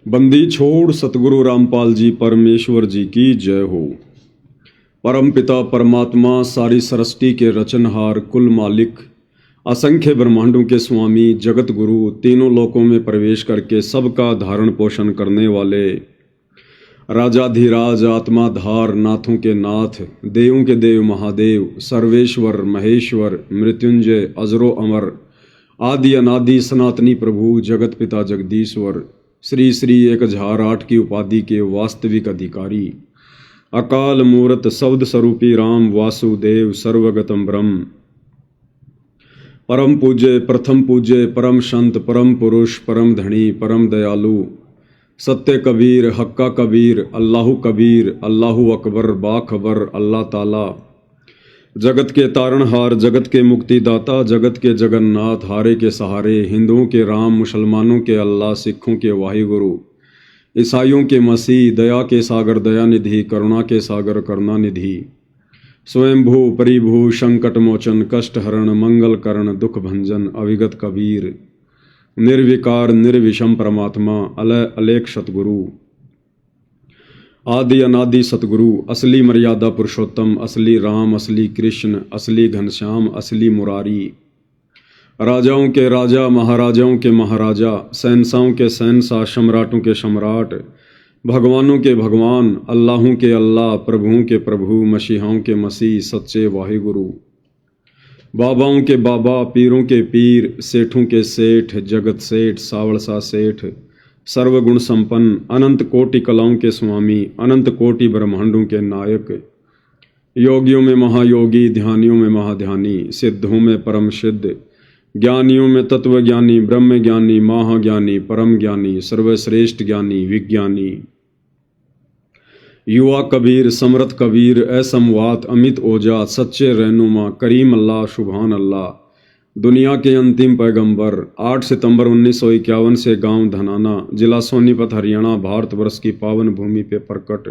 बंदी छोड़ सतगुरु रामपाल जी परमेश्वर जी की जय हो। परम पिता परमात्मा सारी सृष्टि के रचनहार कुल मालिक असंख्य ब्रह्मांडों के स्वामी जगत गुरु तीनों लोकों में प्रवेश करके सबका धारण पोषण करने वाले राजाधिराज आत्माधार नाथों के नाथ देवों के देव महादेव सर्वेश्वर महेश्वर मृत्युंजय अजरो अमर आदि अनादि सनातनी प्रभु जगत पिता जगदीश्वर श्री श्री 1008 की उपाधि के वास्तविक अधिकारी अकाल मूर्त शब्द स्वरूपी राम वासुदेव सर्वगतम ब्रह्म परम पूज्य प्रथम पूज्य परम संत परम पुरुष परम धनी परम दयालु सत्य कबीर हक्का कबीर अल्लाहु अकबर बाखबर अल्लाह ताला जगत के तारणहार जगत के मुक्तिदाता जगत के जगन्नाथ हारे के सहारे हिंदुओं के राम मुसलमानों के अल्लाह सिखों के वाहिगुरु ईसाइयों के मसीह दया के सागर दयानिधि करुणा के सागर करुणानिधि स्वयंभू परिभू संकट मोचन कष्ट हरण मंगल करण दुख भंजन अविगत कबीर निर्विकार निर्विषम परमात्मा अलय अलेख सतगुरु आदि अनादि सतगुरु असली मर्यादा पुरुषोत्तम असली राम असली कृष्ण असली घनश्याम असली मुरारी राजाओं के राजा महाराजाओं के महाराजा शहंशाहों के शहंशाह सम्राटों के सम्राट भगवानों के भगवान अल्लाहों के अल्लाह प्रभुओं के प्रभु मसीहाओं के मसीह सच्चे वाहिगुरु बाबाओं के बाबा पीरों के पीर सेठों के सेठ जगत सेठ सावड़सा सेठ सर्वगुण संपन्न अनंत कोटि कलाओं के स्वामी अनंत कोटि ब्रह्मांडों के नायक योगियों में महायोगी ध्यानियों में महाध्यानी सिद्धों में परम सिद्ध ज्ञानियों में तत्वज्ञानी ब्रह्म ज्ञानी महाज्ञानी परम ज्ञानी सर्वश्रेष्ठ ज्ञानी विज्ञानी युवा कबीर समरथ कबीर असमवात अमित ओजा सच्चे रहनुमा करीम अल्लाह सुभान अल्लाह दुनिया के अंतिम पैगंबर 8 सितंबर 1951 से गांव धनाना जिला सोनीपत हरियाणा भारतवर्ष की पावन भूमि पे प्रकट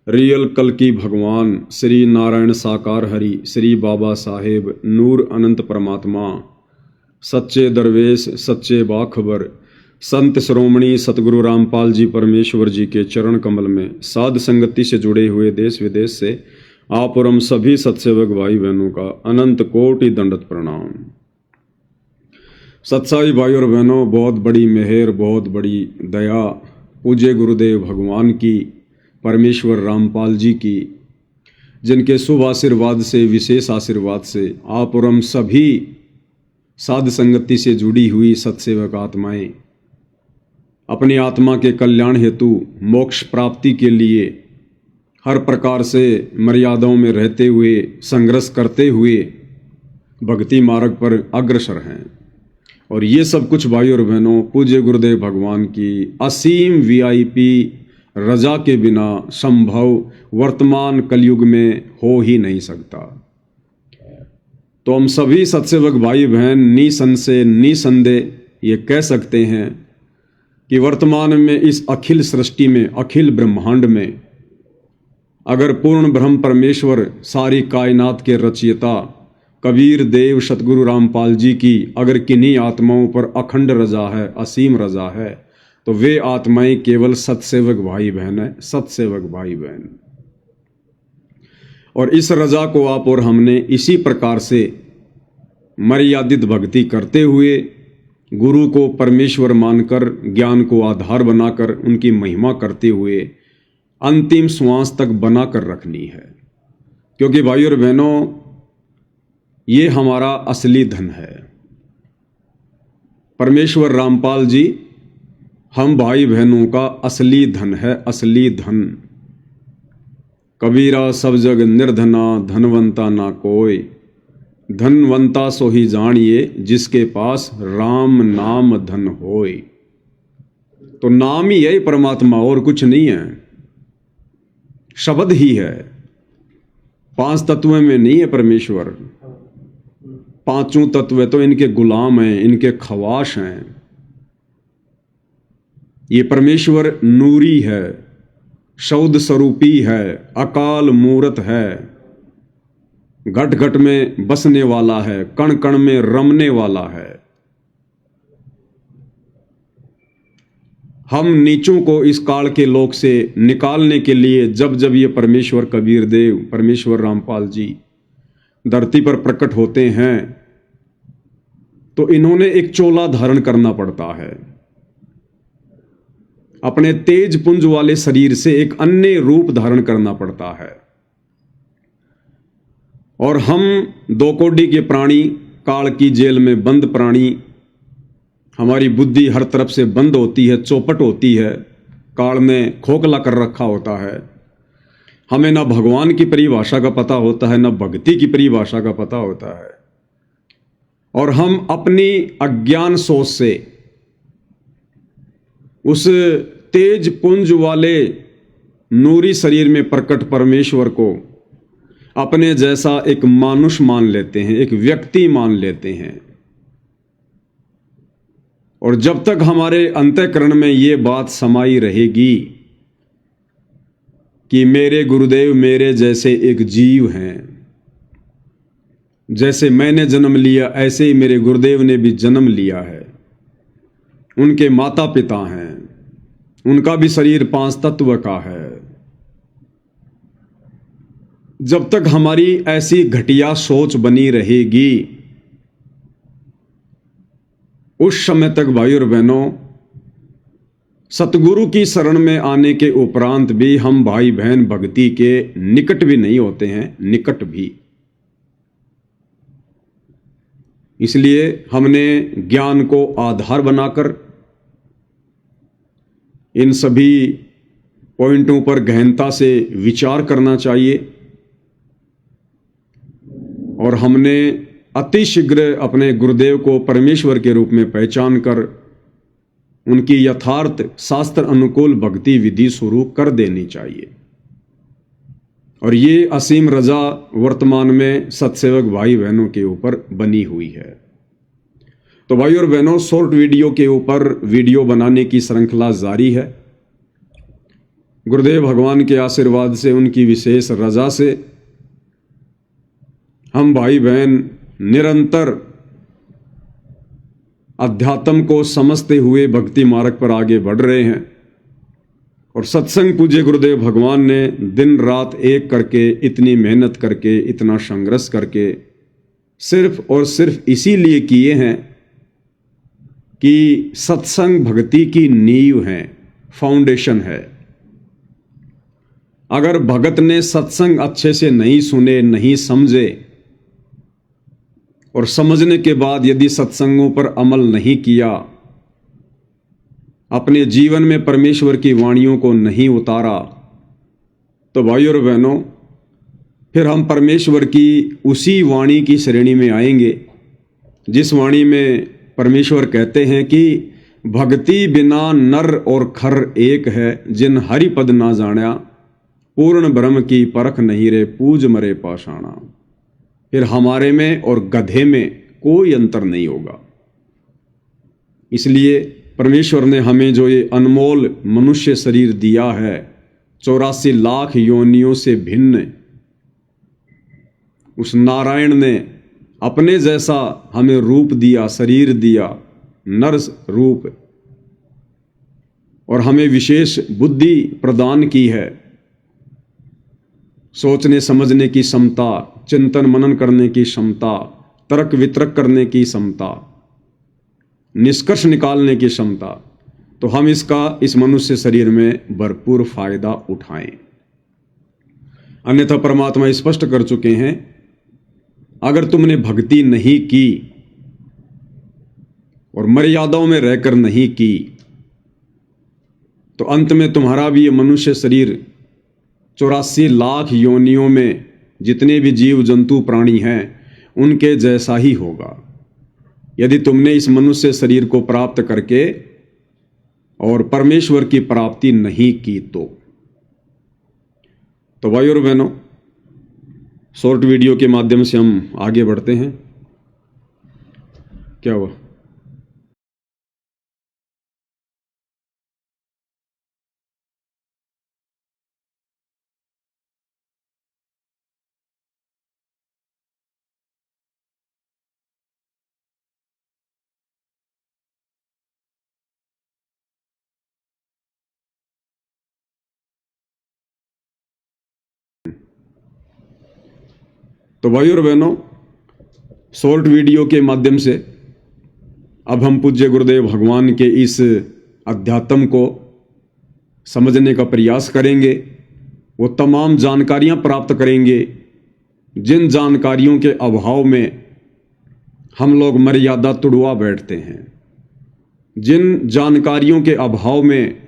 रियल कल की भगवान श्री नारायण साकार हरि श्री बाबा साहेब नूर अनंत परमात्मा सच्चे दरवेश सच्चे बाखबर संत श्रोमणी सतगुरु रामपाल जी परमेश्वर जी के चरण कमल में साध संगति से जुड़े हुए देश विदेश से आप और हम सभी सत्सेवक भाई बहनों का अनंत कोटि दंडवत प्रणाम। सत्साई भाई और बहनों, बहुत बड़ी मेहर बहुत बड़ी दया पूज्य गुरुदेव भगवान की परमेश्वर रामपाल जी की जिनके शुभ आशीर्वाद से विशेष आशीर्वाद से आप और हम सभी साध संगति से जुड़ी हुई सत्सेवक आत्माएं अपनी आत्मा के कल्याण हेतु मोक्ष प्राप्ति के लिए हर प्रकार से मर्यादाओं में रहते हुए संघर्ष करते हुए भक्ति मार्ग पर अग्रसर हैं। और ये सब कुछ भाई और बहनों पूज्य गुरुदेव भगवान की असीम वीआईपी रजा के बिना संभव वर्तमान कलयुग में हो ही नहीं सकता। तो हम सभी सत्सेवक भाई बहन निसंशय निसंदेह ये कह सकते हैं कि वर्तमान में इस अखिल सृष्टि में अखिल ब्रह्मांड में अगर पूर्ण ब्रह्म परमेश्वर सारी कायनात के रचयिता कबीर देव सतगुरु रामपाल जी की अगर किन्हीं आत्माओं पर अखंड रजा है असीम रजा है तो वे आत्माएं केवल सत्सेवक भाई बहन है सत्सेवक भाई बहन। और इस रजा को आप और हमने इसी प्रकार से मर्यादित भक्ति करते हुए गुरु को परमेश्वर मानकर ज्ञान को आधार बनाकर उनकी महिमा करते हुए अंतिम श्वास तक बनाकर रखनी है। क्योंकि भाई और बहनों ये हमारा असली धन है। परमेश्वर रामपाल जी हम भाई बहनों का असली धन है असली धन। कबीरा सब जग निर्धना धनवंता ना कोई धनवंता सो ही जानिए जिसके पास राम नाम धन होय। तो नाम ही है परमात्मा और कुछ नहीं है, शब्द ही है। 5 तत्वों में नहीं है परमेश्वर, 5 तत्व तो इनके गुलाम हैं इनके खवाश हैं। ये परमेश्वर नूरी है शौद स्वरूपी है अकाल मूरत है घट घट में बसने वाला है कण कण में रमने वाला है। हम नीचों को इस काल के लोक से निकालने के लिए जब जब ये परमेश्वर कबीर देव, परमेश्वर रामपाल जी धरती पर प्रकट होते हैं तो इन्होंने एक चोला धारण करना पड़ता है। अपने तेज पुंज वाले शरीर से एक अन्य रूप धारण करना पड़ता है। और हम दो कोडी के प्राणी, काल की जेल में बंद प्राणी, हमारी बुद्धि हर तरफ से बंद होती है, चौपट होती है, काल ने खोखला कर रखा होता है। हमें ना भगवान की परिभाषा का पता होता है, ना भक्ति की परिभाषा का पता होता है। और हम अपनी अज्ञान सोच से उस तेज पुंज वाले नूरी शरीर में प्रकट परमेश्वर को अपने जैसा एक मानुष मान लेते हैं, एक व्यक्ति मान लेते हैं। और जब तक हमारे अंतःकरण में ये बात समाई रहेगी कि मेरे गुरुदेव मेरे जैसे एक जीव हैं, जैसे मैंने जन्म लिया ऐसे ही मेरे गुरुदेव ने भी जन्म लिया है, उनके माता पिता हैं, उनका भी शरीर 5 तत्व का है, जब तक हमारी ऐसी घटिया सोच बनी रहेगी उस समय तक भाई और बहनों, सतगुरु की शरण में आने के उपरांत भी हम भाई बहन भक्ति के निकट भी नहीं होते हैं, निकट भी। इसलिए हमने ज्ञान को आधार बनाकर इन सभी पॉइंटों पर गहनता से विचार करना चाहिए। और हमने अतिशीघ्र अपने गुरुदेव को परमेश्वर के रूप में पहचान कर उनकी यथार्थ शास्त्र अनुकूल भक्ति विधि शुरू कर देनी चाहिए। और ये असीम रजा वर्तमान में सत्सेवक भाई बहनों के ऊपर बनी हुई है। तो भाई और बहनों, शॉर्ट वीडियो के ऊपर वीडियो बनाने की श्रृंखला जारी है। गुरुदेव भगवान के आशीर्वाद से, उनकी विशेष रजा से हम भाई बहन निरंतर अध्यात्म को समझते हुए भक्ति मार्ग पर आगे बढ़ रहे हैं। और सत्संग पूज्य गुरुदेव भगवान ने दिन रात एक करके, इतनी मेहनत करके, इतना संघर्ष करके सिर्फ और सिर्फ इसीलिए किए हैं कि सत्संग भक्ति की नींव है, फाउंडेशन है। अगर भगत ने सत्संग अच्छे से नहीं सुने, नहीं समझे, और समझने के बाद यदि सत्संगों पर अमल नहीं किया, अपने जीवन में परमेश्वर की वाणियों को नहीं उतारा, तो भाई और बहनों, फिर हम परमेश्वर की उसी वाणी की श्रेणी में आएंगे जिस वाणी में परमेश्वर कहते हैं कि भक्ति बिना नर और खर एक है, जिन हरि पद ना जाना, पूर्ण ब्रह्म की परख नहीं रे, पूज मरे पाषाणा। फिर हमारे में और गधे में कोई अंतर नहीं होगा। इसलिए परमेश्वर ने हमें जो ये अनमोल मनुष्य शरीर दिया है, 84 लाख योनियों से भिन्न, उस नारायण ने अपने जैसा हमें रूप दिया, शरीर दिया, नर रूप, और हमें विशेष बुद्धि प्रदान की है, सोचने समझने की क्षमता, चिंतन मनन करने की क्षमता, तर्क वितर्क करने की क्षमता, निष्कर्ष निकालने की क्षमता। तो हम इस मनुष्य शरीर में भरपूर फायदा उठाएं। अन्यथा परमात्मा स्पष्ट कर चुके हैं, अगर तुमने भक्ति नहीं की और मर्यादाओं में रहकर नहीं की, तो अंत में तुम्हारा भी ये मनुष्य शरीर 84 लाख योनियों में जितने भी जीव जंतु प्राणी हैं उनके जैसा ही होगा, यदि तुमने इस मनुष्य शरीर को प्राप्त करके और परमेश्वर की प्राप्ति नहीं की तो। भाई और बहनों, शॉर्ट वीडियो के माध्यम से हम आगे बढ़ते हैं। क्या हुआ? तो भाई और बहनों, शॉर्ट वीडियो के माध्यम से अब हम पूज्य गुरुदेव भगवान के इस अध्यात्म को समझने का प्रयास करेंगे। वो तमाम जानकारियां प्राप्त करेंगे जिन जानकारियों के अभाव में हम लोग मर्यादा तुड़वा बैठते हैं, जिन जानकारियों के अभाव में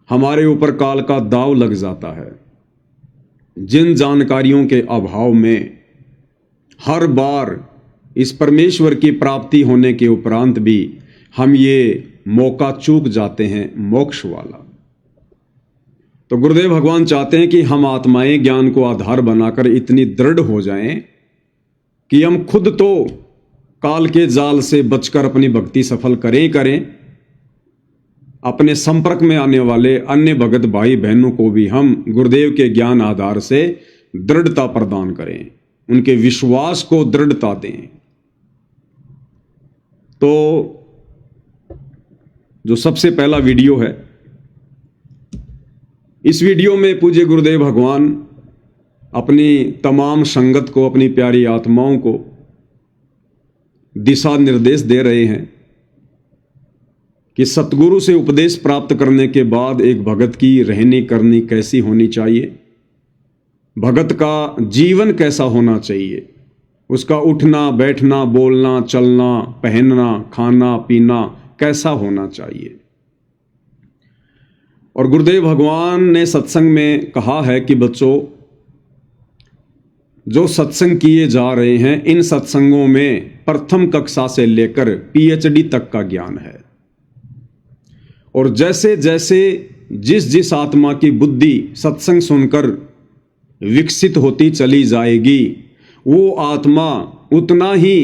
हमारे ऊपर काल का दाव लग जाता है, जिन जानकारियों के अभाव में हर बार इस परमेश्वर की प्राप्ति होने के उपरांत भी हम ये मौका चूक जाते हैं मोक्ष वाला। तो गुरुदेव भगवान चाहते हैं कि हम आत्माएं ज्ञान को आधार बनाकर इतनी दृढ़ हो जाएं कि हम खुद तो काल के जाल से बचकर अपनी भक्ति सफल करें, अपने संपर्क में आने वाले अन्य भगत भाई बहनों को भी हम गुरुदेव के ज्ञान आधार से दृढ़ता प्रदान करें, उनके विश्वास को दृढ़ता दें। तो जो सबसे पहला वीडियो है, इस वीडियो में पूज्य गुरुदेव भगवान अपनी तमाम संगत को, अपनी प्यारी आत्माओं को दिशा निर्देश दे रहे हैं कि सतगुरु से उपदेश प्राप्त करने के बाद एक भगत की रहनी करनी कैसी होनी चाहिए, भगत का जीवन कैसा होना चाहिए, उसका उठना बैठना बोलना चलना पहनना खाना पीना कैसा होना चाहिए। और गुरुदेव भगवान ने सत्संग में कहा है कि बच्चों, जो सत्संग किए जा रहे हैं इन सत्संगों में प्रथम कक्षा से लेकर पीएचडी तक का ज्ञान है। और जैसे जैसे जिस आत्मा की बुद्धि सत्संग सुनकर विकसित होती चली जाएगी, वो आत्मा उतना ही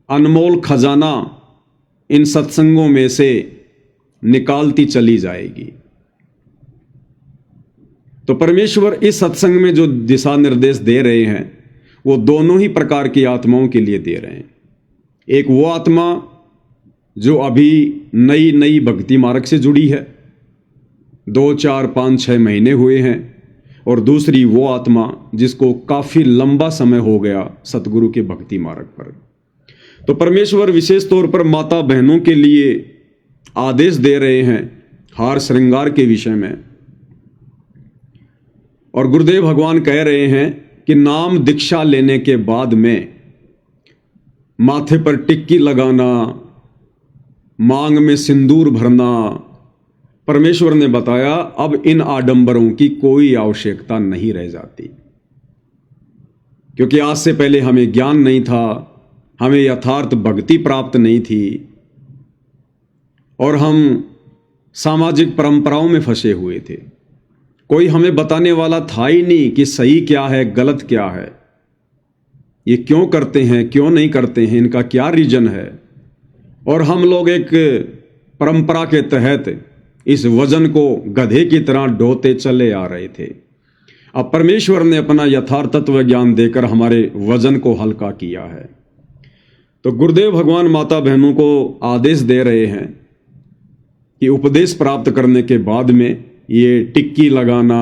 अनमोल खजाना इन सत्संगों में से निकालती चली जाएगी। तो परमेश्वर इस सत्संग में जो दिशा निर्देश दे रहे हैं वो दोनों ही प्रकार की आत्माओं के लिए दे रहे हैं। एक वो आत्मा जो अभी नई भक्ति मार्ग से जुड़ी है, 2, 4, 5, 6 महीने हुए हैं, और दूसरी वो आत्मा जिसको काफी लंबा समय हो गया सतगुरु के भक्ति मार्ग पर। तो परमेश्वर विशेष तौर पर माता बहनों के लिए आदेश दे रहे हैं हार श्रृंगार के विषय में। और गुरुदेव भगवान कह रहे हैं कि नाम दीक्षा लेने के बाद में माथे पर टिक्की लगाना, मांग में सिंदूर भरना, परमेश्वर ने बताया अब इन आडंबरों की कोई आवश्यकता नहीं रह जाती, क्योंकि आज से पहले हमें ज्ञान नहीं था, हमें यथार्थ भक्ति प्राप्त नहीं थी, और हम सामाजिक परंपराओं में फंसे हुए थे। कोई हमें बताने वाला था ही नहीं कि सही क्या है गलत क्या है, ये क्यों करते हैं क्यों नहीं करते हैं, इनका क्या रीजन है। और हम लोग एक परंपरा के तहत इस वजन को गधे की तरह ढोते चले आ रहे थे। अब परमेश्वर ने अपना यथार्थ तत्व ज्ञान देकर हमारे वजन को हल्का किया है। तो गुरुदेव भगवान माता बहनों को आदेश दे रहे हैं कि उपदेश प्राप्त करने के बाद में ये टिक्की लगाना,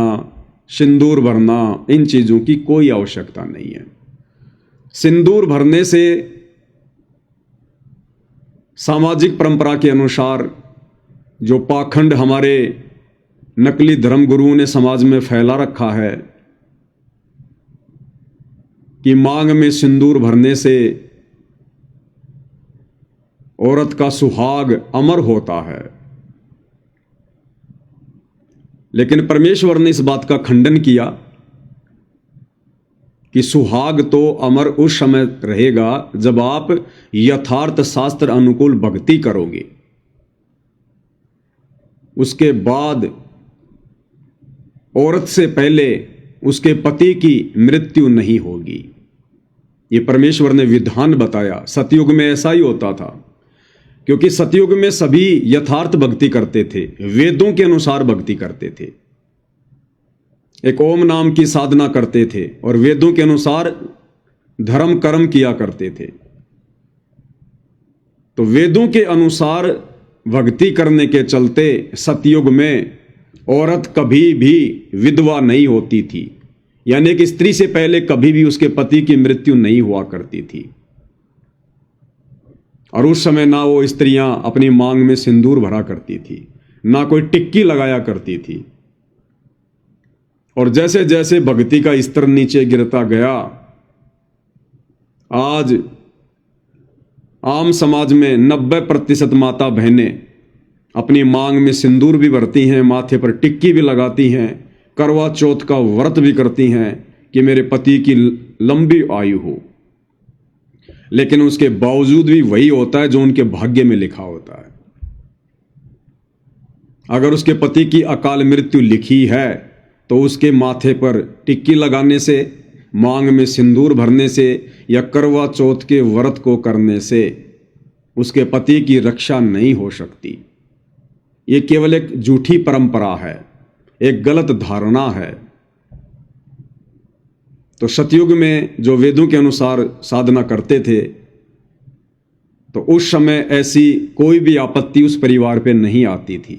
सिंदूर भरना, इन चीजों की कोई आवश्यकता नहीं है। सिंदूर भरने से सामाजिक परंपरा के अनुसार जो पाखंड हमारे नकली धर्म गुरुओं ने समाज में फैला रखा है कि मांग में सिंदूर भरने से औरत का सुहाग अमर होता है, लेकिन परमेश्वर ने इस बात का खंडन किया कि सुहाग तो अमर उस समय रहेगा जब आप यथार्थ शास्त्र अनुकूल भक्ति करोगे। उसके बाद औरत से पहले उसके पति की मृत्यु नहीं होगी। ये परमेश्वर ने विधान बताया। सतयुग में ऐसा ही होता था, क्योंकि सतयुग में सभी यथार्थ भक्ति करते थे, वेदों के अनुसार भक्ति करते थे, एक ओम नाम की साधना करते थे और वेदों के अनुसार धर्म कर्म किया करते थे। तो वेदों के अनुसार भक्ति करने के चलते सतयुग में औरत कभी भी विधवा नहीं होती थी। यानी कि स्त्री से पहले कभी भी उसके पति की मृत्यु नहीं हुआ करती थी। और उस समय ना वो स्त्रियां अपनी मांग में सिंदूर भरा करती थी, ना कोई टिक्की लगाया करती थी। और जैसे जैसे भक्ति का स्तर नीचे गिरता गया, आज आम समाज में 90% माता बहनें अपनी मांग में सिंदूर भी भरती हैं, माथे पर टिक्की भी लगाती हैं, करवा चौथ का व्रत भी करती हैं कि मेरे पति की लंबी आयु हो। लेकिन उसके बावजूद भी वही होता है जो उनके भाग्य में लिखा होता है। अगर उसके पति की अकाल मृत्यु लिखी है तो उसके माथे पर टिक्की लगाने से, मांग में सिंदूर भरने से या करवा चौथ के व्रत को करने से उसके पति की रक्षा नहीं हो सकती। ये केवल एक झूठी परंपरा है, एक गलत धारणा है। तो सतयुग में जो वेदों के अनुसार साधना करते थे, तो उस समय ऐसी कोई भी आपत्ति उस परिवार पे नहीं आती थी।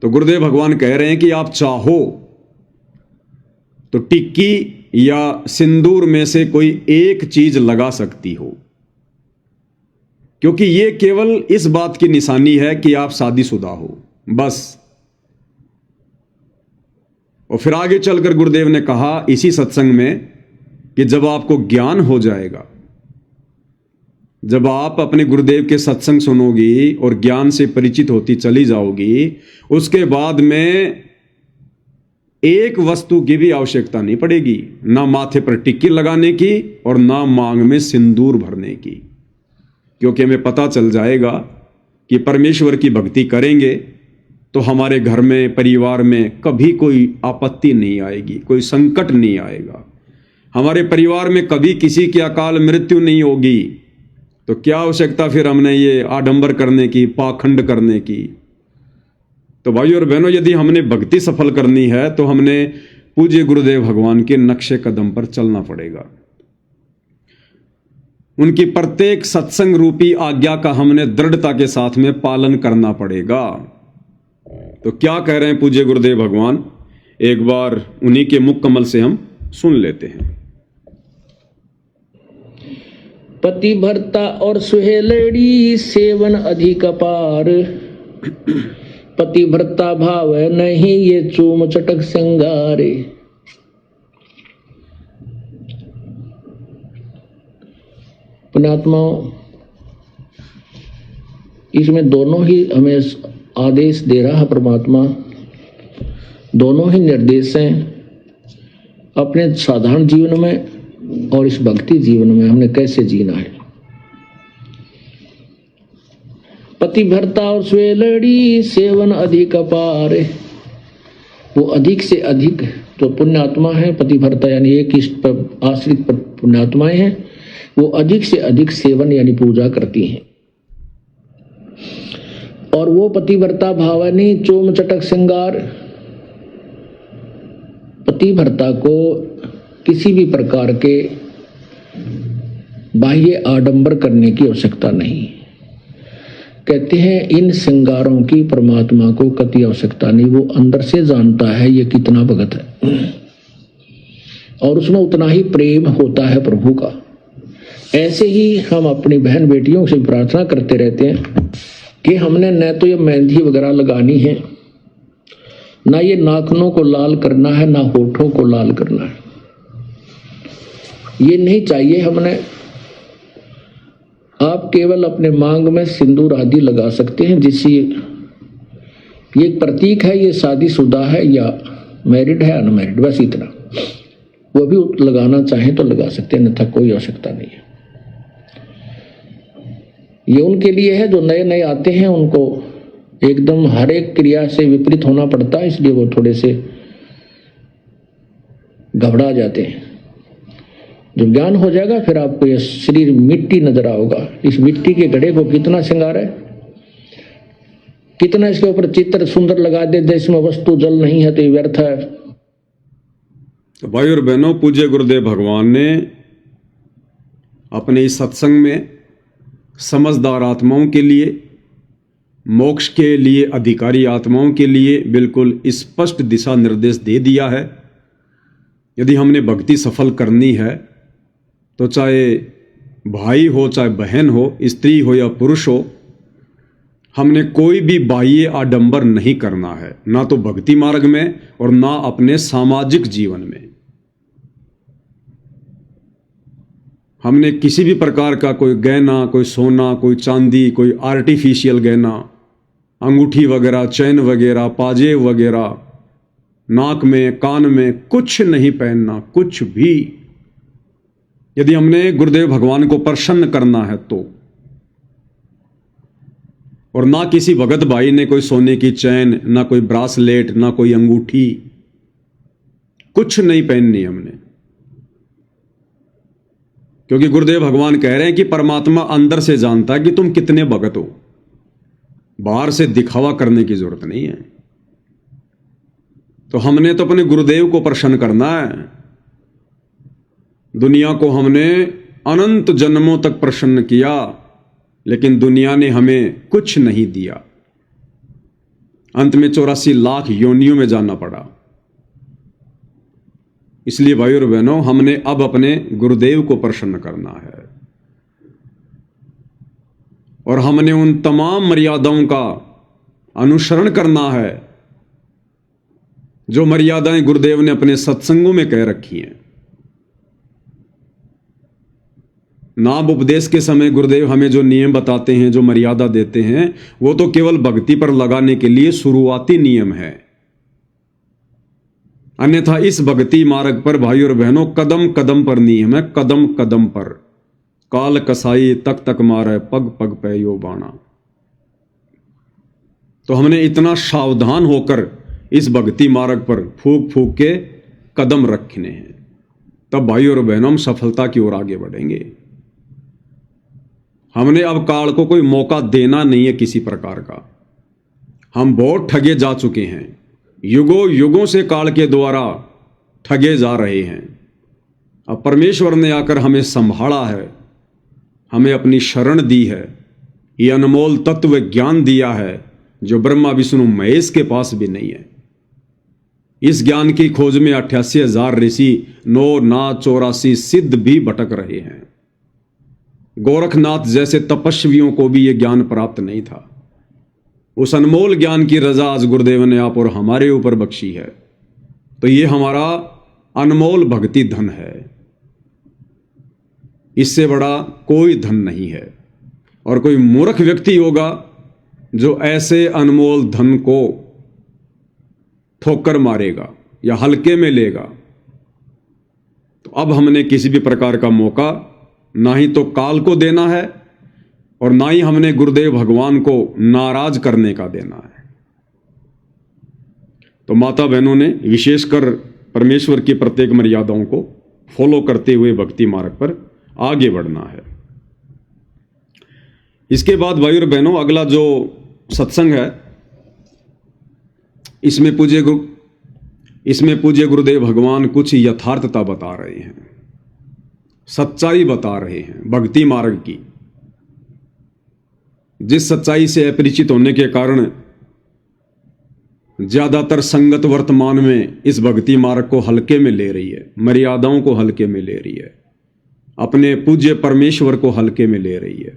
तो गुरुदेव भगवान कह रहे हैं कि आप चाहो तो टिक्की या सिंदूर में से कोई एक चीज लगा सकती हो, क्योंकि यह केवल इस बात की निशानी है कि आप शादीशुदा हो, बस। और फिर आगे चलकर गुरुदेव ने कहा इसी सत्संग में कि जब आपको ज्ञान हो जाएगा, जब आप अपने गुरुदेव के सत्संग सुनोगी और ज्ञान से परिचित होती चली जाओगी, उसके बाद में एक वस्तु की भी आवश्यकता नहीं पड़ेगी, ना माथे पर टिक्की लगाने की और ना मांग में सिंदूर भरने की, क्योंकि हमें पता चल जाएगा कि परमेश्वर की भक्ति करेंगे तो हमारे घर में, परिवार में कभी कोई आपत्ति नहीं आएगी, कोई संकट नहीं आएगा। हमारे परिवार में कभी किसी की अकाल मृत्यु नहीं होगी। तो क्या आवश्यकता फिर हमने ये आडंबर करने की, पाखंड करने की। तो भाइयों और बहनों, यदि हमने भक्ति सफल करनी है तो हमने पूज्य गुरुदेव भगवान के नक्शे कदम पर चलना पड़ेगा। उनकी प्रत्येक सत्संग रूपी आज्ञा का हमने दृढ़ता के साथ में पालन करना पड़ेगा। तो क्या कह रहे हैं पूज्य गुरुदेव भगवान, एक बार उन्हीं के मुख कमल से हम सुन लेते हैं। पतिव्रता और सुहेलड़ी सेवन अधिक अपार, पतिव्रता भाव नहीं ये चूम चटक श्रृंगारे। पुण्यात्माओं, इसमें दोनों ही हमें आदेश दे रहा है परमात्मा, दोनों ही निर्देश हैं। अपने साधारण जीवन में और इस भक्ति जीवन में हमने कैसे जीना है। पतिव्रता और स्वेलड़ी सेवन अधिक अपार, वो अधिक से अधिक जो पुण्यात्मा है, पतिव्रता यानी एक इष्ट पर आश्रित पुण्यात्माएं हैं, वो अधिक से अधिक सेवन यानी पूजा करती हैं। और वो पतिव्रता भावनी चोम चटक श्रृंगार, पतिव्रता को किसी भी प्रकार के बाह्य आडंबर करने की आवश्यकता नहीं। कहते हैं इन श्रृंगारों की परमात्मा को कति आवश्यकता नहीं, वो अंदर से जानता है ये कितना भगत है और उसमें उतना ही प्रेम होता है प्रभु का। ऐसे ही हम अपनी बहन बेटियों से प्रार्थना करते रहते हैं कि हमने न तो ये मेहंदी वगैरह लगानी है, ना ये नाखूनों को लाल करना है, ना होठों को लाल करना है, ये नहीं चाहिए हमने। आप केवल अपने मांग में सिंदूर आदि लगा सकते हैं, जिससे ये एक प्रतीक है ये शादीशुदा है या मैरिड है अनमैरिड, बस इतना। वो भी लगाना चाहें तो लगा सकते हैं, अन्यथा कोई आवश्यकता नहीं है। ये उनके लिए है जो नए नए आते हैं, उनको एकदम हर एक क्रिया से विपरीत होना पड़ता है, इसलिए वो थोड़े से घबरा जाते हैं। जब ज्ञान हो जाएगा फिर आपको यह शरीर मिट्टी नजर आओगा। इस मिट्टी के घड़े को कितना श्रृंगार है, कितना इसके ऊपर चित्र सुंदर लगा दे, इसमें वस्तु जल नहीं है तो ये व्यर्थ है। तो भाई और बहनों, पूज्य गुरुदेव भगवान ने अपने इस सत्संग में समझदार आत्माओं के लिए मोक्ष के लिए अधिकारी आत्माओं के लिए बिल्कुल स्पष्ट दिशा निर्देश दे दिया है। यदि हमने भक्ति सफल करनी है तो चाहे भाई हो, चाहे बहन हो, स्त्री हो या पुरुष हो, हमने कोई भी बाह्य आडंबर नहीं करना है, ना तो भक्ति मार्ग में और ना अपने सामाजिक जीवन में। हमने किसी भी प्रकार का कोई गहना, कोई सोना, कोई चांदी, कोई आर्टिफिशियल गहना, अंगूठी वगैरह, चैन वगैरह, पाजेब वगैरह, नाक में, कान में कुछ नहीं पहनना, कुछ भी। यदि हमने गुरुदेव भगवान को प्रसन्न करना है तो। और ना किसी भगत भाई ने कोई सोने की चैन, ना कोई ब्रासलेट, ना कोई अंगूठी, कुछ नहीं पहननी हमने। क्योंकि गुरुदेव भगवान कह रहे हैं कि परमात्मा अंदर से जानता है कि तुम कितने भगत हो, बाहर से दिखावा करने की जरूरत नहीं है। तो हमने तो अपने गुरुदेव को प्रसन्न करना है। दुनिया को हमने अनंत जन्मों तक प्रसन्न किया, लेकिन दुनिया ने हमें कुछ नहीं दिया। अंत में 84 लाख योनियों में जाना पड़ा। इसलिए भाई और बहनों, हमने अब अपने गुरुदेव को प्रसन्न करना है और हमने उन तमाम मर्यादाओं का अनुसरण करना है जो मर्यादाएं गुरुदेव ने अपने सत्संगों में कह रखी हैं। नाम उपदेश के समय गुरुदेव हमें जो नियम बताते हैं, जो मर्यादा देते हैं, वो तो केवल भक्ति पर लगाने के लिए शुरुआती नियम है। अन्यथा इस भक्ति मार्ग पर भाई और बहनों कदम कदम पर नियम है, कदम कदम पर। काल कसाई तक तक मारे, पग पग पे यो बाणा। तो हमने इतना सावधान होकर इस भक्ति मार्ग पर फूक फूक के कदम रखने हैं, तब भाई और बहनों हम सफलता की ओर आगे बढ़ेंगे। हमने अब काल को कोई मौका देना नहीं है किसी प्रकार का। हम बहुत ठगे जा चुके हैं, युगों युगों से काल के द्वारा ठगे जा रहे हैं। अब परमेश्वर ने आकर हमें संभाला है, हमें अपनी शरण दी है, ये अनमोल तत्व ज्ञान दिया है जो ब्रह्मा विष्णु महेश के पास भी नहीं है। इस ज्ञान की खोज में 88,000 ऋषि, 9 नाथ 84 सिद्ध भी भटक रहे हैं। गोरखनाथ जैसे तपस्वियों को भी यह ज्ञान प्राप्त नहीं था। उस अनमोल ज्ञान की रजा आज गुरुदेव ने आप और हमारे ऊपर बख्शी है। तो ये हमारा अनमोल भक्ति धन है, इससे बड़ा कोई धन नहीं है। और कोई मूर्ख व्यक्ति होगा जो ऐसे अनमोल धन को ठोकर मारेगा या हल्के में लेगा। तो अब हमने किसी भी प्रकार का मौका ना ही तो काल को देना है और ना ही हमने गुरुदेव भगवान को नाराज करने का देना है। तो माता बहनों ने विशेषकर परमेश्वर की प्रत्येक मर्यादाओं को फॉलो करते हुए भक्ति मार्ग पर आगे बढ़ना है। इसके बाद भाई और बहनों, अगला जो सत्संग है इसमें पूज्य गुरुदेव भगवान कुछ यथार्थता बता रहे हैं, सच्चाई बता रहे हैं भक्ति मार्ग की। जिस सच्चाई से अपरिचित होने के कारण ज्यादातर संगत वर्तमान में इस भक्ति मार्ग को हल्के में ले रही है, मर्यादाओं को हल्के में ले रही है, अपने पूज्य परमेश्वर को हल्के में ले रही है।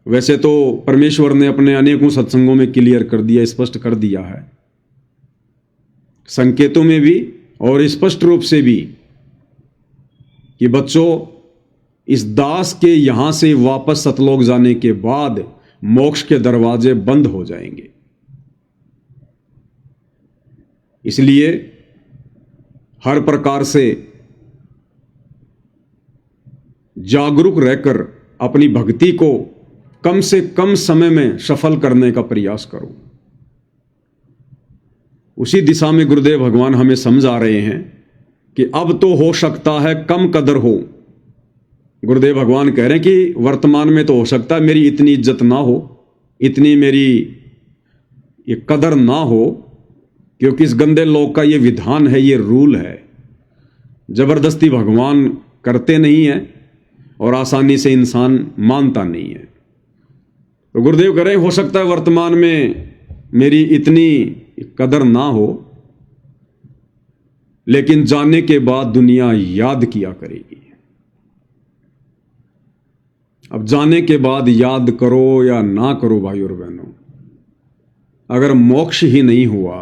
वैसे तो परमेश्वर ने अपने अनेकों सत्संगों में क्लियर कर दिया, स्पष्ट कर दिया है, संकेतों में भी और स्पष्ट रूप से भी, कि बच्चों इस दास के यहां से वापस सतलोक जाने के बाद मोक्ष के दरवाजे बंद हो जाएंगे। इसलिए हर प्रकार से जागरूक रहकर अपनी भक्ति को कम से कम समय में सफल करने का प्रयास करो। उसी दिशा में गुरुदेव भगवान हमें समझा रहे हैं कि अब तो हो सकता है कम कदर हो। गुरुदेव भगवान कह रहे हैं कि वर्तमान में तो हो सकता है मेरी इतनी इज्जत ना हो, इतनी मेरी ये कदर ना हो, क्योंकि इस गंदे लोक का ये विधान है, ये रूल है। जबरदस्ती भगवान करते नहीं है और आसानी से इंसान मानता नहीं है। तो गुरुदेव कह रहे हैं हो सकता है वर्तमान में मेरी इतनी कदर ना हो, लेकिन जाने के बाद दुनिया याद किया करेगी। अब जाने के बाद याद करो या ना करो भाई और बहनों, अगर मोक्ष ही नहीं हुआ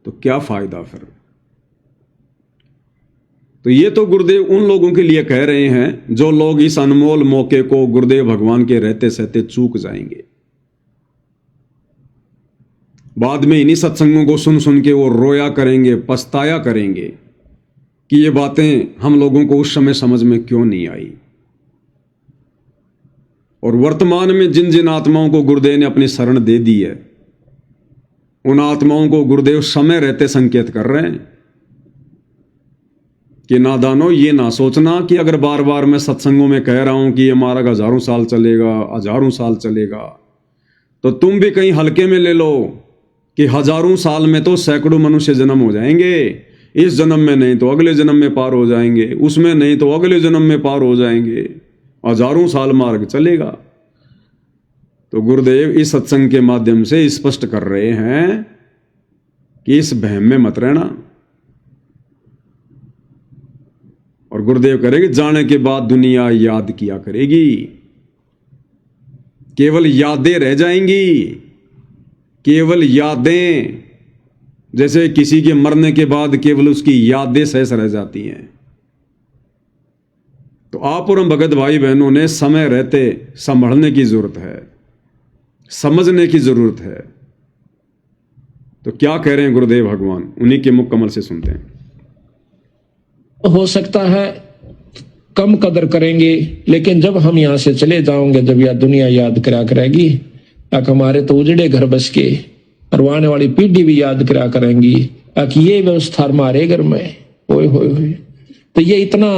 तो क्या फायदा फिर। तो ये तो गुरुदेव उन लोगों के लिए कह रहे हैं जो लोग इस अनमोल मौके को गुरुदेव भगवान के रहते सहते चूक जाएंगे। बाद में इन्हीं सत्संगों को सुन सुन के वो रोया करेंगे, पछताया करेंगे कि ये बातें हम लोगों को उस समय समझ में क्यों नहीं आई। और वर्तमान में जिन जिन आत्माओं को गुरुदेव ने अपनी शरण दे दी है, उन आत्माओं को गुरुदेव समय रहते संकेत कर रहे हैं कि नादानो, ये ना सोचना कि अगर बार बार मैं सत्संगों में कह रहा हूं कि ये मार्ग हजारों साल चलेगा, हजारों साल चलेगा, तो तुम भी कहीं हल्के में ले लो कि हजारों साल में तो सैकड़ों मनुष्य जन्म हो जाएंगे, इस जन्म में नहीं तो अगले जन्म में पार हो जाएंगे, उसमें नहीं तो अगले जन्म में पार हो जाएंगे, हजारों साल मार्ग चलेगा। तो गुरुदेव इस सत्संग के माध्यम से स्पष्ट कर रहे हैं कि इस बहम में मत रहना। और गुरुदेव करेंगे जाने के बाद दुनिया याद किया करेगी, केवल यादें रह जाएंगी, केवल यादें, जैसे किसी के मरने के बाद केवल उसकी यादें शेष रह जाती हैं। तो आप और हम भगत भाई बहनों ने समय रहते संभलने की जरूरत है, समझने की जरूरत है। तो क्या कह रहे हैं गुरुदेव भगवान, उन्हीं के मुख कमल से सुनते हैं। हो सकता है कम कदर करेंगे, लेकिन जब हम यहां से चले जाओगे, जब यह दुनिया याद करा करेगी, हमारे तो उजड़े घर बस के, और आने वाली पीढ़ी भी याद करा करेंगी कि ये व्यवस्था हमारे घर में होए होए होए। तो ये इतना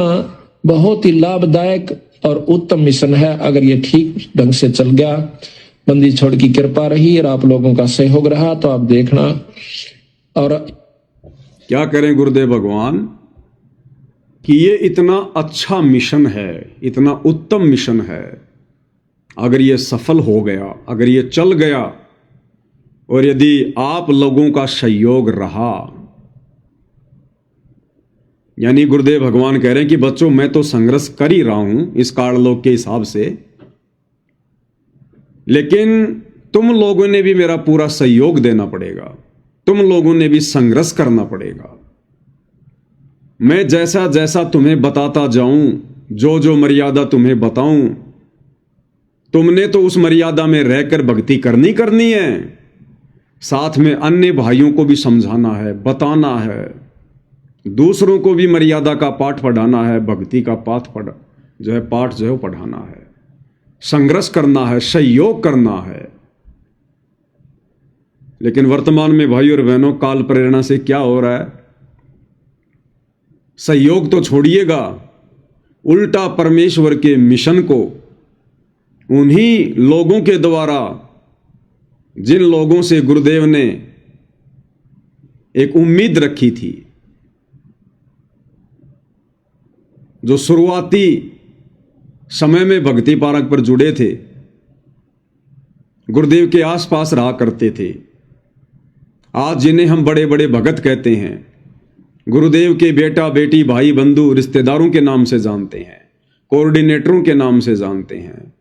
बहुत ही लाभदायक और उत्तम मिशन है। अगर ये ठीक ढंग से चल गया, बंदी छोड़ की कृपा रही और आप लोगों का सहयोग रहा, तो आप देखना। और क्या करें गुरुदेव भगवान कि ये इतना अच्छा मिशन है, इतना उत्तम मिशन है, अगर ये सफल हो गया, अगर ये चल गया, और यदि आप लोगों का सहयोग रहा, यानी गुरुदेव भगवान कह रहे हैं कि बच्चों मैं तो संघर्ष कर ही रहा हूं इस काललोक के हिसाब से, लेकिन तुम लोगों ने भी मेरा पूरा सहयोग देना पड़ेगा, तुम लोगों ने भी संघर्ष करना पड़ेगा। मैं जैसा जैसा तुम्हें बताता जाऊं, जो जो मर्यादा तुम्हें बताऊं, तुमने तो उस मर्यादा में रहकर भक्ति करनी है, साथ में अन्य भाइयों को भी समझाना है, बताना है, दूसरों को भी मर्यादा का पाठ पढ़ाना है, भक्ति का पाठ पढ़ाना है, संघर्ष करना है, सहयोग करना है। लेकिन वर्तमान में भाई और बहनों काल प्रेरणा से क्या हो रहा है, सहयोग तो छोड़िएगा, उल्टा परमेश्वर के मिशन को उन्हीं लोगों के द्वारा, जिन लोगों से गुरुदेव ने एक उम्मीद रखी थी, जो शुरुआती समय में भक्ति पारक पर जुड़े थे, गुरुदेव के आसपास रहा करते थे, आज जिन्हें हम बड़े बड़े भगत कहते हैं, गुरुदेव के बेटा बेटी भाई बंधु रिश्तेदारों के नाम से जानते हैं, कोऑर्डिनेटरों के नाम से जानते हैं,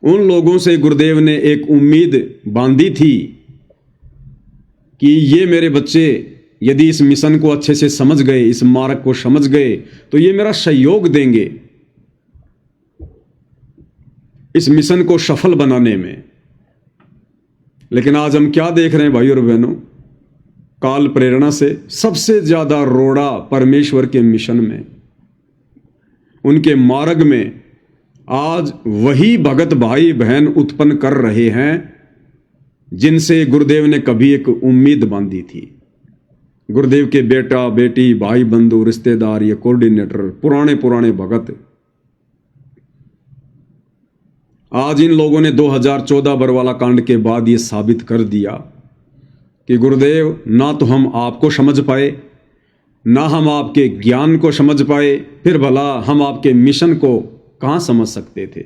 उन लोगों से गुरुदेव ने एक उम्मीद बांधी थी कि ये मेरे बच्चे यदि इस मिशन को अच्छे से समझ गए, इस मार्ग को समझ गए, तो ये मेरा सहयोग देंगे इस मिशन को सफल बनाने में। लेकिन आज हम क्या देख रहे हैं भाई और बहनों, काल प्रेरणा से सबसे ज्यादा रोड़ा परमेश्वर के मिशन में, उनके मार्ग में आज वही भगत भाई बहन उत्पन्न कर रहे हैं जिनसे गुरुदेव ने कभी एक उम्मीद बांधी थी। गुरुदेव के बेटा बेटी भाई बंधु रिश्तेदार, ये कोऑर्डिनेटर, पुराने भगत, आज इन लोगों ने 2014 बरवाला कांड के बाद ये साबित कर दिया कि गुरुदेव ना तो हम आपको समझ पाए, ना हम आपके ज्ञान को समझ पाए, फिर भला हम आपके मिशन को कहां समझ सकते थे।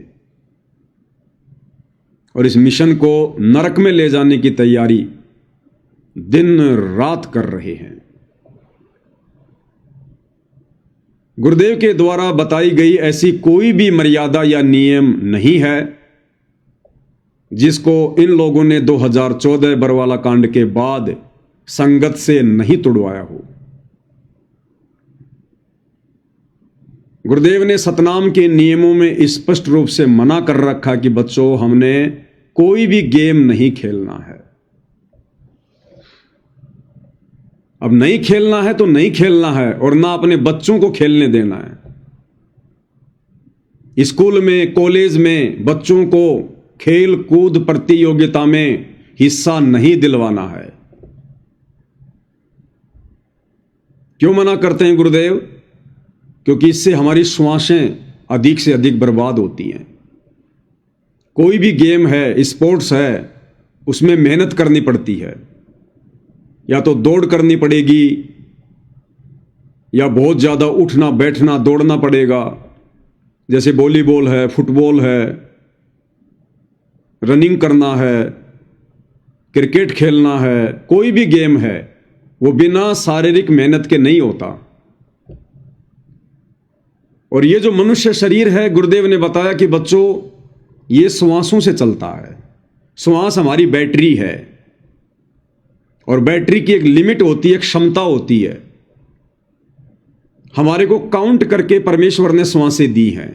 और इस मिशन को नरक में ले जाने की तैयारी दिन रात कर रहे हैं। गुरुदेव के द्वारा बताई गई ऐसी कोई भी मर्यादा या नियम नहीं है जिसको इन लोगों ने 2014 बरवाला कांड के बाद संगत से नहीं तुड़वाया हो। गुरुदेव ने सतनाम के नियमों में स्पष्ट रूप से मना कर रखा कि बच्चों, हमने कोई भी गेम नहीं खेलना है। अब नहीं खेलना है तो नहीं खेलना है, और ना अपने बच्चों को खेलने देना है। स्कूल में, कॉलेज में बच्चों को खेल कूद प्रतियोगिता में हिस्सा नहीं दिलवाना है। क्यों मना करते हैं गुरुदेव? क्योंकि इससे हमारी श्वासें अधिक से अधिक बर्बाद होती हैं। कोई भी गेम है, स्पोर्ट्स है, उसमें मेहनत करनी पड़ती है। या तो दौड़ करनी पड़ेगी, या बहुत ज्यादा उठना बैठना दौड़ना पड़ेगा। जैसे वॉलीबॉल है, फुटबॉल है, रनिंग करना है, क्रिकेट खेलना है, कोई भी गेम है वो बिना शारीरिक मेहनत के नहीं होता। और ये जो मनुष्य शरीर है, गुरुदेव ने बताया कि बच्चों, ये श्वासों से चलता है। श्वास हमारी बैटरी है, और बैटरी की एक लिमिट होती है, एक क्षमता होती है। हमारे को काउंट करके परमेश्वर ने श्वासें दी हैं,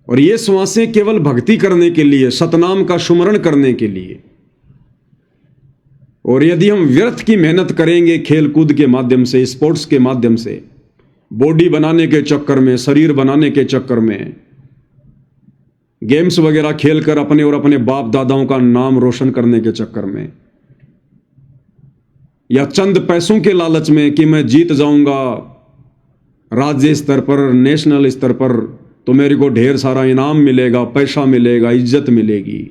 और ये श्वासें केवल भक्ति करने के लिए, सतनाम का सुमरण करने के लिए। और यदि हम व्यर्थ की मेहनत करेंगे खेल कूद के माध्यम से, स्पोर्ट्स के माध्यम से, बॉडी बनाने के चक्कर में, शरीर बनाने के चक्कर में, गेम्स वगैरह खेलकर अपने और अपने बाप दादाओं का नाम रोशन करने के चक्कर में, या चंद पैसों के लालच में कि मैं जीत जाऊंगा राज्य स्तर पर, नेशनल स्तर पर, तो मेरे को ढेर सारा इनाम मिलेगा, पैसा मिलेगा, इज्जत मिलेगी,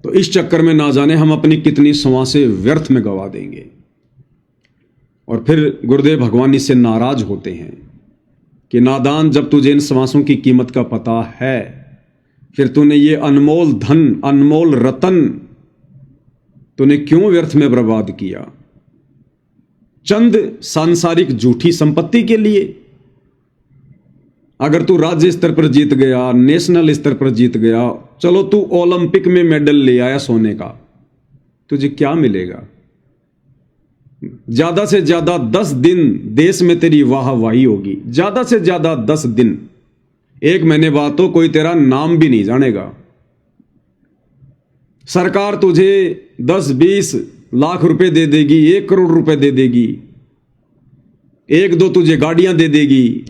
तो इस चक्कर में ना जाने हम अपनी कितनी श्वासें व्यर्थ में गवा देंगे। और फिर गुरुदेव भगवान इससे नाराज होते हैं कि नादान, जब तुझे इन श्वासों की कीमत का पता है, फिर तूने ये अनमोल धन, अनमोल रतन तूने क्यों व्यर्थ में बर्बाद किया? चंद सांसारिक झूठी संपत्ति के लिए? अगर तू राज्य स्तर पर जीत गया, नेशनल स्तर पर जीत गया, चलो तू ओलंपिक में मेडल ले आया सोने का, तुझे क्या मिलेगा? ज्यादा से ज्यादा 10 दिन देश में तेरी वाहवाही होगी, ज्यादा से ज्यादा 10 दिन। 1 महीने बाद तो कोई तेरा नाम भी नहीं जानेगा। सरकार तुझे 10-20 लाख रुपए दे देगी, 1 करोड़ रुपए दे देगी, 1-2 तुझे गाड़ियां दे देगी,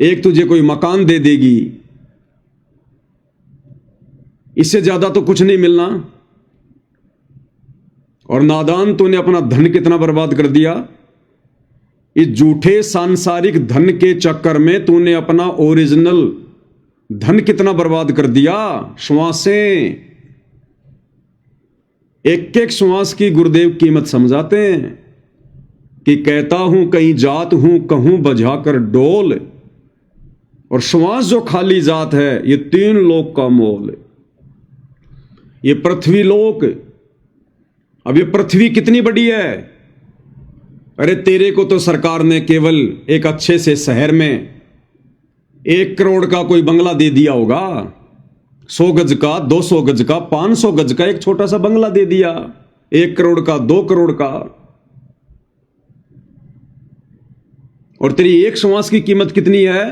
1 तुझे कोई मकान दे देगी। इससे ज्यादा तो कुछ नहीं मिलना। और नादान, तूने अपना धन कितना बर्बाद कर दिया? इस झूठे सांसारिक धन के चक्कर में तूने अपना ओरिजिनल धन कितना बर्बाद कर दिया? श्वासें। एक एक श्वास की गुरुदेव कीमत समझाते हैं कि कहता हूं कहीं जात हूं, कहूं बजाकर डोल, और श्वास जो खाली जात है, ये 3 लोक का मोल। ये पृथ्वी लोक, अब ये पृथ्वी कितनी बड़ी है? अरे तेरे को तो सरकार ने केवल एक अच्छे से शहर में 1 करोड़ का कोई बंगला दे दिया होगा, 100 गज का, 200 गज का, 500 गज का एक छोटा सा बंगला दे दिया, 1 करोड़ का, 2 करोड़ का। और तेरी एक श्वास की कीमत कितनी है?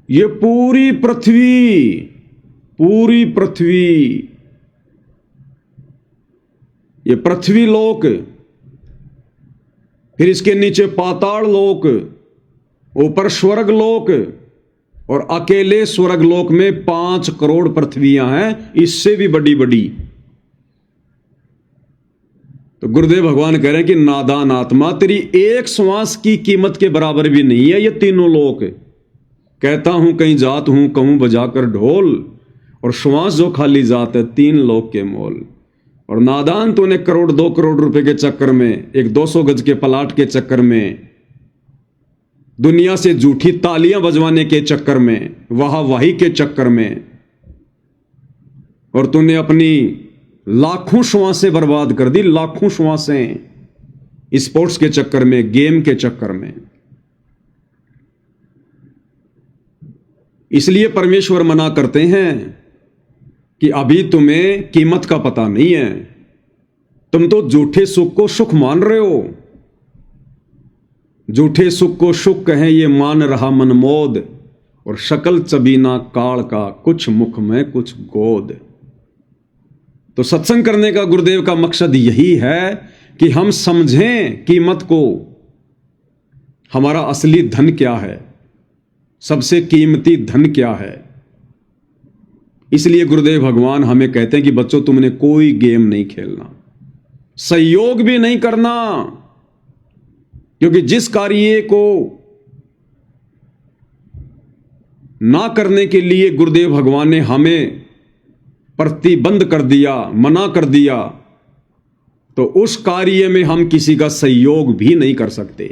ये पूरी पृथ्वी, पूरी पृथ्वी, ये पृथ्वी लोक, फिर इसके नीचे पाताल लोक, ऊपर स्वर्ग लोक, और अकेले स्वर्ग लोक में 5 करोड़ पृथ्वियां हैं, इससे भी बड़ी बड़ी। तो गुरुदेव भगवान कह रहे हैं कि नादान आत्मा, तेरी एक श्वास की कीमत के बराबर भी नहीं है ये तीनों लोक। कहता हूं कहीं जात हूं, कहूं बजाकर ढोल, और श्वास जो खाली जात है 3 लोक के मोल। और नादान, तूने 1 करोड़ 2 करोड़ रुपए के चक्कर में, एक 200 गज के प्लाट के चक्कर में दुनिया से झूठी तालियां बजवाने के चक्कर में, वाहवाही के चक्कर में, और तूने अपनी लाखों श्वासें बर्बाद कर दी, लाखों श्वासें स्पोर्ट्स के चक्कर में, गेम के चक्कर में। इसलिए परमेश्वर मना करते हैं कि अभी तुम्हें कीमत का पता नहीं है, तुम तो झूठे सुख को सुख मान रहे हो। झूठे सुख को सुख कहें ये मान रहा मनमोद, और शकल चबीना काल का, कुछ मुख में कुछ गोद। तो सत्संग करने का गुरुदेव का मकसद यही है कि हम समझें कीमत को, हमारा असली धन क्या है, सबसे कीमती धन क्या है। इसलिए गुरुदेव भगवान हमें कहते हैं कि बच्चों तुमने कोई गेम नहीं खेलना, सहयोग भी नहीं करना, क्योंकि जिस कार्य को ना करने के लिए गुरुदेव भगवान ने हमें प्रतिबंध कर दिया, मना कर दिया, तो उस कार्य में हम किसी का सहयोग भी नहीं कर सकते,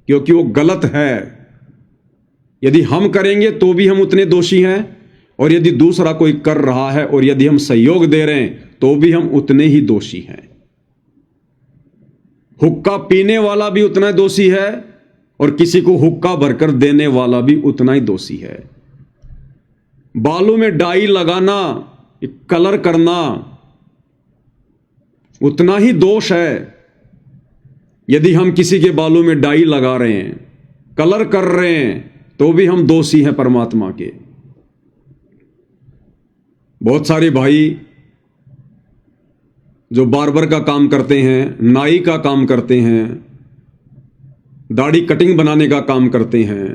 क्योंकि वो गलत है। यदि हम करेंगे तो भी हम उतने दोषी हैं, और यदि दूसरा कोई कर रहा है और यदि हम सहयोग दे रहे हैं तो भी हम उतने ही दोषी हैं। हुक्का पीने वाला भी उतना दोषी है, और किसी को हुक्का भरकर देने वाला भी उतना ही दोषी है। बालों में डाई लगाना, कलर करना उतना ही दोष है। यदि हम किसी के बालों में डाई लगा रहे हैं, कलर कर रहे हैं, तो भी हम दोषी हैं परमात्मा के। बहुत सारे भाई जो बार्बर का काम करते हैं, नाई का काम करते हैं, दाढ़ी कटिंग बनाने का काम करते हैं,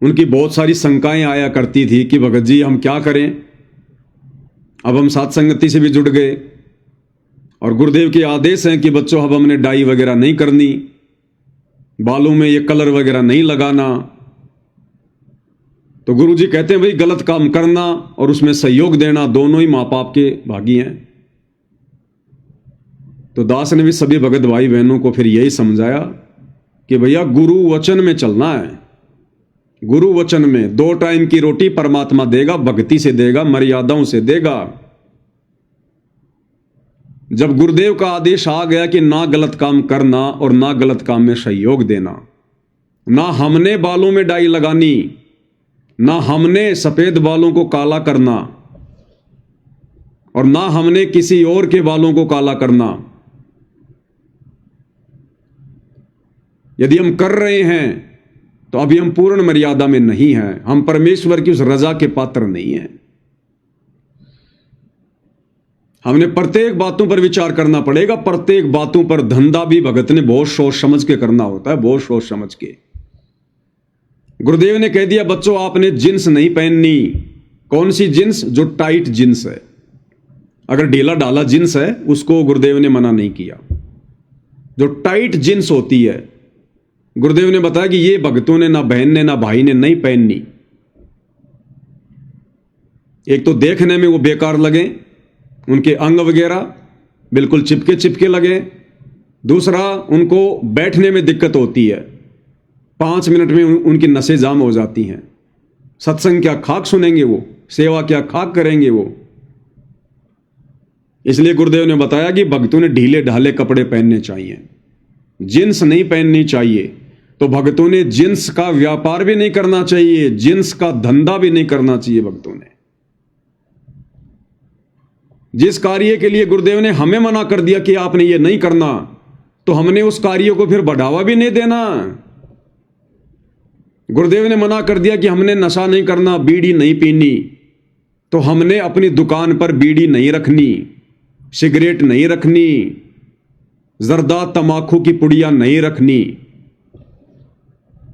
उनकी बहुत सारी शंकाएं आया करती थी कि भगत जी हम क्या करें। अब हम साथ संगति से भी जुड़ गए, और गुरुदेव के आदेश हैं कि बच्चों अब हमने डाई वगैरह नहीं करनी, बालों में ये कलर वगैरह नहीं लगाना। तो गुरुजी कहते हैं भाई गलत काम करना और उसमें सहयोग देना दोनों ही मां बाप के भागी हैं। तो दास ने भी सभी भगत भाई बहनों को फिर यही समझाया कि भैया गुरु वचन में चलना है। गुरु वचन में 2 टाइम की रोटी परमात्मा देगा, भक्ति से देगा, मर्यादाओं से देगा। जब गुरुदेव का आदेश आ गया कि ना गलत काम करना और ना गलत काम में सहयोग देना, ना हमने बालों में डाई लगानी, ना हमने सफेद बालों को काला करना, और ना हमने किसी और के बालों को काला करना। यदि हम कर रहे हैं तो अभी हम पूर्ण मर्यादा में नहीं हैं, हम परमेश्वर की उस रजा के पात्र नहीं हैं। हमने प्रत्येक बातों पर विचार करना पड़ेगा। प्रत्येक बातों पर धंधा भी भगत ने बहुत सोच समझ के करना होता है, बहुत सोच समझ के। गुरुदेव ने कह दिया बच्चों आपने जींस नहीं पहननी। कौन सी जींस? जो टाइट जींस है। अगर ढीला ढाला जींस है उसको गुरुदेव ने मना नहीं किया। जो टाइट जींस होती है गुरुदेव ने बताया कि ये भक्तों ने, ना बहन ने, ना भाई ने नहीं पहननी। एक तो देखने में वो बेकार लगे, उनके अंग वगैरह बिल्कुल चिपके चिपके लगे। दूसरा उनको बैठने में दिक्कत होती है, 5 मिनट में उनकी नसें जाम हो जाती हैं। सत्संग क्या खाक सुनेंगे वो, सेवा क्या खाक करेंगे वो। इसलिए गुरुदेव ने बताया कि भक्तों ने ढीले ढाले कपड़े पहनने चाहिए, जींस नहीं पहननी चाहिए। तो भक्तों ने जींस का व्यापार भी नहीं करना चाहिए, जींस का धंधा भी नहीं करना चाहिए। भक्तों ने जिस कार्य के लिए गुरुदेव ने हमें मना कर दिया कि आपने ये नहीं करना, तो हमने उस कार्य को फिर बढ़ावा भी नहीं देना। गुरुदेव ने मना कर दिया कि हमने नशा नहीं करना, बीड़ी नहीं पीनी, तो हमने अपनी दुकान पर बीड़ी नहीं रखनी, सिगरेट नहीं रखनी, जर्दा तमाकू की पुड़िया नहीं रखनी।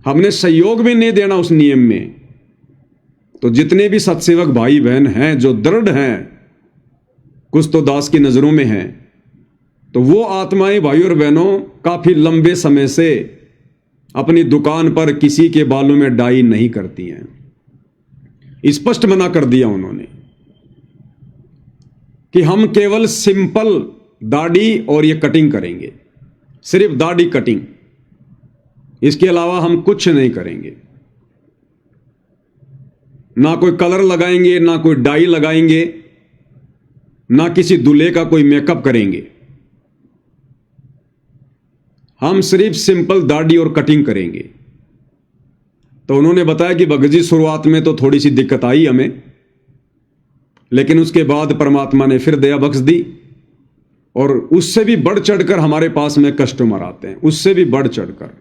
हमने सहयोग भी नहीं देना उस नियम में। तो जितने भी सत्सेवक भाई बहन हैं जो दृढ़ हैं, कुछ तो दास की नजरों में हैं, तो वो आत्माएं भाई और बहनों काफी लंबे समय से अपनी दुकान पर किसी के बालों में डाई नहीं करती हैं। स्पष्ट मना कर दिया उन्होंने कि हम केवल सिंपल दाढ़ी और ये कटिंग करेंगे, सिर्फ दाढ़ी कटिंग। इसके अलावा हम कुछ नहीं करेंगे। ना कोई कलर लगाएंगे, ना कोई डाई लगाएंगे, ना किसी दूल्हे का कोई मेकअप करेंगे। हम सिर्फ सिंपल दाढ़ी और कटिंग करेंगे। तो उन्होंने बताया कि भगत जी शुरुआत में तो थोड़ी सी दिक्कत आई हमें, लेकिन उसके बाद परमात्मा ने फिर दया बख्श दी और उससे भी बढ़ चढ़कर हमारे पास में कस्टमर आते हैं, उससे भी बढ़ चढ़कर।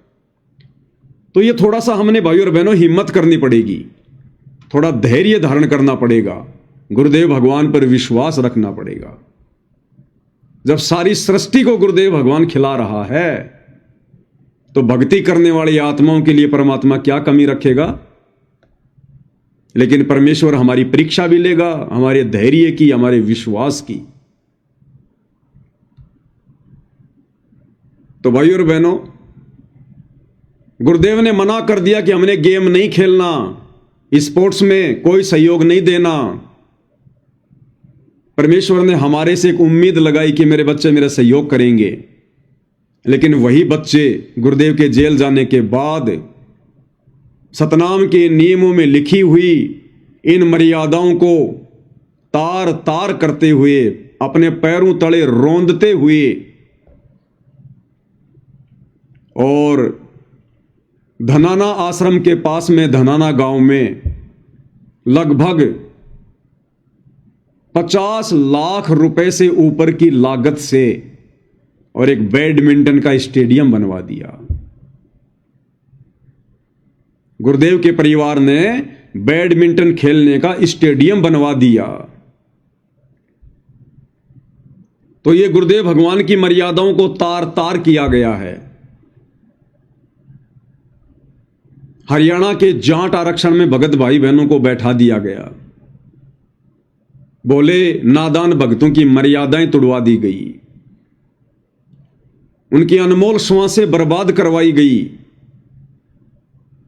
तो ये थोड़ा सा हमने भाई और बहनों हिम्मत करनी पड़ेगी, थोड़ा धैर्य धारण करना पड़ेगा, गुरुदेव भगवान पर विश्वास रखना पड़ेगा। जब सारी सृष्टि को गुरुदेव भगवान खिला रहा है तो भक्ति करने वाली आत्माओं के लिए परमात्मा क्या कमी रखेगा। लेकिन परमेश्वर हमारी परीक्षा भी लेगा, हमारे धैर्य की, हमारे विश्वास की। तो भाई और बहनों, गुरुदेव ने मना कर दिया कि हमने गेम नहीं खेलना, स्पोर्ट्स में कोई सहयोग नहीं देना। परमेश्वर ने हमारे से एक उम्मीद लगाई कि मेरे बच्चे मेरा सहयोग करेंगे, लेकिन वही बच्चे गुरुदेव के जेल जाने के बाद सतनाम के नियमों में लिखी हुई इन मर्यादाओं को तार तार करते हुए, अपने पैरों तले रौंदते हुए और धनाना आश्रम के पास में धनाना गांव में लगभग 50 लाख रुपए से ऊपर की लागत से और एक बैडमिंटन का स्टेडियम बनवा दिया। गुरुदेव के परिवार ने बैडमिंटन खेलने का स्टेडियम बनवा दिया। तो ये गुरुदेव भगवान की मर्यादाओं को तार तार किया गया है। हरियाणा के जाट आरक्षण में भगत भाई बहनों को बैठा दिया गया। बोले नादान भक्तों की मर्यादाएं तुड़वा दी गई, उनकी अनमोल श्वासें बर्बाद करवाई गई।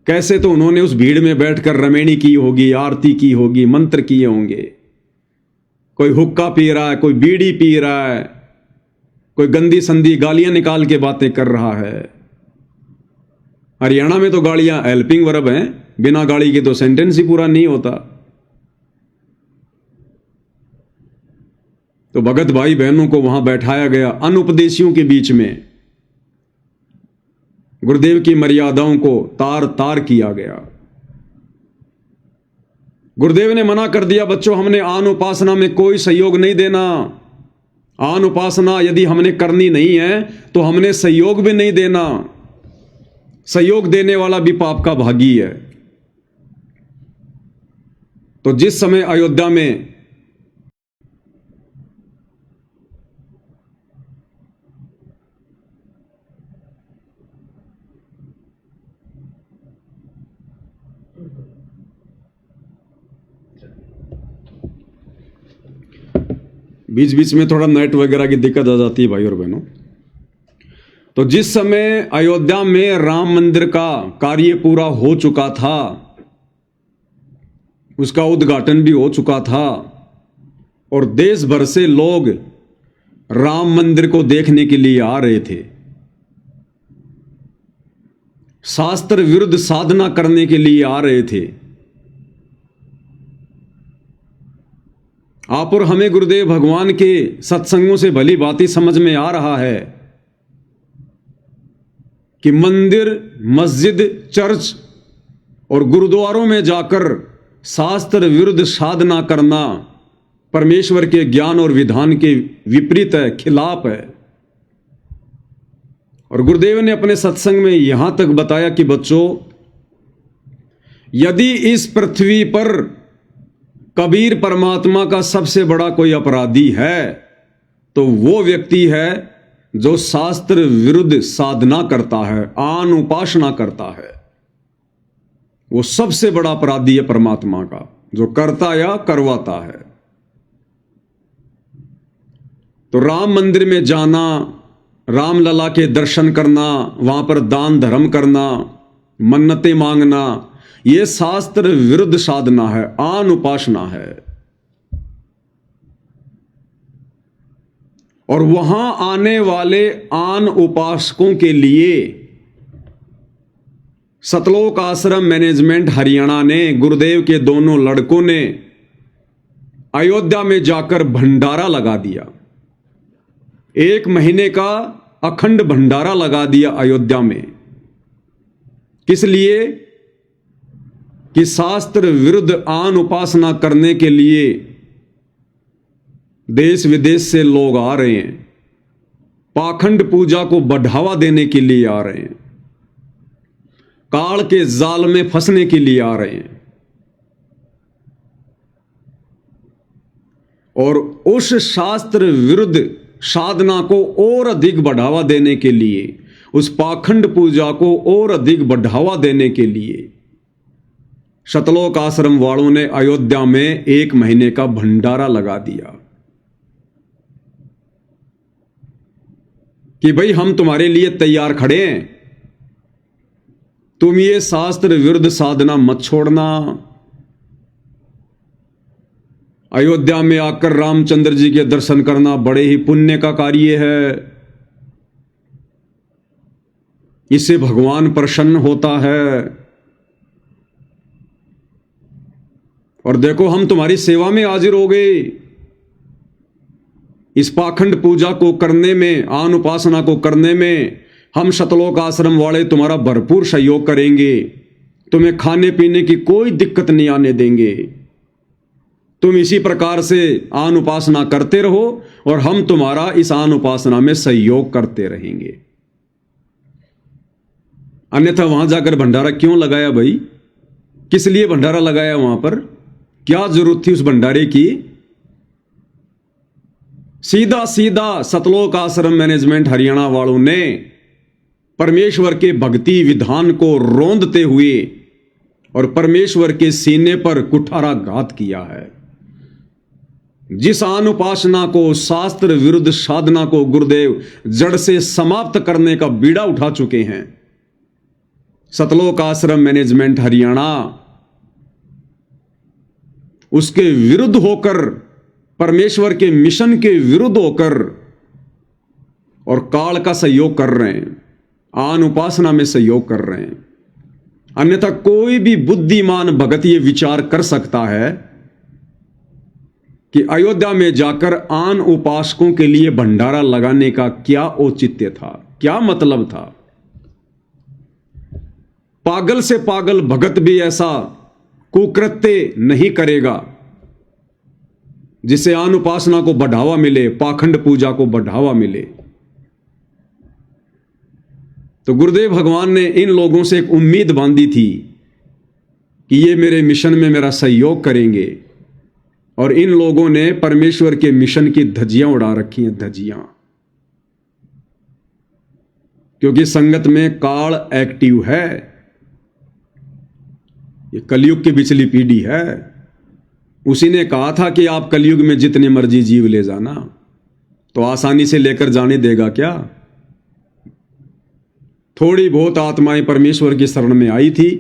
कैसे तो उन्होंने उस भीड़ में बैठकर रमेणी की होगी, आरती की होगी, मंत्र किए होंगे। कोई हुक्का पी रहा है, कोई बीड़ी पी रहा है, कोई गंदी संदी गालियां निकाल के बातें कर रहा है। हरियाणा में तो गाड़ियां हेल्पिंग वर्ब हैं, बिना गाड़ी के तो सेंटेंस ही पूरा नहीं होता। तो भगत भाई बहनों को वहां बैठाया गया अनुपदेशियों के बीच में, गुरुदेव की मर्यादाओं को तार तार किया गया। गुरुदेव ने मना कर दिया, बच्चों हमने आन उपासना में कोई सहयोग नहीं देना। आन उपासना यदि हमने करनी नहीं है तो हमने सहयोग भी नहीं देना। सहयोग देने वाला भी पाप का भागी है। तो जिस समय अयोध्या में बीच बीच में थोड़ा नेट वगैरह की दिक्कत आ जाती है भाई और बहनों। तो जिस समय अयोध्या में राम मंदिर का कार्य पूरा हो चुका था, उसका उद्घाटन भी हो चुका था और देश भर से लोग राम मंदिर को देखने के लिए आ रहे थे, शास्त्र विरुद्ध साधना करने के लिए आ रहे थे। आप और हमें गुरुदेव भगवान के सत्संगों से भली बातें समझ में आ रहा है कि मंदिर, मस्जिद, चर्च और गुरुद्वारों में जाकर शास्त्र विरुद्ध साधना करना परमेश्वर के ज्ञान और विधान के विपरीत है, खिलाफ है। और गुरुदेव ने अपने सत्संग में यहां तक बताया कि बच्चों, यदि इस पृथ्वी पर कबीर परमात्मा का सबसे बड़ा कोई अपराधी है तो वो व्यक्ति है जो शास्त्र विरुद्ध साधना करता है, आन उपासना करता है। वो सबसे बड़ा अपराधी है परमात्मा का, जो करता या करवाता है। तो राम मंदिर में जाना, रामलला के दर्शन करना, वहां पर दान धर्म करना, मन्नतें मांगना, यह शास्त्र विरुद्ध साधना है, आन उपासना है। और वहां आने वाले आन उपासकों के लिए सतलोक आश्रम मैनेजमेंट हरियाणा ने, गुरुदेव के दोनों लड़कों ने अयोध्या में जाकर भंडारा लगा दिया। 1 महीने का अखंड भंडारा लगा दिया अयोध्या में। किस लिए? कि शास्त्र विरुद्ध आन उपासना करने के लिए देश विदेश से लोग आ रहे हैं, पाखंड पूजा को बढ़ावा देने के लिए आ रहे हैं, काल के जाल में फंसने के लिए आ रहे हैं। और उस शास्त्र विरुद्ध साधना को और अधिक बढ़ावा देने के लिए, उस पाखंड पूजा को और अधिक बढ़ावा देने के लिए सतलोक आश्रम वालों ने अयोध्या में 1 महीने का भंडारा लगा दिया कि भाई हम तुम्हारे लिए तैयार खड़े हैं, तुम ये शास्त्र विरुद्ध साधना मत छोड़ना। अयोध्या में आकर रामचंद्र जी के दर्शन करना बड़े ही पुण्य का कार्य है, इससे भगवान प्रसन्न होता है। और देखो हम तुम्हारी सेवा में हाजिर हो गए। इस पाखंड पूजा को करने में, आन उपासना को करने में हम सतलोक आश्रम वाले तुम्हारा भरपूर सहयोग करेंगे। तुम्हें खाने पीने की कोई दिक्कत नहीं आने देंगे। तुम इसी प्रकार से आन उपासना करते रहो और हम तुम्हारा इस आन उपासना में सहयोग करते रहेंगे। अन्यथा वहां जाकर भंडारा क्यों लगाया भाई? किस लिए भंडारा लगाया? वहां पर क्या जरूरत थी उस भंडारे की? सीधा सीधा सतलोक आश्रम मैनेजमेंट हरियाणा वालों ने परमेश्वर के भक्ति विधान को रोंदते हुए और परमेश्वर के सीने पर कुठाराघात किया है। जिस आन उपासना को, शास्त्र विरुद्ध साधना को गुरुदेव जड़ से समाप्त करने का बीड़ा उठा चुके हैं, सतलोक आश्रम मैनेजमेंट हरियाणा उसके विरुद्ध होकर, परमेश्वर के मिशन के विरुद्ध होकर और काल का सहयोग कर रहे हैं, आन उपासना में सहयोग कर रहे हैं। अन्यथा कोई भी बुद्धिमान भगत ये विचार कर सकता है कि अयोध्या में जाकर आन उपासकों के लिए भंडारा लगाने का क्या औचित्य था, क्या मतलब था। पागल से पागल भगत भी ऐसा कुकृत्य नहीं करेगा जिससे आन उपासना को बढ़ावा मिले, पाखंड पूजा को बढ़ावा मिले। तो गुरुदेव भगवान ने इन लोगों से एक उम्मीद बांधी थी कि ये मेरे मिशन में मेरा सहयोग करेंगे, और इन लोगों ने परमेश्वर के मिशन की धज्जियां उड़ा रखी हैं, धज्जियां। क्योंकि संगत में काल एक्टिव है, ये कलयुग की पिछली पीढ़ी है। उसी ने कहा था कि आप कलयुग में जितने मर्जी जीव ले जाना, तो आसानी से लेकर जाने देगा क्या? थोड़ी बहुत आत्माएं परमेश्वर की शरण में आई थी,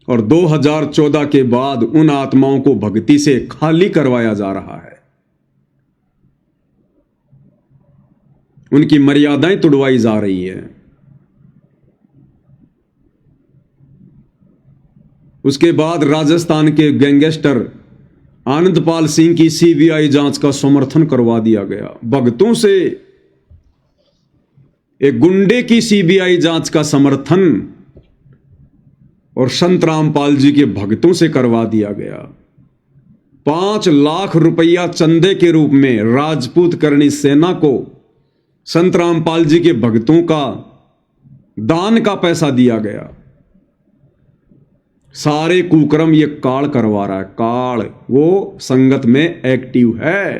और 2014 के बाद उन आत्माओं को भक्ति से खाली करवाया जा रहा है, उनकी मर्यादाएं तुड़वाई जा रही है। उसके बाद राजस्थान के गैंगस्टर आनंदपाल सिंह की सीबीआई जांच का समर्थन करवा दिया गया। भक्तों से एक गुंडे की सीबीआई जांच का समर्थन और संत रामपाल जी के भक्तों से करवा दिया गया। 5 लाख रुपया चंदे के रूप में राजपूत करणी सेना को संत रामपाल जी के भक्तों का दान का पैसा दिया गया। सारे कुकर्म ये काल करवा रहा है। काल वो संगत में एक्टिव है,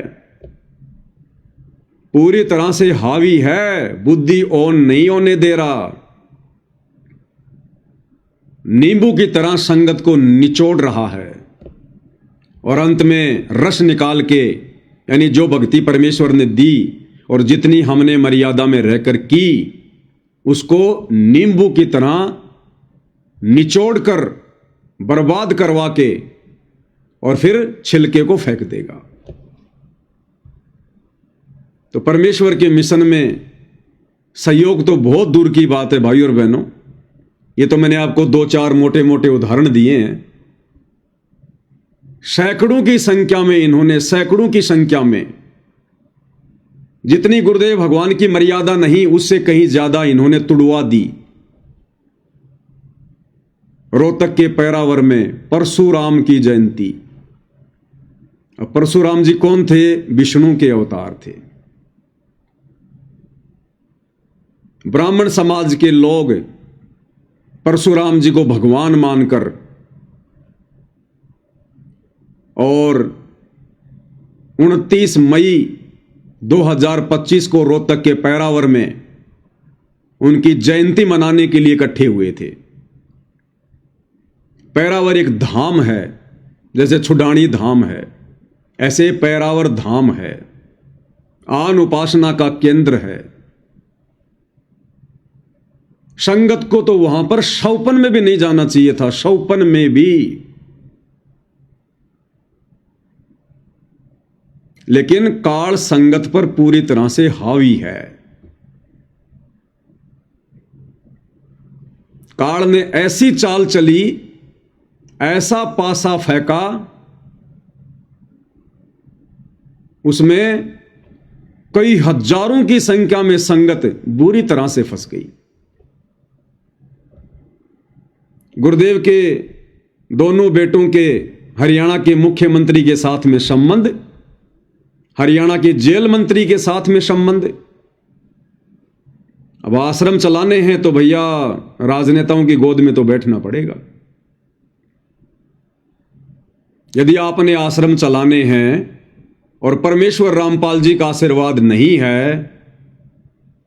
पूरी तरह से हावी है, बुद्धि ऑन नहीं होने दे रहा। नींबू की तरह संगत को निचोड़ रहा है, और अंत में रस निकाल के, यानी जो भक्ति परमेश्वर ने दी और जितनी हमने मर्यादा में रहकर की, उसको नींबू की तरह निचोड़कर बर्बाद करवा के और फिर छिलके को फेंक देगा। तो परमेश्वर के मिशन में सहयोग तो बहुत दूर की बात है भाई और बहनों। ये तो मैंने आपको 2-4 मोटे मोटे उदाहरण दिए हैं। सैकड़ों की संख्या में इन्होंने, सैकड़ों की संख्या में, जितनी गुरुदेव भगवान की मर्यादा नहीं उससे कहीं ज्यादा इन्होंने तुड़वा दी। रोहतक के पैरावर में परशुराम की जयंती। अब परशुराम जी कौन थे? विष्णु के अवतार थे। ब्राह्मण समाज के लोग परशुराम जी को भगवान मानकर और 29 मई 2025 को रोहतक के पैरावर में उनकी जयंती मनाने के लिए इकट्ठे हुए थे। पैरावर एक धाम है, जैसे छुडानी धाम है, ऐसे पैरावर धाम है, आन उपासना का केंद्र है। संगत को तो वहां पर शौपन में भी नहीं जाना चाहिए था, शौपन में भी। लेकिन काल संगत पर पूरी तरह से हावी है। काल ने ऐसी चाल चली, ऐसा पासा फेंका, उसमें कई हजारों की संख्या में संगत बुरी तरह से फंस गई। गुरुदेव के दोनों बेटों के हरियाणा के मुख्यमंत्री के साथ में संबंध, हरियाणा के जेल मंत्री के साथ में संबंध। अब आश्रम चलाने हैं तो भैया राजनेताओं की गोद में तो बैठना पड़ेगा। यदि आपने आश्रम चलाने हैं और परमेश्वर रामपाल जी का आशीर्वाद नहीं है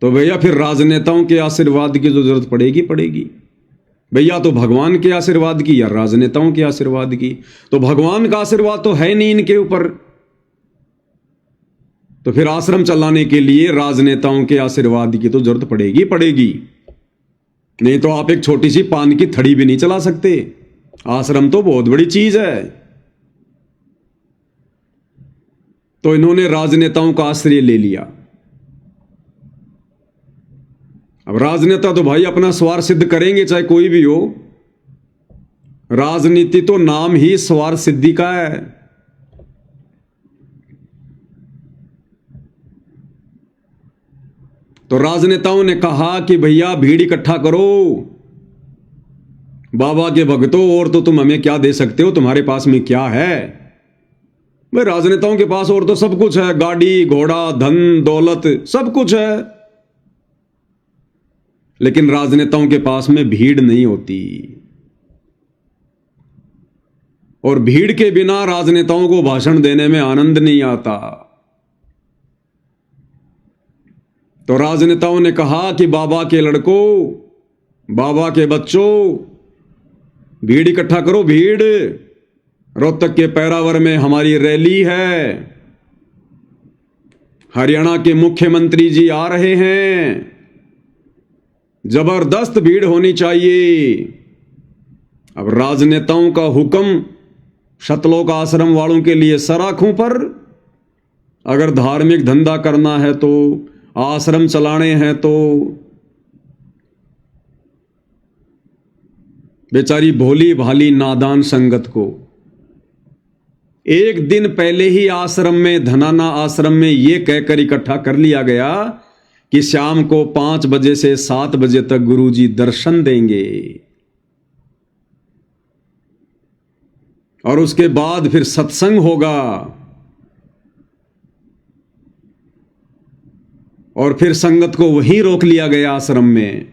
तो भैया फिर राजनेताओं के आशीर्वाद की जो जरूरत पड़ेगी। भैया तो भगवान के आशीर्वाद की या राजनेताओं के आशीर्वाद की? तो भगवान का आशीर्वाद तो है नहीं इनके ऊपर, तो फिर आश्रम चलाने के लिए राजनेताओं के आशीर्वाद की तो जरूरत पड़ेगी। नहीं तो आप एक छोटी सी पान की थड़ी भी नहीं चला सकते। आश्रम तो बहुत बड़ी चीज है। तो इन्होंने राजनेताओं का आश्रय ले लिया। अब राजनेता तो भाई अपना स्वार्थ सिद्ध करेंगे, चाहे कोई भी हो। राजनीति तो नाम ही स्वार्थ सिद्धि का है। तो राजनेताओं ने कहा कि भैया भीड़ इकट्ठा करो, बाबा के भक्तों, और तो तुम हमें क्या दे सकते हो? तुम्हारे पास में क्या है? भाई राजनेताओं के पास और तो सब कुछ है, गाड़ी घोड़ा धन दौलत सब कुछ है, लेकिन राजनेताओं के पास में भीड़ नहीं होती। और भीड़ के बिना राजनेताओं को भाषण देने में आनंद नहीं आता। तो राजनेताओं ने कहा कि बाबा के लड़कों, बाबा के बच्चों, भीड़ इकट्ठा करो, भीड़। रोहतक के पैरावर में हमारी रैली है, हरियाणा के मुख्यमंत्री जी आ रहे हैं, जबरदस्त भीड़ होनी चाहिए। अब राजनेताओं का हुक्म शतलोक आश्रम वालों के लिए सराखों पर। अगर धार्मिक धंधा करना है तो, आश्रम चलाने हैं तो बेचारी भोली भाली नादान संगत को एक दिन पहले ही आश्रम में, धनाना आश्रम में यह कहकर इकट्ठा कर लिया गया कि शाम को 5 बजे से 7 बजे तक गुरुजी दर्शन देंगे और उसके बाद फिर सत्संग होगा और फिर संगत को वहीं रोक लिया गया आश्रम में।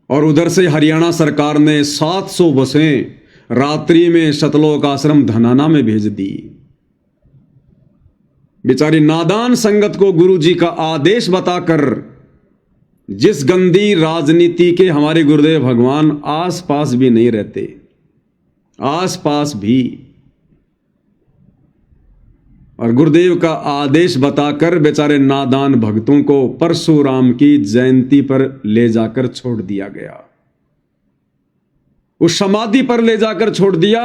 और उधर से हरियाणा सरकार ने 700 बसें रात्रि में शतलोक आश्रम धनाना में भेज दी। बेचारी नादान संगत को गुरुजी का आदेश बताकर, जिस गंदी राजनीति के हमारे गुरुदेव भगवान आसपास भी नहीं रहते, आसपास भी, और गुरुदेव का आदेश बताकर बेचारे नादान भक्तों को परशुराम की जयंती पर ले जाकर छोड़ दिया गया, उस समाधि पर ले जाकर छोड़ दिया,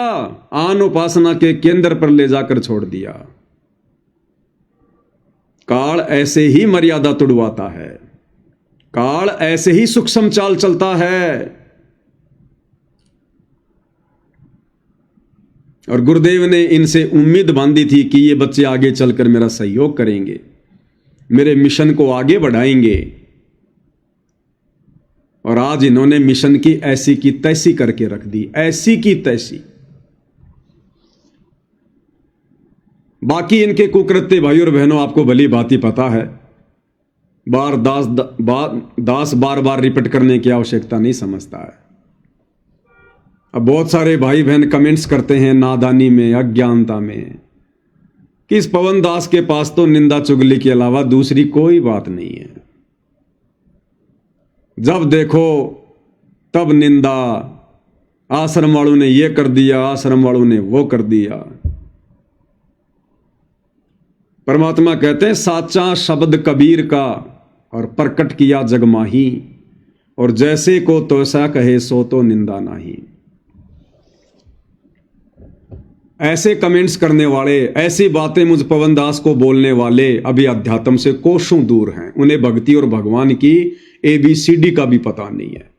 आन उपासना के केंद्र पर ले जाकर छोड़ दिया। काल ऐसे ही मर्यादा तुड़वाता है। काल ऐसे ही सूक्ष्म चाल चलता है। और गुरुदेव ने इनसे उम्मीद बांधी थी कि ये बच्चे आगे चलकर मेरा सहयोग करेंगे, मेरे मिशन को आगे बढ़ाएंगे। और आज इन्होंने मिशन की ऐसी की तैसी करके रख दी, ऐसी की तैसी। बाकी इनके कुकृत्य भाई और बहनों आपको भली भांति पता है, दास बार बार रिपीट करने की आवश्यकता नहीं समझता है। अब बहुत सारे भाई बहन कमेंट्स करते हैं नादानी में, अज्ञानता में, कि इस पवन दास के पास तो निंदा चुगली के अलावा दूसरी कोई बात नहीं है। जब देखो तब निंदा, आश्रम वालों ने ये कर दिया, आश्रम वालों ने वो कर दिया। परमात्मा कहते हैं साचा शब्द कबीर का और प्रकट किया जग माही, और जैसे को तोसा कहे सो तो निंदा नाही। ऐसे कमेंट्स करने वाले, ऐसी बातें मुझ पवन दास को बोलने वाले अभी अध्यात्म से कोसों दूर हैं। उन्हें भक्ति और भगवान की ABCD का भी पता नहीं है।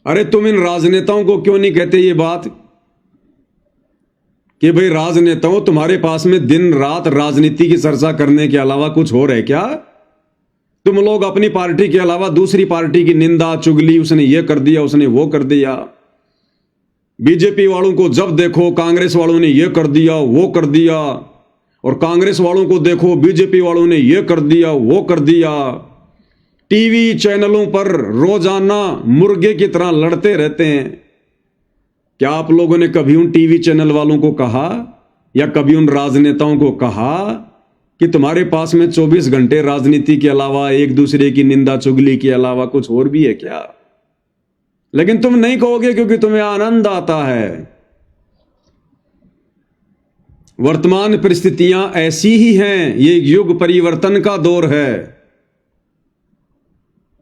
अरे तुम इन राजनेताओं को क्यों नहीं कहते ये बात कि भाई राजनेताओं, तुम्हारे पास में दिन रात राजनीति की चर्चा करने के अलावा कुछ हो रहा है क्या? तुम लोग अपनी पार्टी के अलावा दूसरी पार्टी की निंदा चुगली, उसने ये कर दिया, उसने वो कर दिया। बीजेपी वालों को जब देखो कांग्रेस वालों ने ये कर दिया, वो कर दिया, और कांग्रेस वालों को देखो बीजेपी वालों ने ये कर दिया, वो कर दिया। टीवी चैनलों पर रोजाना मुर्गे की तरह लड़ते रहते हैं। क्या आप लोगों ने कभी उन टीवी चैनल वालों को कहा या कभी उन राजनेताओं को कहा कि तुम्हारे पास में 24 घंटे राजनीति के अलावा, एक दूसरे की निंदा चुगली के अलावा कुछ और भी है क्या? लेकिन तुम नहीं कहोगे क्योंकि तुम्हें आनंद आता है। वर्तमान परिस्थितियां ऐसी ही हैं। ये युग परिवर्तन का दौर है,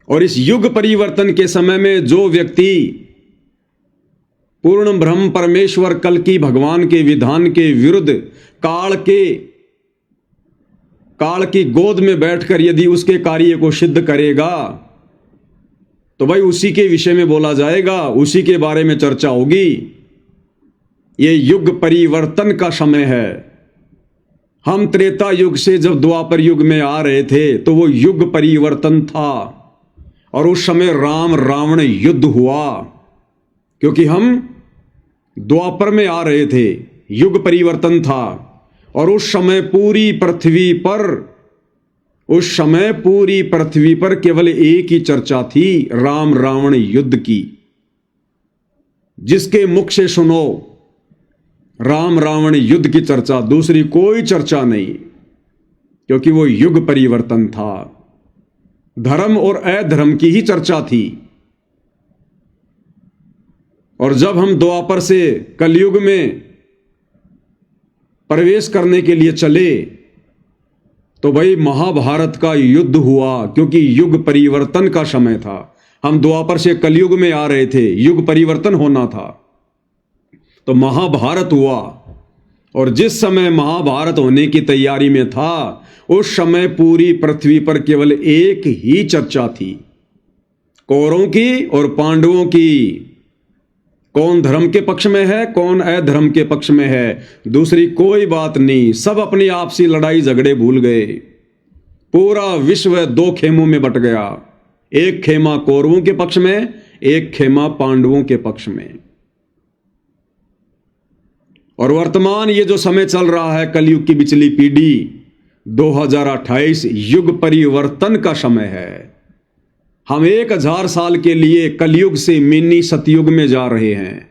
और इस युग परिवर्तन के समय में जो व्यक्ति पूर्ण ब्रह्म परमेश्वर कल्कि भगवान के विधान के विरुद्ध काल की गोद में बैठकर यदि उसके कार्य को सिद्ध करेगा तो भाई उसी के विषय में बोला जाएगा, उसी के बारे में चर्चा होगी। ये युग परिवर्तन का समय है। हम त्रेता युग से जब द्वापर युग में आ रहे थे तो वो युग परिवर्तन था, और उस समय राम रावण युद्ध हुआ, क्योंकि हम द्वापर में आ रहे थे, युग परिवर्तन था। और उस समय पूरी पृथ्वी पर केवल एक ही चर्चा थी, राम रावण युद्ध की। जिसके मुख से सुनो राम रावण युद्ध की चर्चा, दूसरी कोई चर्चा नहीं, क्योंकि वो युग परिवर्तन था। धर्म और अधर्म की ही चर्चा थी। और जब हम द्वापर से कलयुग में प्रवेश करने के लिए चले तो भाई महाभारत का युद्ध हुआ, क्योंकि युग परिवर्तन का समय था। हम द्वापर से कलयुग में आ रहे थे, युग परिवर्तन होना था, तो महाभारत हुआ। और जिस समय महाभारत होने की तैयारी में था उस समय पूरी पृथ्वी पर केवल एक ही चर्चा थी, कौरवों की और पांडवों की। कौन धर्म के पक्ष में है, कौन अधर्म के पक्ष में है, दूसरी कोई बात नहीं। सब अपनी आपसी लड़ाई झगड़े भूल गए। पूरा विश्व 2 खेमों में बट गया, एक खेमा कौरवों के पक्ष में, एक खेमा पांडवों के पक्ष में। और वर्तमान ये जो समय चल रहा है, कलयुग की बिचली पीढ़ी, 2028 युग परिवर्तन का समय है। हम 1000 साल के लिए कलयुग से मिनी सतयुग में जा रहे हैं,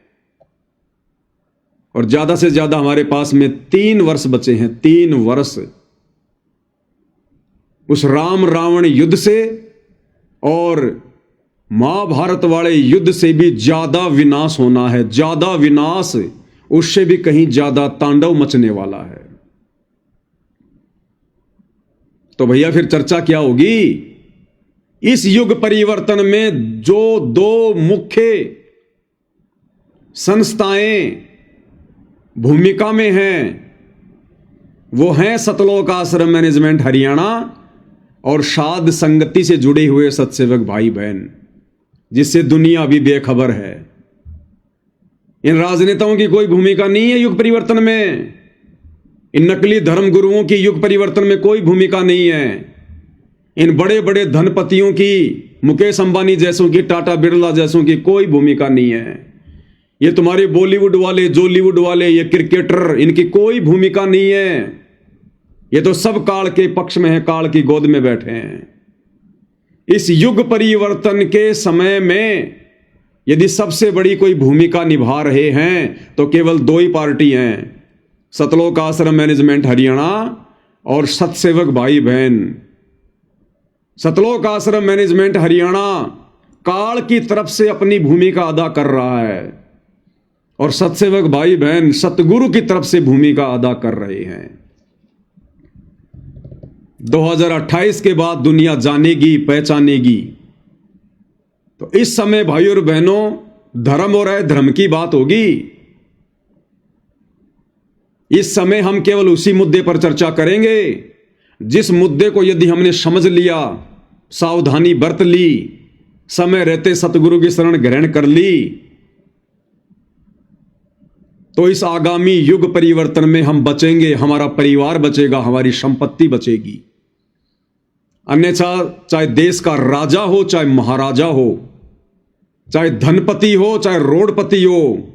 और ज्यादा से ज्यादा हमारे पास में 3 वर्ष बचे हैं। 3 वर्ष उस राम रावण युद्ध से और महाभारत वाले युद्ध से भी ज्यादा विनाश होना है। ज्यादा विनाश, उससे भी कहीं ज्यादा तांडव मचने वाला है। तो भैया फिर चर्चा क्या होगी? इस युग परिवर्तन में जो 2 मुख्य संस्थाएं भूमिका में हैं वो हैं सतलोक आश्रम मैनेजमेंट हरियाणा और साध संगति से जुड़े हुए सत्सेवक भाई बहन, जिससे दुनिया अभी बेखबर है। इन राजनेताओं की कोई भूमिका नहीं है युग परिवर्तन में। इन नकली धर्म गुरुओं की युग परिवर्तन में कोई भूमिका नहीं है। इन बड़े बड़े धनपतियों की, मुकेश अंबानी जैसों की, टाटा बिरला जैसों की कोई भूमिका नहीं है। ये तुम्हारे बॉलीवुड वाले, जॉलीवुड वाले, ये क्रिकेटर, इनकी कोई भूमिका नहीं है। ये तो सब काल के पक्ष में है, काल की गोद में बैठे हैं। इस युग परिवर्तन के समय में यदि सबसे बड़ी कोई भूमिका निभा रहे हैं तो केवल दो ही पार्टी हैं, सतलोक आश्रम मैनेजमेंट हरियाणा और सतसेवक भाई बहन। सतलोक आश्रम मैनेजमेंट हरियाणा काल की तरफ से अपनी भूमिका अदा कर रहा है और सतसेवक भाई बहन सतगुरु की तरफ से भूमिका अदा कर रहे हैं। 2028 के बाद दुनिया जानेगी, पहचानेगी। तो इस समय भाइयों और बहनों, धर्म और अधर्म की बात होगी। इस समय हम केवल उसी मुद्दे पर चर्चा करेंगे जिस मुद्दे को यदि हमने समझ लिया, सावधानी बरत ली, समय रहते सतगुरु की शरण ग्रहण कर ली, तो इस आगामी युग परिवर्तन में हम बचेंगे, हमारा परिवार बचेगा, हमारी संपत्ति बचेगी। अन्यथा चाहे देश का राजा हो, चाहे महाराजा हो, चाहे धनपति हो, चाहे रोडपति हो,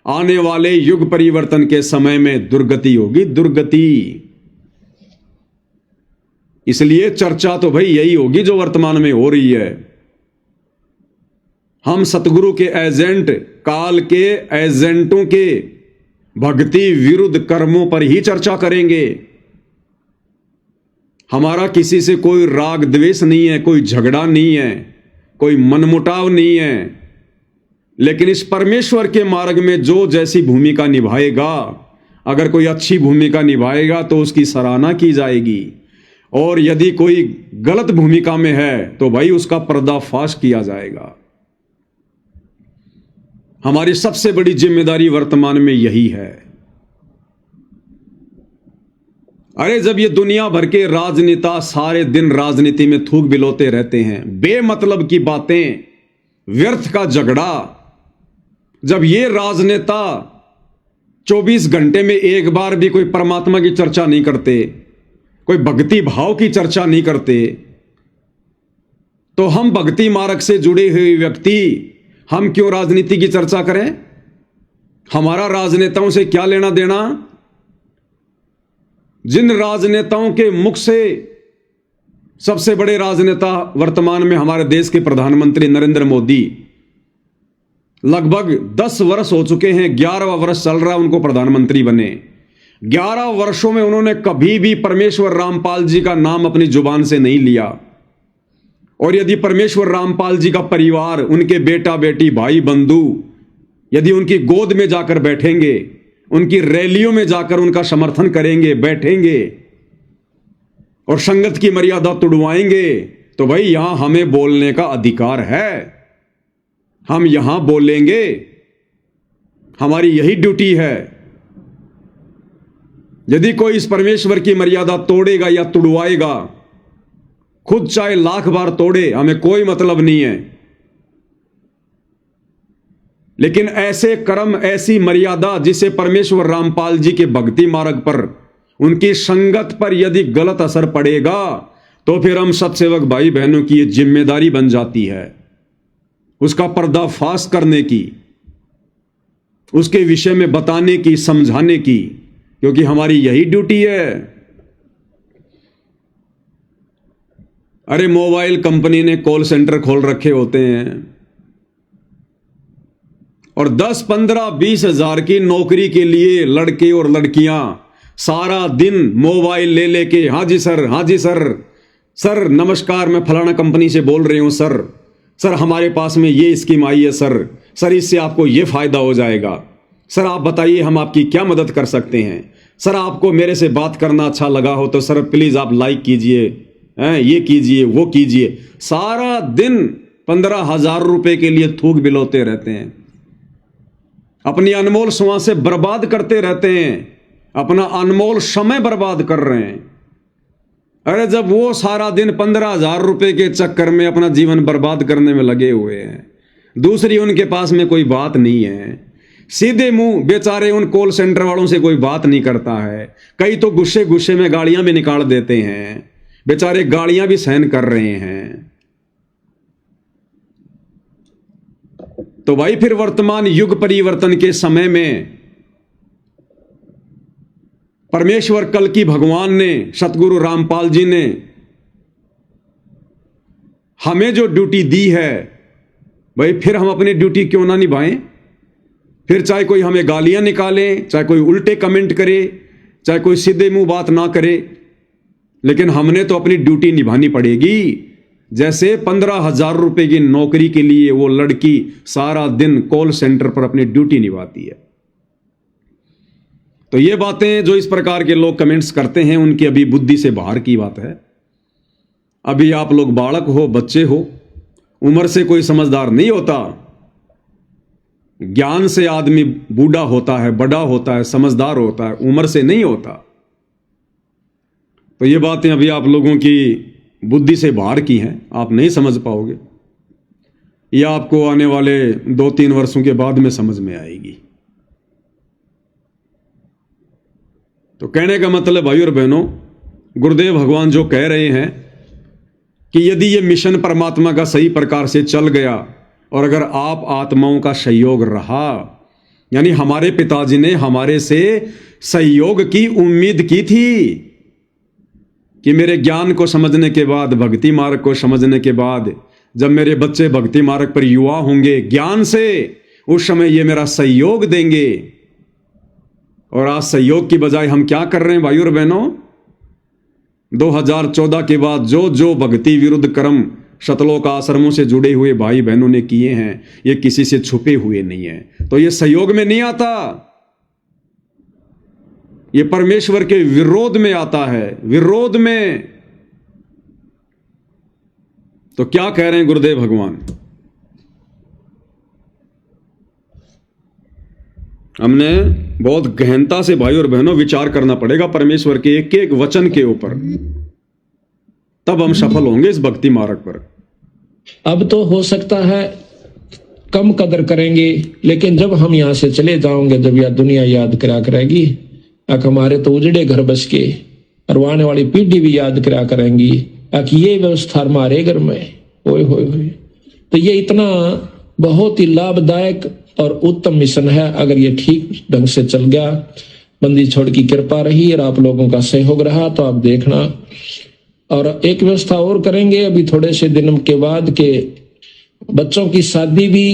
आने वाले युग परिवर्तन के समय में दुर्गति होगी, दुर्गति। इसलिए चर्चा तो भाई यही होगी जो वर्तमान में हो रही है। हम सतगुरु के एजेंट, काल के एजेंटों के भक्ति विरुद्ध कर्मों पर ही चर्चा करेंगे। हमारा किसी से कोई राग द्वेष नहीं है, कोई झगड़ा नहीं है, कोई मनमुटाव नहीं है। लेकिन इस परमेश्वर के मार्ग में जो जैसी भूमिका निभाएगा, अगर कोई अच्छी भूमिका निभाएगा तो उसकी सराहना की जाएगी, और यदि कोई गलत भूमिका में है तो भाई उसका पर्दाफाश किया जाएगा। हमारी सबसे बड़ी जिम्मेदारी वर्तमान में यही है। अरे जब ये दुनिया भर के राजनेता सारे दिन राजनीति में थूक बिलोते रहते हैं, बेमतलब की बातें, व्यर्थ का झगड़ा, जब ये राजनेता 24 घंटे में एक बार भी कोई परमात्मा की चर्चा नहीं करते, कोई भक्ति भाव की चर्चा नहीं करते, तो हम भक्ति मार्ग से जुड़े हुए व्यक्ति हम क्यों राजनीति की चर्चा करें? हमारा राजनेताओं से क्या लेना देना? जिन राजनेताओं के मुख से, सबसे बड़े राजनेता वर्तमान में हमारे देश के प्रधानमंत्री नरेंद्र मोदी, लगभग 10 वर्ष हो चुके हैं, 11वां वर्ष चल रहा है उनको प्रधानमंत्री बने। 11 वर्षों में उन्होंने कभी भी परमेश्वर रामपाल जी का नाम अपनी जुबान से नहीं लिया। और यदि परमेश्वर रामपाल जी का परिवार, उनके बेटा बेटी, भाई बंधु, यदि उनकी गोद में जाकर बैठेंगे, उनकी रैलियों में जाकर उनका समर्थन करेंगे, बैठेंगे और संगत की मर्यादा तुड़वाएंगे, तो भाई यहां हमें बोलने का अधिकार है। हम यहां बोलेंगे, हमारी यही ड्यूटी है। यदि कोई इस परमेश्वर की मर्यादा तोड़ेगा या तुड़वाएगा, खुद चाहे 1,00,000 बार तोड़े, हमें कोई मतलब नहीं है। लेकिन ऐसे कर्म, ऐसी मर्यादा जिसे परमेश्वर रामपाल जी के भक्ति मार्ग पर, उनकी संगत पर यदि गलत असर पड़ेगा, तो फिर हम सतसेवक भाई बहनों की ये जिम्मेदारी बन जाती है उसका पर्दाफाश करने की, उसके विषय में बताने की, समझाने की, क्योंकि हमारी यही ड्यूटी है। अरे मोबाइल कंपनी ने कॉल सेंटर खोल रखे होते हैं और 10, 15, 20 हजार की नौकरी के लिए लड़के और लड़कियां सारा दिन मोबाइल ले लेके, हाँ जी सर, हाँ जी सर, सर नमस्कार, मैं फलाना कंपनी से बोल रही हूं सर, सर हमारे पास में ये स्कीम आई है सर, सर इससे आपको ये फायदा हो जाएगा, सर आप बताइए हम आपकी क्या मदद कर सकते हैं, सर आपको मेरे से बात करना अच्छा लगा हो तो सर प्लीज आप लाइक कीजिए, ये कीजिए, वो कीजिए। सारा दिन 15,000 रुपए के लिए थूक बिलोते रहते हैं, अपनी अनमोल श्वासें बर्बाद करते रहते हैं, अपना अनमोल समय बर्बाद कर रहे हैं। अरे जब वो सारा दिन 15,000 रुपए के चक्कर में अपना जीवन बर्बाद करने में लगे हुए हैं, दूसरी उनके पास में कोई बात नहीं है, सीधे मुंह बेचारे उन कॉल सेंटर वालों से कोई बात नहीं करता है, कई तो गुस्से गुस्से में गालियां भी निकाल देते हैं, बेचारे गालियां भी सहन कर रहे हैं। तो भाई फिर वर्तमान युग परिवर्तन के समय में परमेश्वर कल की भगवान ने, सतगुरु रामपाल जी ने हमें जो ड्यूटी दी है, भाई फिर हम अपनी ड्यूटी क्यों ना निभाएं? फिर चाहे कोई हमें गालियां निकाले, चाहे कोई उल्टे कमेंट करे, चाहे कोई सीधे मुंह बात ना करे, लेकिन हमने तो अपनी ड्यूटी निभानी पड़ेगी। जैसे 15,000 रुपए की नौकरी के लिए वो लड़की सारा दिन कॉल सेंटर पर अपनी ड्यूटी निभाती है। तो ये बातें जो इस प्रकार के लोग कमेंट्स करते हैं, उनकी अभी बुद्धि से बाहर की बात है। अभी आप लोग बालक हो, बच्चे हो, उम्र से कोई समझदार नहीं होता। ज्ञान से आदमी बूढ़ा होता है, बड़ा होता है, समझदार होता है, उम्र से नहीं होता। तो ये बातें अभी आप लोगों की बुद्धि से बाहर की हैं, आप नहीं समझ पाओगे। यह आपको आने वाले 2-3 वर्षों के बाद में समझ में आएगी। तो कहने का मतलब भाई और बहनों, गुरुदेव भगवान जो कह रहे हैं कि यदि ये मिशन परमात्मा का सही प्रकार से चल गया और अगर आप आत्माओं का सहयोग रहा, यानी हमारे पिताजी ने हमारे से सहयोग की उम्मीद की थी कि मेरे ज्ञान को समझने के बाद, भक्ति मार्ग को समझने के बाद, जब मेरे बच्चे भक्ति मार्ग पर युवा होंगे ज्ञान से, उस समय ये मेरा सहयोग देंगे। और आज सहयोग की बजाय हम क्या कर रहे हैं भाई और बहनों? 2014 के बाद जो जो भक्ति विरुद्ध कर्म शतलोक आश्रमों से जुड़े हुए भाई बहनों ने किए हैं, ये किसी से छुपे हुए नहीं है। तो ये सहयोग में नहीं आता, ये परमेश्वर के विरोध में आता है, विरोध में। तो क्या कह रहे हैं गुरुदेव भगवान? हमने बहुत गहनता से भाई और बहनों विचार करना पड़ेगा परमेश्वर के एक एक वचन के ऊपर, तब हम सफल होंगे इस भक्ति मार्ग पर। अब तो हो सकता है कम कदर करेंगे, लेकिन जब हम यहाँ से चले जाओगे, जब यह दुनिया याद करा करेगी, अक हमारे तो उजड़े घर बस के, और आने वाली पीढ़ी भी याद करा करेंगी अक ये व्यवस्था हमारे घर में। ओए होए होए। तो ये इतना बहुत ही लाभदायक और उत्तम मिशन है। अगर ये ठीक ढंग से चल गया, बंदी छोड़ की कृपा रही और आप लोगों का सहयोग रहा, तो आप देखना। और एक व्यवस्था और करेंगे अभी थोड़े से दिनों के बाद के बच्चों की शादी भी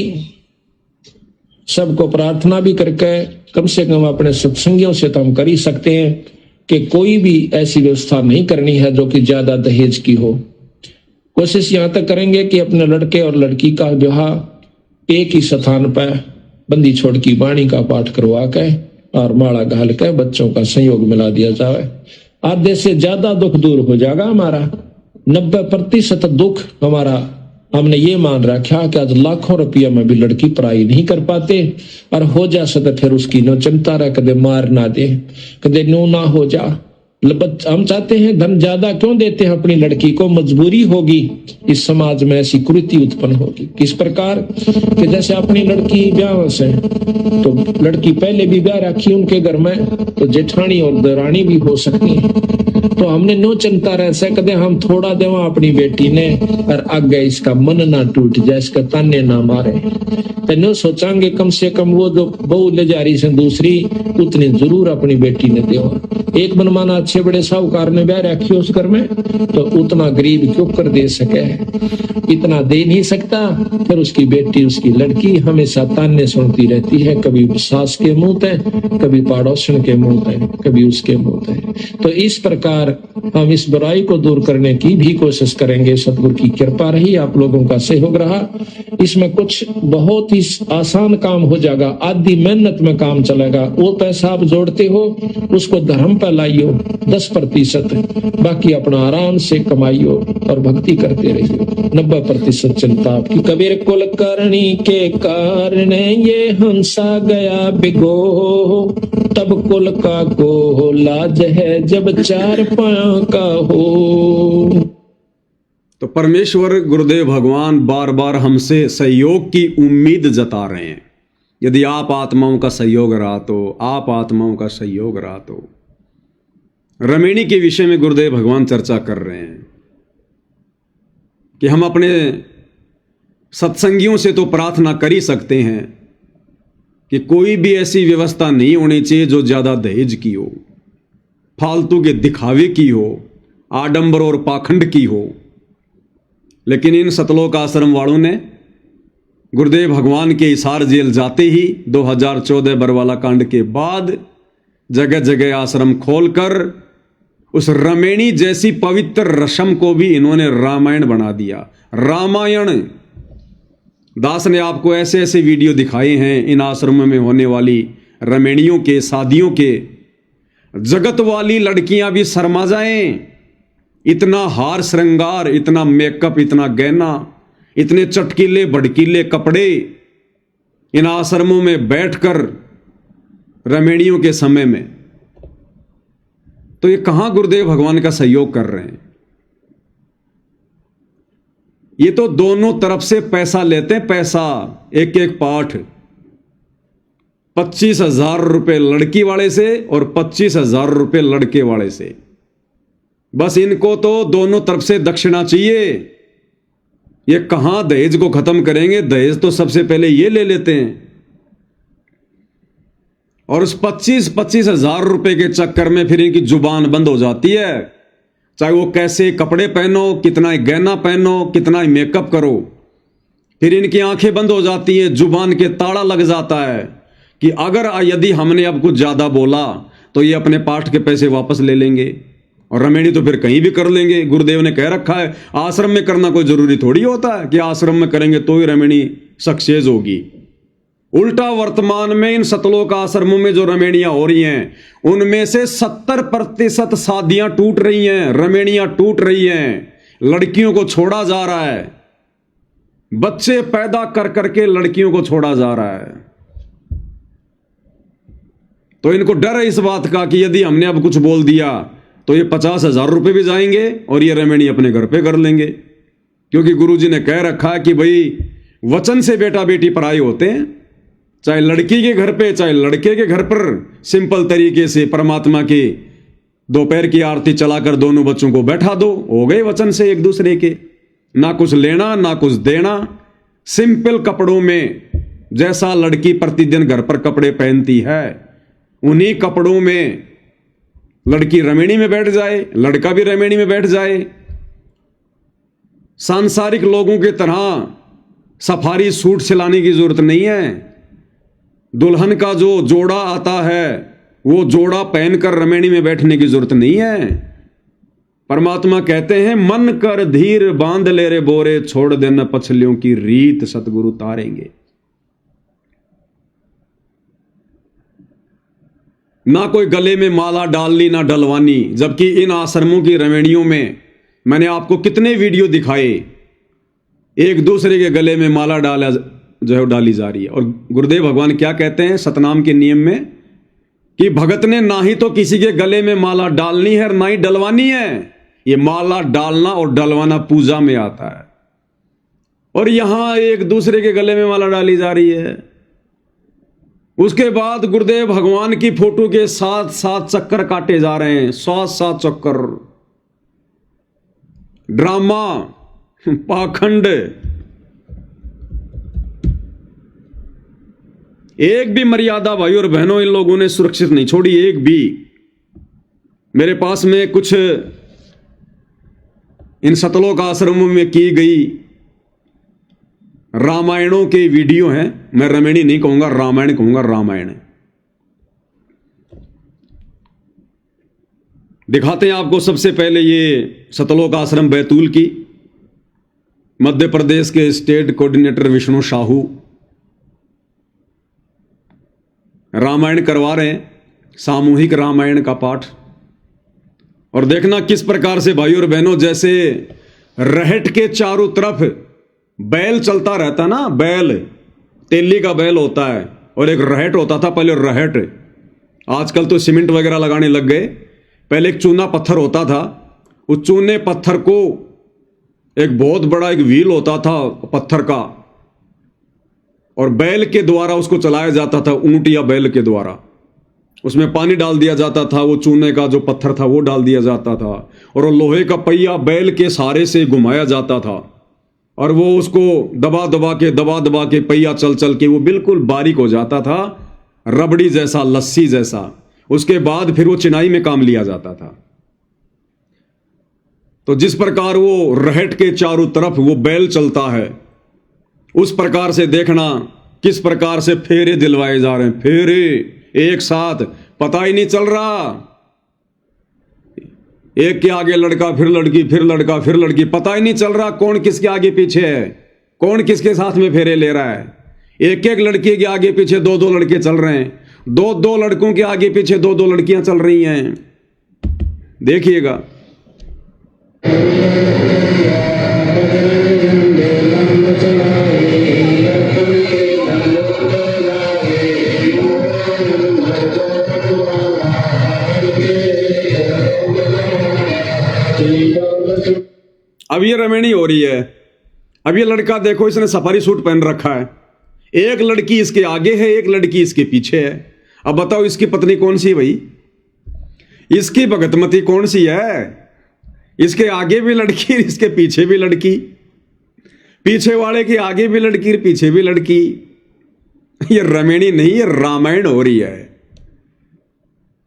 सबको प्रार्थना भी करके कम से कम अपने सत्संगियों से तो हम कर ही सकते हैं कि कोई भी ऐसी व्यवस्था नहीं करनी है जो कि ज्यादा दहेज की हो। कोशिश यहां तक करेंगे कि अपने लड़के और लड़की का विवाह एक ही स्थान पर बंदी छोड़ की वाणी का पाठ करवा के और माला घाल के बच्चों का संयोग मिला दिया जाए। आधे से ज्यादा दुख दूर हो जाएगा हमारा। 90% दुख हमारा हमने ये मान रखा कि आज लाखों रुपया में भी लड़की पढ़ाई नहीं कर पाते, और हो जा तो फिर उसकी नो चिंता रहे, कदे मार ना दे, कदे नो ना हो जा। हम चाहते हैं धन ज्यादा क्यों देते हैं अपनी लड़की को? मजबूरी होगी, इस समाज में ऐसी कुरीति उत्पन्न होगी। किस प्रकार कि जैसे अपनी लड़की ब्याह से, तो लड़की पहले भी ब्याह रखी उनके घर में, तो जेठानी और दरानी भी हो सकती है। तो हमने नो चिंता रह सकते, हम थोड़ा देवा अपनी बेटी ने, और आगे इसका मन ना टूट जाए, इसका ताने ना मारे। तो नो सोचांगे कम से कम वो जो बहू ले जा रही से दूसरी, उतनी जरूर अपनी बेटी ने देवा। एक मनमाना अच्छे बड़े साहूकार ने ब्याह रखी उस घर में, तो उतना गरीब क्यों कर दे सके? इतना दे नहीं सकता। फिर उसकी बेटी, उसकी लड़की हमेशा ताने सुनती रहती है, कभी सास के मुंह पे, कभी पड़ोसन के मुंह पे, कभी उसके मुंह पे। तो इस प्रकार हम इस बुराई को दूर करने की भी कोशिश करेंगे। सतगुरु की कृपा रही, आप लोगों का सहयोग रहा। इसमें कुछ बहुत ही आसान काम हो जाएगा, आधी मेहनत में काम चलेगा। वो पैसा आप जोड़ते हो उसको धर्म पर लाइयो 10%, बाकी अपना आराम से कमाइयो और भक्ति करते रहियो। 90% चिंता आपकी। कबीर कुल करनी के कारण ये हंसा गया बिगो, तब कुल का को लाज है जब 4 पांव का हो। तो परमेश्वर गुरुदेव भगवान बार बार हमसे सहयोग की उम्मीद जता रहे हैं। यदि आप आत्माओं का सहयोग रहा तो, आप आत्माओं का सहयोग रहा तो। रमेणी के विषय में गुरुदेव भगवान चर्चा कर रहे हैं कि हम अपने सत्संगियों से तो प्रार्थना कर ही सकते हैं कि कोई भी ऐसी व्यवस्था नहीं होनी चाहिए जो ज्यादा दहेज की हो, फालतू के दिखावे की हो, आडंबर और पाखंड की हो। लेकिन इन सतलोक आश्रम वालों ने गुरुदेव भगवान के हिसार जेल जाते ही 2014 बरवाला कांड के बाद जगह जगह आश्रम खोलकर उस रमेणी जैसी पवित्र रस्म को भी इन्होंने रामायण बना दिया। रामायण। दास ने आपको ऐसे ऐसे वीडियो दिखाए हैं इन आश्रमों में होने वाली रमेणियों के, शादियों के। जगत वाली लड़कियां भी शर्मा जाएं। इतना हार श्रृंगार, इतना मेकअप, इतना गहना, इतने चटकीले भड़कीले कपड़े इन आश्रमों में बैठकर रमेणियों के समय में। तो ये कहां गुरुदेव भगवान का सहयोग कर रहे हैं? ये तो दोनों तरफ से पैसा लेते हैं, पैसा। एक एक पाठ 25,000 रुपए लड़की वाले से और 25,000 रुपए लड़के वाले से। बस इनको तो दोनों तरफ से दक्षिणा चाहिए। ये कहां दहेज को खत्म करेंगे? दहेज तो सबसे पहले ये ले लेते हैं और उस 25,000 रुपए के चक्कर में फिर इनकी जुबान बंद हो जाती है। चाहे वो कैसे कपड़े पहनो, कितना ही गहना पहनो, कितना ही मेकअप करो, फिर इनकी आंखें बंद हो जाती है, जुबान के ताला लग जाता है कि अगर यदि हमने अब कुछ ज्यादा बोला तो ये अपने पाठ के पैसे वापस ले लेंगे और रमेणी तो फिर कहीं भी कर लेंगे। गुरुदेव ने कह रखा है आश्रम में करना कोई जरूरी थोड़ी होता है कि आश्रम में करेंगे तो ही रमेणी सक्सेस होगी। उल्टा वर्तमान में इन सतलोक आश्रमों में जो रमेणियां हो रही हैं उनमें से 70% शादियां टूट रही हैं, रमेणियां टूट रही हैं, लड़कियों को छोड़ा जा रहा है, बच्चे पैदा कर करके लड़कियों को छोड़ा जा रहा है। तो इनको डर है इस बात का कि यदि हमने अब कुछ बोल दिया तो ये 50,000 रुपए भी जाएंगे और ये रमेणी अपने घर पे कर लेंगे, क्योंकि गुरुजी ने कह रखा है कि भाई वचन से बेटा बेटी पराई होते हैं। चाहे लड़की के घर पे चाहे लड़के के घर पर सिंपल तरीके से परमात्मा की दोपहर की आरती चलाकर दोनों बच्चों को बैठा दो, हो गए वचन से एक दूसरे के। ना कुछ लेना ना कुछ देना, सिंपल कपड़ों में। जैसा लड़की प्रतिदिन घर पर कपड़े पहनती है उन्हीं कपड़ों में लड़की रमेणी में बैठ जाए, लड़का भी रमेणी में बैठ जाए। सांसारिक लोगों की तरह सफारी सूट सिलाने की जरूरत नहीं है। दुल्हन का जो जोड़ा आता है वो जोड़ा पहनकर रमेणी में बैठने की जरूरत नहीं है। परमात्मा कहते हैं मन कर धीर बांध ले रे बोरे, छोड़ देना पछलियों की रीत, सतगुरु तारेंगे। ना कोई गले में माला डालनी ना डलवानी, जबकि इन आश्रमों की रमेणियों में मैंने आपको कितने वीडियो दिखाए, एक दूसरे के गले में माला डाला जो है डाली जा रही है। और गुरुदेव भगवान क्या कहते हैं सतनाम के नियम में कि भगत ने ना ही तो किसी के गले में माला डालनी है और ना ही डलवानी है। ये माला डालना और डलवाना पूजा में आता है और यहां एक दूसरे के गले में माला डाली जा रही है। उसके बाद गुरुदेव भगवान की फोटो के साथ साथ चक्कर काटे जा रहे हैं, 7 चक्कर। ड्रामा, पाखंड। एक भी मर्यादा भाई और बहनों इन लोगों ने सुरक्षित नहीं छोड़ी, एक भी। मेरे पास में कुछ इन सतलोक आश्रमों में की गई रामायणों के वीडियो हैं। मैं रमेणी नहीं कहूंगा, रामायण कहूंगा, रामायण। दिखाते हैं आपको सबसे पहले ये सतलोक आश्रम बैतूल की, मध्य प्रदेश के स्टेट कोऑर्डिनेटर विष्णु साहू रामायण करवा रहे हैं, सामूहिक रामायण का पाठ। और देखना किस प्रकार से भाई और बहनों, जैसे रहट के चारों तरफ बैल चलता रहता ना, बैल, तेली का बैल होता है और एक रहट होता था पहले, रहट। आजकल तो सीमेंट वगैरह लगाने लग गए, पहले एक चूना पत्थर होता था उस चूने पत्थर को, एक बहुत बड़ा एक व्हील होता था पत्थर का, और बैल के द्वारा उसको चलाया जाता था, ऊंट या बैल के द्वारा। उसमें पानी डाल दिया जाता था, वो चूने का जो पत्थर था वो डाल दिया जाता था, और वो लोहे का पहिया बैल के सहारे से घुमाया जाता था, और वो उसको दबा दबा के पहिया चल चल के वो बिल्कुल बारीक हो जाता था, रबड़ी जैसा, लस्सी जैसा। उसके बाद फिर वो चिनाई में काम लिया जाता था। तो जिस प्रकार वो रहट के चारों तरफ वो बैल चलता है, उस प्रकार से देखना किस प्रकार से फेरे दिलवाए जा रहे हैं, फेरे एक साथ, पता ही नहीं चल रहा। एक के आगे लड़का, फिर लड़की, फिर लड़का, फिर लड़की, पता ही नहीं चल रहा कौन किसके आगे पीछे है, कौन किसके साथ में फेरे ले रहा है। एक एक लड़की के आगे पीछे दो दो लड़के चल रहे हैं, दो दो लड़कों के आगे पीछे दो दो लड़कियां चल रही हैं। देखिएगा। अब ये रमेणी हो रही है। अब ये लड़का देखो, इसने सफारी सूट पहन रखा है, एक लड़की इसके आगे है, एक लड़की इसके पीछे है। अब बताओ इसकी पत्नी कौन सी है भाई? इसकी भगतमती कौन सी है? इसके आगे भी लड़की, इसके पीछे भी लड़की, पीछे वाले के आगे भी लड़की, पीछे भी लड़की। ये रमेणी नहीं, ये रामायण हो रही है।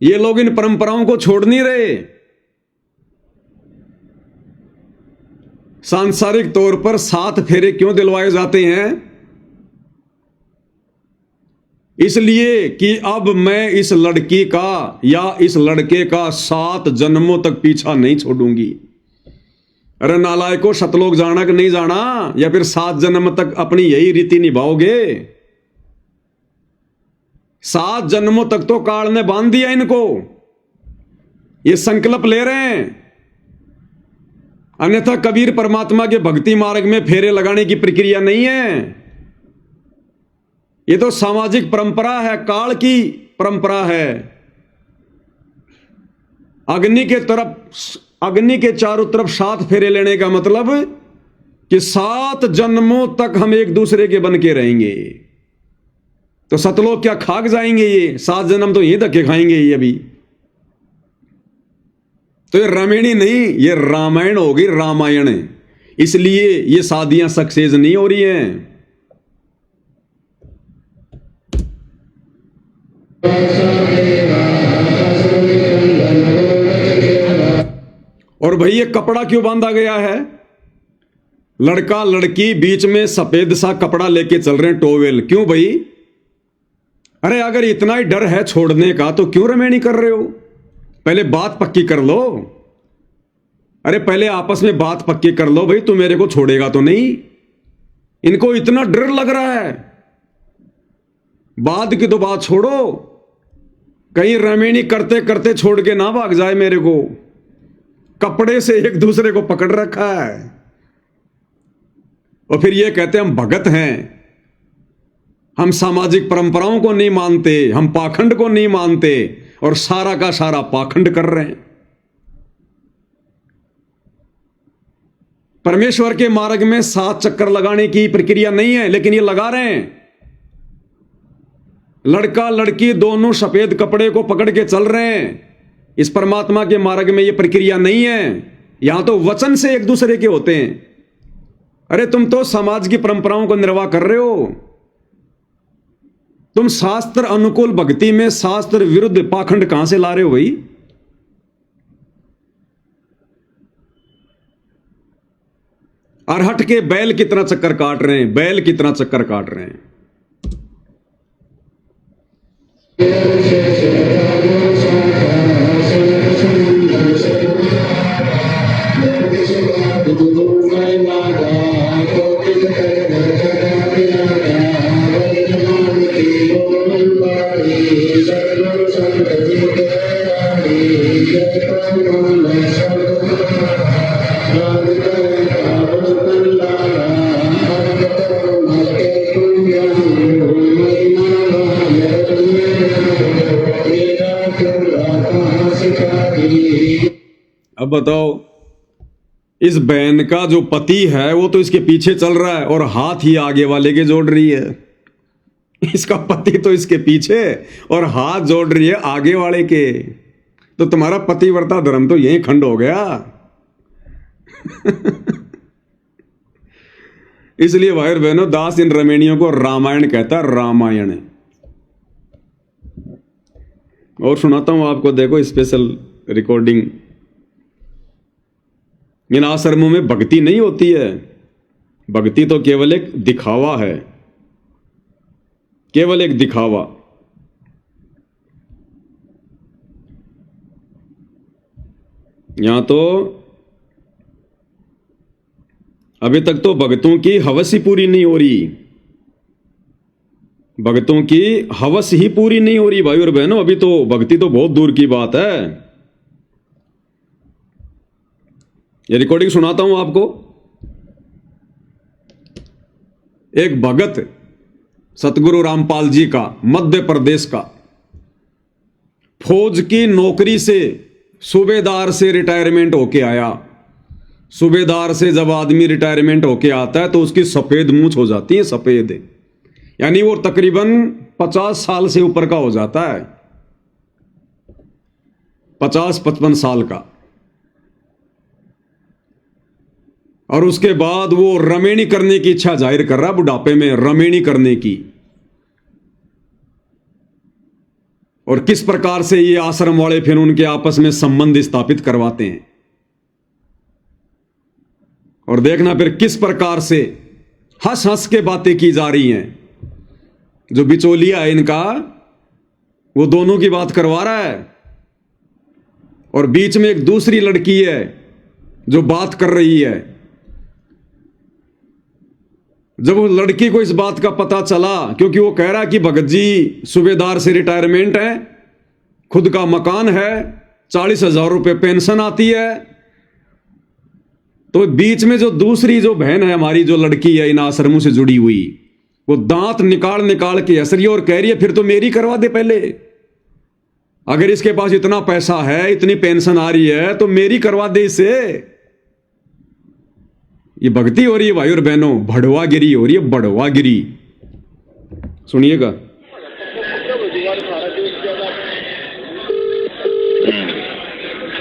ये लोग इन परंपराओं को छोड़ नहीं रहे। सांसारिक तौर पर 7 फेरे क्यों दिलवाए जाते हैं? इसलिए कि अब मैं इस लड़की का या इस लड़के का 7 जन्मों तक पीछा नहीं छोड़ूंगी। अरे नालायको, सतलोक जाना कि नहीं जाना, या फिर 7 जन्म तक अपनी यही रीति निभाओगे? 7 जन्मों तक तो काल ने बांध दिया इनको, ये संकल्प ले रहे हैं। अन्यथा कबीर परमात्मा के भक्ति मार्ग में फेरे लगाने की प्रक्रिया नहीं है। ये तो सामाजिक परंपरा है, काल की परंपरा है। अग्नि के चारों तरफ 7 फेरे लेने का मतलब कि 7 जन्मों तक हम एक दूसरे के बन के रहेंगे। तो सतलोक क्या खाक जाएंगे? ये 7 जन्म तो ये धक्के खाएंगे ये अभी। तो ये रमेणी नहीं, ये रामायण हो गई, रामायण। इसलिए ये शादियां सक्सेस नहीं हो रही हैं। और भाई ये कपड़ा क्यों बांधा गया है? लड़का लड़की बीच में सफेद सा कपड़ा लेके चल रहे हैं, टोवेल। क्यों भाई? अरे अगर इतना ही डर है छोड़ने का तो क्यों रमेणी कर रहे हो? पहले बात पक्की कर लो। अरे पहले आपस में बात पक्की कर लो भाई, तू मेरे को छोड़ेगा तो नहीं। इनको इतना डर लग रहा है, बाद की तो बात छोड़ो, कहीं रमेणी करते करते छोड़ के ना भाग जाए मेरे को। कपड़े से एक दूसरे को पकड़ रखा है और फिर ये कहते हम भगत हैं, हम सामाजिक परंपराओं को नहीं मानते, हम पाखंड को नहीं मानते, और सारा का सारा पाखंड कर रहे हैं। परमेश्वर के मार्ग में 7 चक्कर लगाने की प्रक्रिया नहीं है, लेकिन ये लगा रहे हैं। लड़का लड़की दोनों सफेद कपड़े को पकड़ के चल रहे हैं। इस परमात्मा के मार्ग में ये प्रक्रिया नहीं है। यहां तो वचन से एक दूसरे के होते हैं। अरे तुम तो समाज की परंपराओं को निर्वाह कर रहे हो। तुम शास्त्र अनुकूल भक्ति में शास्त्र विरुद्ध पाखंड कहां से ला रहे हो भाई? अरहट के बैल कितना चक्कर काट रहे हैं, बैल कितना चक्कर काट रहे हैं। अब बताओ, इस बहन का जो पति है वो तो इसके पीछे चल रहा है और हाथ ही आगे वाले के जोड़ रही है। इसका पति तो इसके पीछे और हाथ जोड़ रही है आगे वाले के। तो तुम्हारा पतिव्रता धर्म तो यही खंड हो गया। इसलिए भाई और बहनों, दास इन रमणियों को रामायण कहता है, रामायण। और सुनाता हूं आपको, देखो स्पेशल रिकॉर्डिंग। इन आश्रमों में भक्ति नहीं होती है, भक्ति तो केवल एक दिखावा है, केवल एक दिखावा। यहां तो अभी तक तो भक्तों की हवस ही पूरी नहीं हो रही, भक्तों की हवस ही पूरी नहीं हो रही भाई और बहनों। अभी तो भक्ति तो बहुत दूर की बात है। ये रिकॉर्डिंग सुनाता हूं आपको। एक भगत सतगुरु रामपाल जी का, मध्य प्रदेश का, फौज की नौकरी से सूबेदार से रिटायरमेंट होके आया। सूबेदार से जब आदमी रिटायरमेंट होके आता है तो उसकी सफेद मूंछ हो जाती है, सफेद, यानी वो तकरीबन 50 साल से ऊपर का हो जाता है, 50-55 साल का। और उसके बाद वो रमेणी करने की इच्छा जाहिर कर रहा, बुढ़ापे में रमेणी करने की। और किस प्रकार से ये आश्रम वाले फिर उनके आपस में संबंध स्थापित करवाते हैं। और देखना फिर किस प्रकार से हंस हंस के बातें की जा रही हैं। जो बिचौलिया है इनका, वो दोनों की बात करवा रहा है और बीच में एक दूसरी लड़की है जो बात कर रही है। जब वो लड़की को इस बात का पता चला, क्योंकि वो कह रहा कि भगत जी सूबेदार से रिटायरमेंट है, खुद का मकान है, 40,000 रुपये पेंशन आती है, तो बीच में जो दूसरी जो बहन है हमारी, जो लड़की है इन आश्रमों से जुड़ी हुई, वो दांत निकाल निकाल के हंस रही है और कह रही है फिर तो मेरी करवा दे पहले। अगर इसके पास इतना पैसा है, इतनी पेंशन आ रही है, तो मेरी करवा दे इसे। ये भक्ति हो रही है भाई और बहनों, भड़वागिरी हो रही है, भड़वागिरी। सुनिएगा।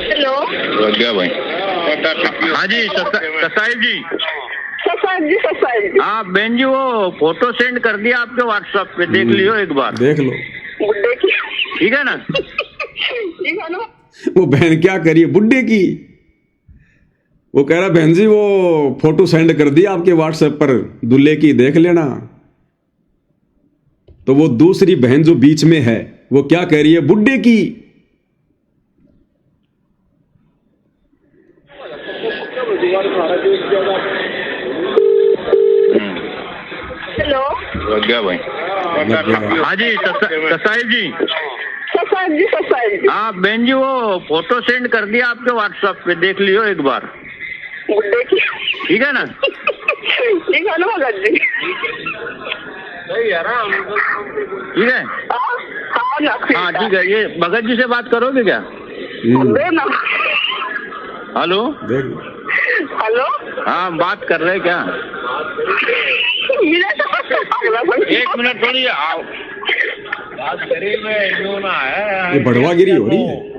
हेलो, क्या भाई? हाँ जी, ससाइब जी। ससाइब जी। हाँ बहन जी, वो फोटो सेंड कर दिया आपके व्हाट्सएप पे, देख लियो एक बार। देख लो, ठीक है ना? ठीक है ना? वो बहन क्या करिए बुड्ढे की। वो कह रहा बहन जी वो फोटो सेंड कर दिया आपके व्हाट्सएप पर दूल्हे की, देख लेना। तो वो दूसरी बहन जो बीच में है वो क्या कह रही है, बुड्ढे की। हेलो, क्या भाई? हाँ जी, ससाइब जी। ससाइब जी। हाँ बहन जी, वो फोटो सेंड कर दिया आपके व्हाट्सएप पे, देख लियो एक बार। बुड्ढे की। ठीक है ना? ठीक है ना भगत जी? ठीक है। हाँ ठीक है। ये भगत जी से बात करोगे क्या? देना। Hello, hello. हाँ बात कर रहे क्या? एक मिनट थोड़ी आओ, बात करिए। मैं यूं ना है, ये भड़वागिरी हो रही है।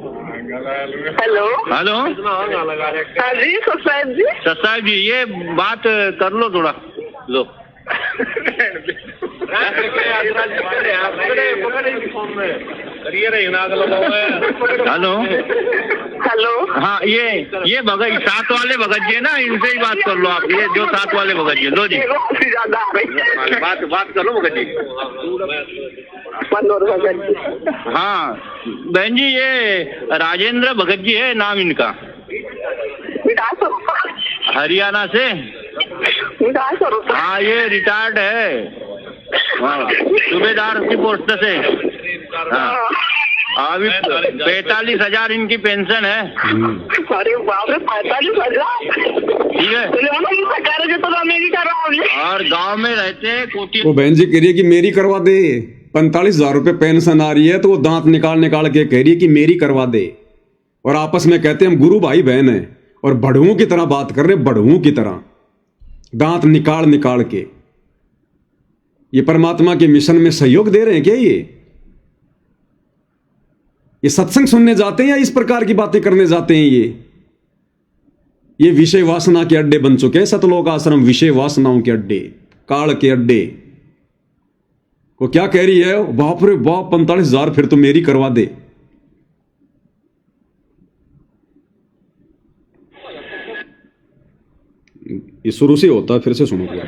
हेलो। हेलो। हाँ जी ससाइब जी। ससाइब जी, ये बात कर लो थोड़ा, लो। हेलो। हेलो। हाँ ये भगत, साथ वाले भगत जी है ना, इनसे ही बात कर लो आप। ये जो साथ वाले भगत जी, लो जी ज्यादा आ रही है। बात कर लो भगत जी। मनोहर भगत जी। हाँ बहन जी, ये राजेंद्र भगत जी है नाम इनका, हरियाणा से। हाँ ये रिटायर्ड है, सूबेदार की पोस्ट से। हाँ अभी 45,000 इनकी पेंशन है। अरे बाप रे, 45,000। ठीक है। और गांव में रहते हैं कोठी। वो बहन जी कह रही है कि मेरी करवा दे, 45,000 रुपये पेंशन आ रही है, तो वो दांत निकाल निकाल के कह रही है कि मेरी करवा दे। और आपस में कहते हैं हम गुरु भाई बहन हैं, और बड़ुओं की तरह बात कर रहे, बड़ुओं की तरह दांत निकाल निकाल के। ये परमात्मा के मिशन में सहयोग दे रहे हैं क्या? ये सत्संग सुनने जाते हैं या इस प्रकार की बातें करने जाते हैं? ये विषय वासना के अड्डे बन चुके हैं सतलोक आश्रम, विषय वासनाओं के अड्डे, काल के अड्डे। वो क्या कह रही है? बाप रे बाप, 45,000 फिर तो मेरी करवा दे। ये शुरू से होता है, फिर से सुनो क्या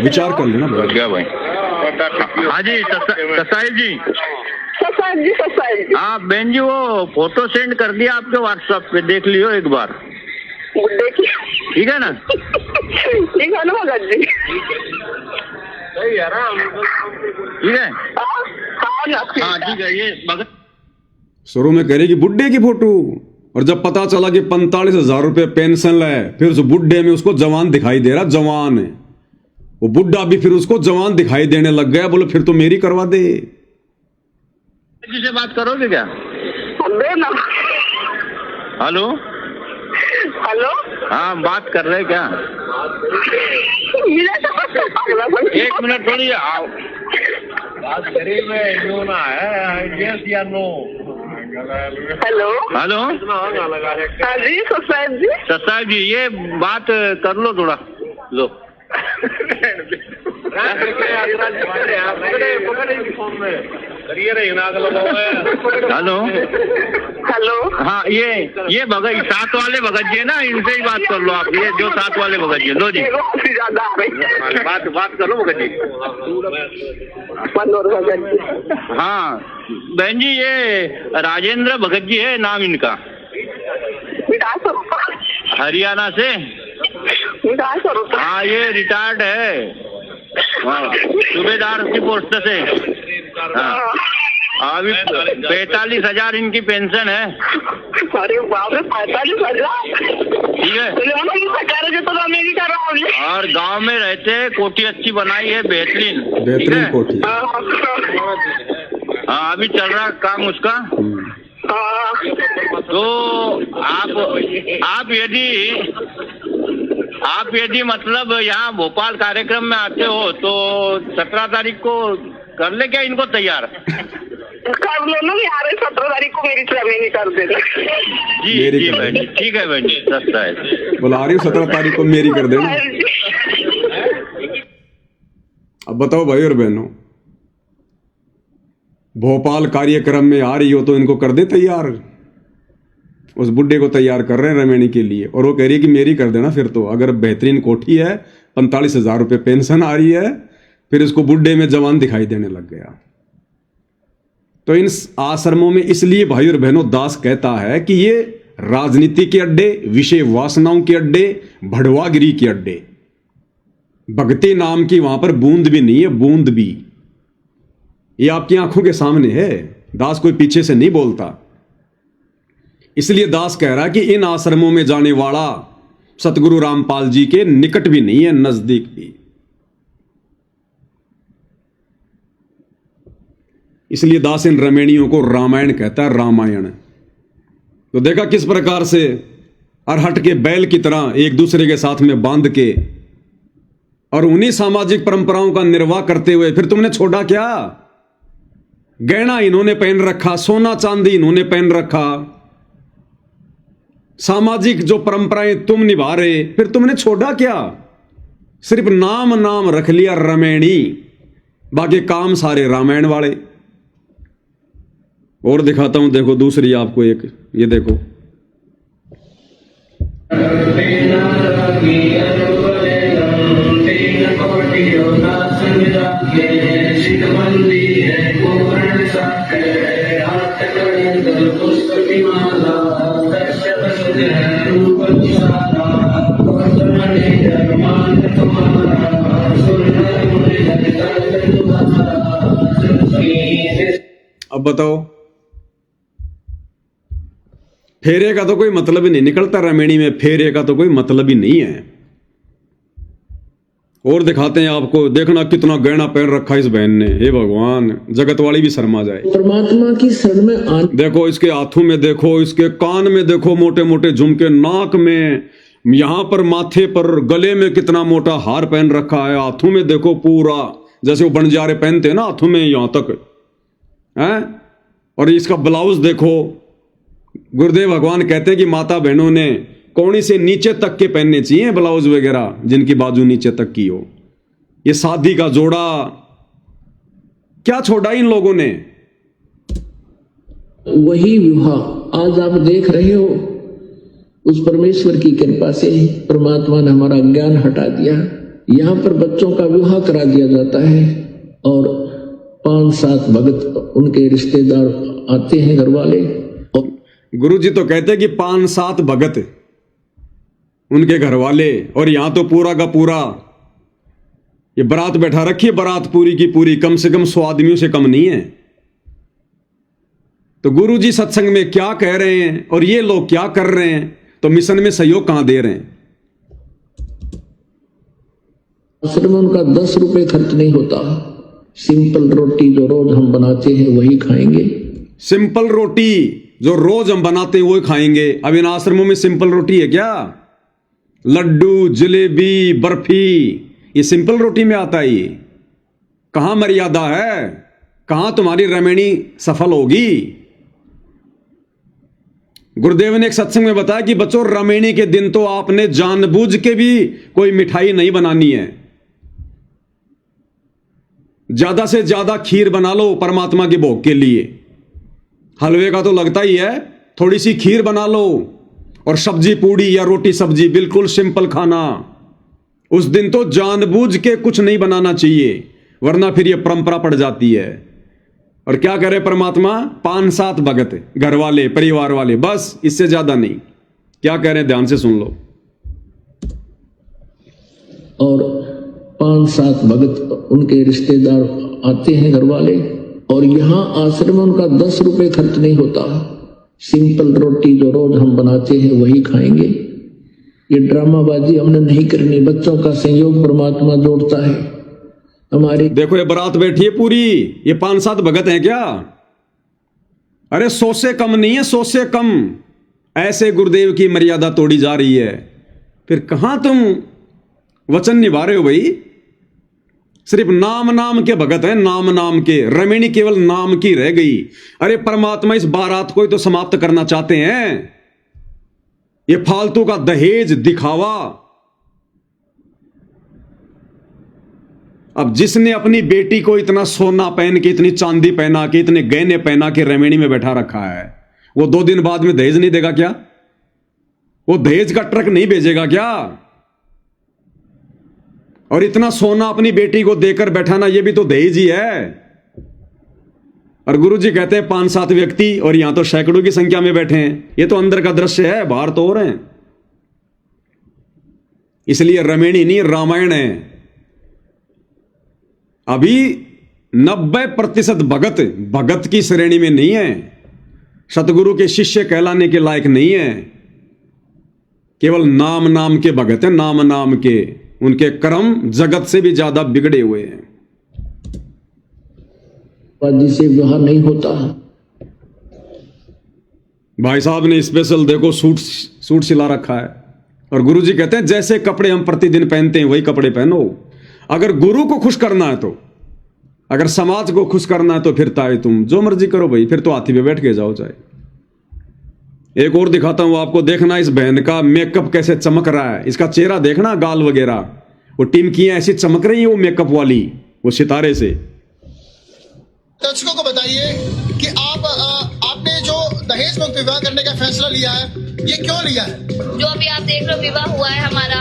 विचार कर लेना क्या भाई। हाँ जी ससाइल जी। हाँ बहन जी, वो फोटो सेंड कर दिया आपके व्हाट्सएप पे, देख लियो एक बार। ठीक है ना? ठीक है ना भगत जी? सही है ना? ठीक है, हाँ ठीक है। ये भगत शुरू में करेगी बुड्ढे की फोटो, और जब पता चला कि 45,000 रुपये पेंशन है, फिर उस बुड्ढे में उसको जवान दिखाई दे रहा, जवान है वो बुड्ढा भी, फिर उसको जवान दिखाई देने लग गया। बोले फिर तो मेरी करवा दे। किसी से बात करोगे क्या? ना। हेलो हेलो, हाँ बात कर रहे क्या? मिला तो बस पागल। एक मिनट थोड़ी आओ। बात करी में नो ना है, यस या नो। हेलो हेलो, हाँ जी ससाइल जी। ससाइल जी, ये बात कर लो थोड़ा, लो। हेलो हेलो, हाँ ये भगत साथ वाले भगत जी है ना, इनसे ही बात कर लो आप। ये जो साथ वाले भगत जी, लो जी ज्यादा आ रही। बात कर लो भगत जी। मनोहर भगत जी। हाँ बहन जी, ये राजेंद्र भगत जी है नाम इनका, हरियाणा से। हाँ ये रिटायर्ड है, सूबेदार की पोस्ट से। हाँ अभी 45,000 इनकी पेंशन है। अरे बाप रे, 45,000! ठीक है, और गांव में रहते, कोठी अच्छी बनाई है, बेहतरीन बेहतरीन कोठी। हाँ अभी चल रहा काम उसका। तो आप यदि मतलब यहाँ भोपाल कार्यक्रम में आते हो तो 17 तारीख को कर ले क्या इनको तैयार? कर लो ना यार, 17 तारीख को मेरी ट्रेनिंग कर देना। जी बहन जी, ठीक है बहन जी, सस्ता है। बुला रही हूँ 17 तारीख को, मेरी कर देना। अब बताओ भाई और बहनों, भोपाल कार्यक्रम में आ रही हो तो इनको कर दे तैयार। उस बुड्ढे को तैयार कर रहे हैं रमेणी के लिए, और वो कह रही है कि मेरी कर देना। फिर तो अगर बेहतरीन कोठी है, 45,000 रुपये पेंशन आ रही है, फिर इसको बुड्ढे में जवान दिखाई देने लग गया। तो इन आश्रमों में इसलिए भाई और बहनों दास कहता है कि ये राजनीति के अड्डे, विषय वासनाओं के अड्डे, भड़वागिरी के अड्डे। भक्ति नाम की वहां पर बूंद भी नहीं है, बूंद भी। ये आपकी आंखों के सामने है, दास कोई पीछे से नहीं बोलता। इसलिए दास कह रहा है कि इन आश्रमों में जाने वाला सतगुरु रामपाल जी के निकट भी नहीं है, नजदीक भी। इसलिए दास इन रमेणियों को रामायण कहता है, रामायण। तो देखा किस प्रकार से अरहट के बैल की तरह एक दूसरे के साथ में बांध के और उन्हीं सामाजिक परंपराओं का निर्वाह करते हुए फिर तुमने छोड़ा क्या? गहना इन्होंने पहन रखा, सोना चांदी इन्होंने पहन रखा, सामाजिक जो परंपराएं तुम निभा रहे, फिर तुमने छोड़ा क्या? सिर्फ नाम रख लिया रमेणी, बाकी काम सारे रामायण वाले। और दिखाता हूं, देखो दूसरी आपको एक, ये देखो। अब बताओ, फेरे का तो कोई मतलब ही नहीं निकलता रमेणी में, फेरे का तो कोई मतलब ही नहीं है। और दिखाते हैं आपको, देखना कितना गहना पहन रखा है इस बहन ने, हे भगवान, जगत वाली भी शर्मा जाए। परमात्मा की शरण में देखो इसके हाथों में, देखो इसके कान में, देखो मोटे मोटे झुमके, नाक में, यहाँ पर माथे पर, गले में कितना मोटा हार पहन रखा है, हाथों में देखो पूरा जैसे वो बंजारे पहनते हैं ना, हाथों में यहाँ तक है। और इसका ब्लाउज देखो, गुरुदेव भगवान कहते हैं कि माता बहनों ने कौड़ी से नीचे तक के पहनने चाहिए ब्लाउज वगैरह, जिनकी बाजू नीचे तक की हो। ये शादी का जोड़ा क्या छोड़ा इन लोगों ने। वही विवाह आज आप देख रहे हो, उस परमेश्वर की कृपा से परमात्मा ने हमारा ज्ञान हटा दिया। यहाँ पर बच्चों का विवाह करा दिया जाता है और 5-7 भगत उनके रिश्तेदार आते हैं, घर वाले। और गुरु जी तो कहते हैं कि 5-7 भगत उनके घर वाले, और यहां तो पूरा का पूरा ये बारात बैठा रखी है, बारात पूरी की पूरी, कम से कम 100 आदमियों से कम नहीं है। तो गुरु जी सत्संग में क्या कह रहे हैं और ये लोग क्या कर रहे हैं, तो मिशन में सहयोग कहां दे रहे हैं। आश्रम में उनका 10 रुपए खर्च नहीं होता। सिंपल रोटी जो रोज हम बनाते हैं वही खाएंगे। सिंपल रोटी जो रोज हम बनाते हैं वही खाएंगे। अब इन आश्रमों में सिंपल रोटी है क्या? लड्डू, जलेबी, बर्फी, ये सिंपल रोटी में आता है। ये कहां मर्यादा है, कहां तुम्हारी रमणी सफल होगी। गुरुदेव ने एक सत्संग में बताया कि बच्चों, रमणी के दिन तो आपने जानबूझ के भी कोई मिठाई नहीं बनानी है। ज्यादा से ज्यादा खीर बना लो परमात्मा के भोग के लिए। हलवे का तो लगता ही है, थोड़ी सी खीर बना लो, और सब्जी पूड़ी या रोटी सब्जी, बिल्कुल सिंपल खाना। उस दिन तो जानबूझ के कुछ नहीं बनाना चाहिए, वरना फिर यह परंपरा पड़ जाती है। और क्या करे परमात्मा? 5-7 भगत, घर वाले, परिवार वाले, बस, इससे ज्यादा नहीं। क्या कह रहे हैं, ध्यान से सुन लो। और 5-7 भगत उनके रिश्तेदार आते हैं, घर वाले। और यहाँ आश्रम में उनका 10 रुपए खर्च नहीं होता। सिंपल रोटी जो रोज हम बनाते हैं वही खाएंगे। ये ड्रामाबाजी हमने नहीं करनी। बच्चों का सहयोग परमात्मा जोड़ता है। हमारी देखो ये बारात बैठी है पूरी, ये 5-7 भगत हैं क्या? अरे 100 से कम नहीं है, 100 से कम। ऐसे गुरुदेव की मर्यादा तोड़ी जा रही है। फिर कहां तुम वचन निभा रहे हो भाई? सिर्फ नाम नाम के भगत हैं, नाम नाम के। रमणी केवल नाम की रह गई। अरे परमात्मा इस बारात को ही तो समाप्त करना चाहते हैं। ये फालतू का दहेज, दिखावा। अब जिसने अपनी बेटी को इतना सोना पहन के, इतनी चांदी पहना के, इतने गहने पहना के रमणी में बैठा रखा है, वो 2 दिन बाद में दहेज नहीं देगा क्या? वो दहेज का ट्रक नहीं भेजेगा क्या? और इतना सोना अपनी बेटी को देकर बैठाना, ये भी तो दहेज ही है। और गुरु जी कहते हैं 5-7 व्यक्ति, और यहां तो सैकड़ों की संख्या में बैठे हैं। ये तो अंदर का दृश्य है, बाहर तो और हैं। इसलिए रमणी नहीं, रामायण है। अभी 90% भगत भगत की श्रेणी में नहीं है, सतगुरु के शिष्य कहलाने के लायक नहीं है। केवल नाम नाम के भगत हैं, नाम नाम के। उनके कर्म जगत से भी ज्यादा बिगड़े हुए हैं। से विवाह नहीं होता। भाई साहब ने स्पेशल देखो सूट सिला रखा है। और गुरु जी कहते हैं जैसे कपड़े हम प्रतिदिन पहनते हैं वही कपड़े पहनो। अगर गुरु को खुश करना है तो, अगर समाज को खुश करना है तो फिर ताए तुम जो मर्जी करो भाई, फिर तो हाथी पे बैठ के जाओ चाहे। एक और दिखाता हूं आपको, देखना इस बहन का मेकअप कैसे चमक रहा है। इसका चेहरा देखना, गाल वगैरह, वो टिमकियां ऐसी चमक रही है वो मेकअप वाली, वो सितारे से। दर्शकों को बताइए कि आपने जो दहेज मुक्त विवाह करने का फैसला लिया है, ये क्यों लिया है? जो अभी आप देख रहे हो विवाह हुआ है हमारा,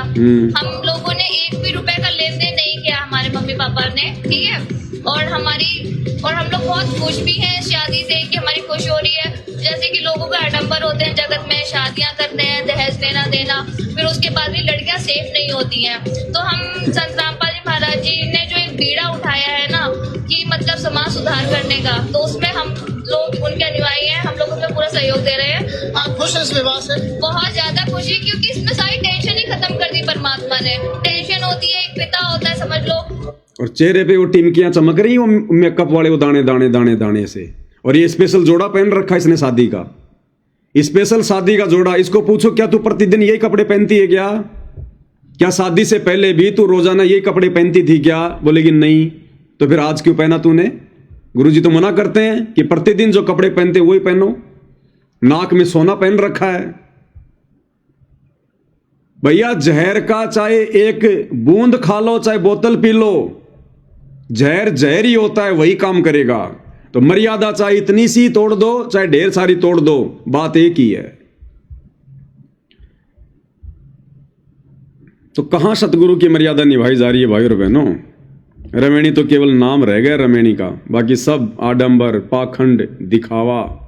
हम लोगों ने 1 भी रुपए का लेन देन नहीं किया हमारे मम्मी पापा ने, ठीक है। और हम लोग बहुत खुश भी हैं इस शादी से कि हमारी खुशी हो रही है। जैसे कि लोगों का आडंबर होते हैं जगत में, शादियां करते हैं, दहेज देना, फिर उसके बाद भी लड़कियां सेफ नहीं होती हैं। तो हम संत रामपाल जी महाराज जी ने जो एक बीड़ा उठाया है ना, कि मतलब समाज सुधार करने का, तो उसमें हम लोग उनके अनुयायी हैं। हम लोग उसमें पूरा सहयोग दे रहे हैं। आप खुश हैं इस विवाह से? बहुत ज्यादा खुशी, क्योंकि इसमें सारी टेंशन ही खत्म कर दी परमात्मा ने। टेंशन होती है एक पिता होता है, समझ लो। और चेहरे पे वो टिमकियां चमक रही वो मेकअप वाले, वो दाने दाने दाने दाने से। और ये स्पेशल जोड़ा पहन रखा इसने शादी का, स्पेशल शादी का जोड़ा। इसको पूछो क्या तू प्रतिदिन यही कपड़े पहनती है क्या? क्या शादी से पहले भी तू रोजाना यही कपड़े पहनती थी क्या? बोलेगी नहीं। तो फिर आज क्यों पहना तूने? गुरुजी तो मना करते हैं कि प्रतिदिन जो कपड़े पहनते वही पहनो। नाक में सोना पहन रखा है। भैया जहर का चाहे एक बूंद खा लो चाहे बोतल पी लो, जहर जहर ही होता है, वही काम करेगा। तो मर्यादा चाहे इतनी सी तोड़ दो चाहे ढेर सारी तोड़ दो, बात एक ही है। तो कहां सतगुरु की मर्यादा निभाई जा रही है भाई और बहनों? रमेणी तो केवल नाम रह गया रमेणी का, बाकी सब आडंबर, पाखंड, दिखावा।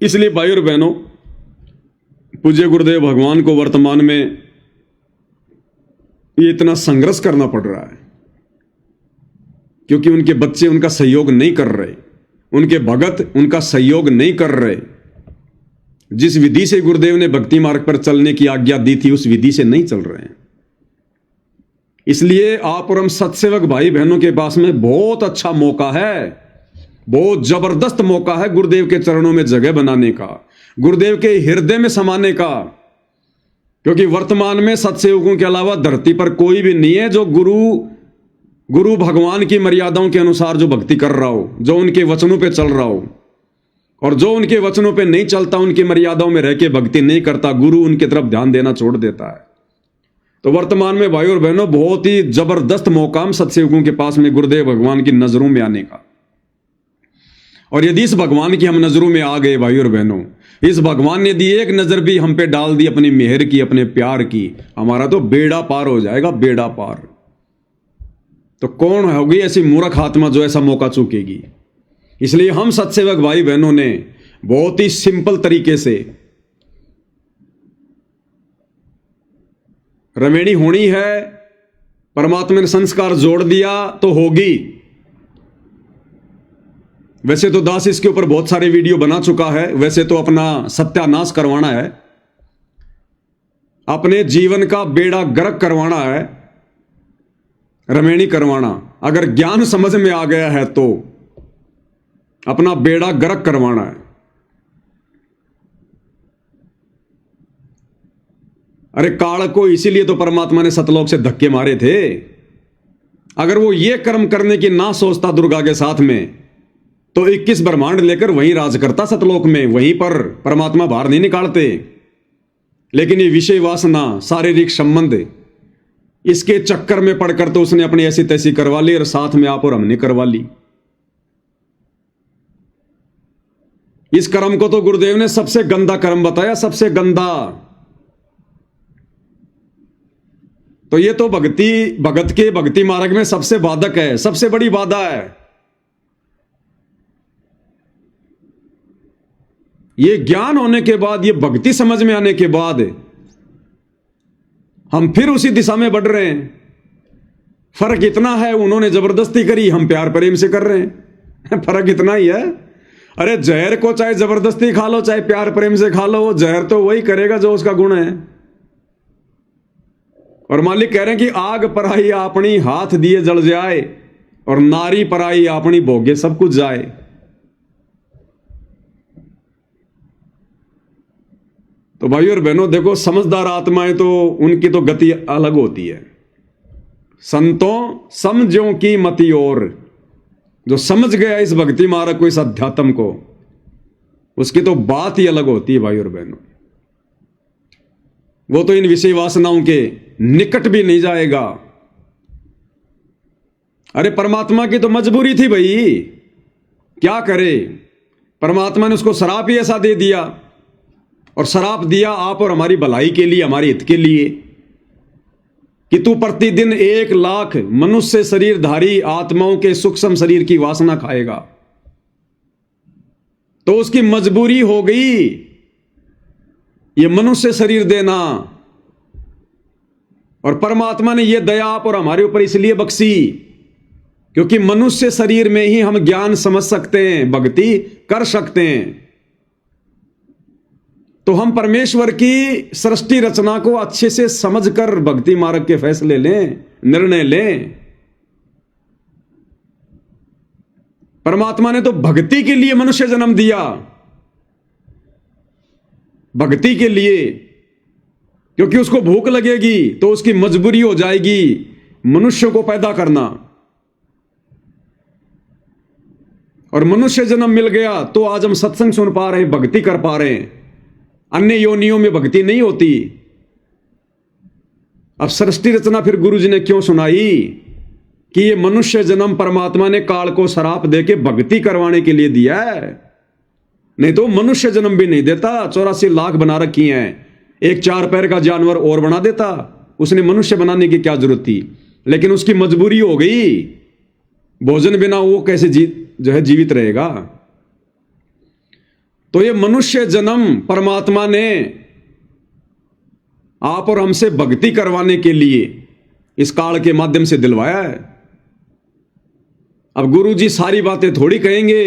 इसलिए भाई और बहनों, पूज्य गुरुदेव भगवान को वर्तमान में ये इतना संघर्ष करना पड़ रहा है, क्योंकि उनके बच्चे उनका सहयोग नहीं कर रहे, उनके भगत उनका सहयोग नहीं कर रहे। जिस विधि से गुरुदेव ने भक्ति मार्ग पर चलने की आज्ञा दी थी उस विधि से नहीं चल रहे हैं। इसलिए आप और हम सत्सेवक भाई बहनों के पास में बहुत अच्छा मौका है, बहुत जबरदस्त मौका है गुरुदेव के चरणों में जगह बनाने का, गुरुदेव के हृदय में समाने का। क्योंकि वर्तमान में सत्सेवकों के अलावा धरती पर कोई भी नहीं है जो गुरु भगवान की मर्यादाओं के अनुसार जो भक्ति कर रहा हो, जो उनके वचनों पे चल रहा हो। और जो उनके वचनों पे नहीं चलता, उनकी मर्यादाओं में रह के भक्ति नहीं करता, गुरु उनकी तरफ ध्यान देना छोड़ देता है। तो वर्तमान में भाई और बहनों बहुत ही जबरदस्त मौका हम सत्सेवकों के पास में गुरुदेव भगवान की नजरों में आने का। और यदि इस भगवान की हम नजरों में आ गए भाई और बहनों, इस भगवान ने यदि एक नजर भी हम पे डाल दी अपनी मेहर की, अपने प्यार की, हमारा तो बेड़ा पार हो जाएगा, बेड़ा पार। तो कौन होगी ऐसी मूर्ख आत्मा जो ऐसा मौका चूकेगी? इसलिए हम सत्सेवक भाई बहनों ने बहुत ही सिंपल तरीके से रमेणी होनी है, परमात्मा ने संस्कार जोड़ दिया तो होगी। वैसे तो दास इसके ऊपर बहुत सारे वीडियो बना चुका है, वैसे तो अपना सत्यानाश करवाना है, अपने जीवन का बेड़ा गर्क करवाना है, रमेणी करवाना। अगर ज्ञान समझ में आ गया है तो अपना बेड़ा गर्क करवाना है। अरे काल को इसीलिए तो परमात्मा ने सतलोक से धक्के मारे थे। अगर वो ये कर्म करने की ना सोचता दुर्गा के साथ में, तो 21 ब्रह्मांड लेकर वहीं राज करता सतलोक में, वहीं पर परमात्मा बाहर नहीं निकालते। लेकिन ये विषय वासना, शारीरिक संबंध, इसके चक्कर में पड़कर तो उसने अपनी ऐसी तैसी करवा ली और साथ में आप और हमने करवा ली। इस कर्म को तो गुरुदेव ने सबसे गंदा कर्म बताया, सबसे गंदा। तो ये तो भगत के भक्ति मार्ग में सबसे बाधक है, सबसे बड़ी बाधा है। ये ज्ञान होने के बाद, ये भक्ति समझ में आने के बाद हम फिर उसी दिशा में बढ़ रहे हैं। फर्क इतना है, उन्होंने जबरदस्ती करी, हम प्यार प्रेम से कर रहे हैं। फर्क इतना ही है। अरे जहर को चाहे जबरदस्ती खा लो चाहे प्यार प्रेम से खा लो, जहर तो वही करेगा जो उसका गुण है। और मालिक कह रहे हैं कि आग पराई अपनी हाथ दिए जल जाए और नारी पराई अपनी भोगे सब कुछ जाए। तो भाई और बहनों देखो, समझदार आत्माएं तो उनकी तो गति अलग होती है। संतों समझों की मति और, जो समझ गया इस भक्ति मार्ग को, इस अध्यात्म को, उसकी तो बात ही अलग होती है भाई और बहनों। वो तो इन विषय वासनाओं के निकट भी नहीं जाएगा। अरे परमात्मा की तो मजबूरी थी भाई, क्या करे। परमात्मा ने उसको श्राप ही ऐसा दे दिया, और श्राप दिया आप और हमारी भलाई के लिए, हमारे हित के लिए, कि तू प्रतिदिन 1 लाख मनुष्य शरीरधारी आत्माओं के सूक्ष्म शरीर की वासना खाएगा। तो उसकी मजबूरी हो गई ये मनुष्य शरीर देना। और परमात्मा ने यह दया आप और हमारे ऊपर इसलिए बख्शी क्योंकि मनुष्य शरीर में ही हम ज्ञान समझ सकते हैं, भक्ति कर सकते हैं। तो हम परमेश्वर की सृष्टि रचना को अच्छे से समझकर भक्ति मार्ग के फैसले लें, निर्णय लें। परमात्मा ने तो भक्ति के लिए मनुष्य जन्म दिया, भक्ति के लिए, क्योंकि उसको भूख लगेगी तो उसकी मजबूरी हो जाएगी मनुष्य को पैदा करना। और मनुष्य जन्म मिल गया तो आज हम सत्संग सुन पा रहे हैं, भक्ति कर पा रहे हैं। अन्य योनियों में भक्ति नहीं होती। अब सृष्टि रचना फिर गुरु जी ने क्यों सुनाई कि ये मनुष्य जन्म परमात्मा ने काल को शराप देके भक्ति करवाने के लिए दिया है, नहीं तो मनुष्य जन्म भी नहीं देता। 84 लाख बना रखी हैं, एक 4 पैर का जानवर और बना देता, उसने मनुष्य बनाने की क्या जरूरत थी। लेकिन उसकी मजबूरी हो गई, भोजन बिना वो कैसे जीवित रहेगा। तो ये मनुष्य जन्म परमात्मा ने आप और हमसे भक्ति करवाने के लिए इस काल के माध्यम से दिलवाया है। अब गुरु जी सारी बातें थोड़ी कहेंगे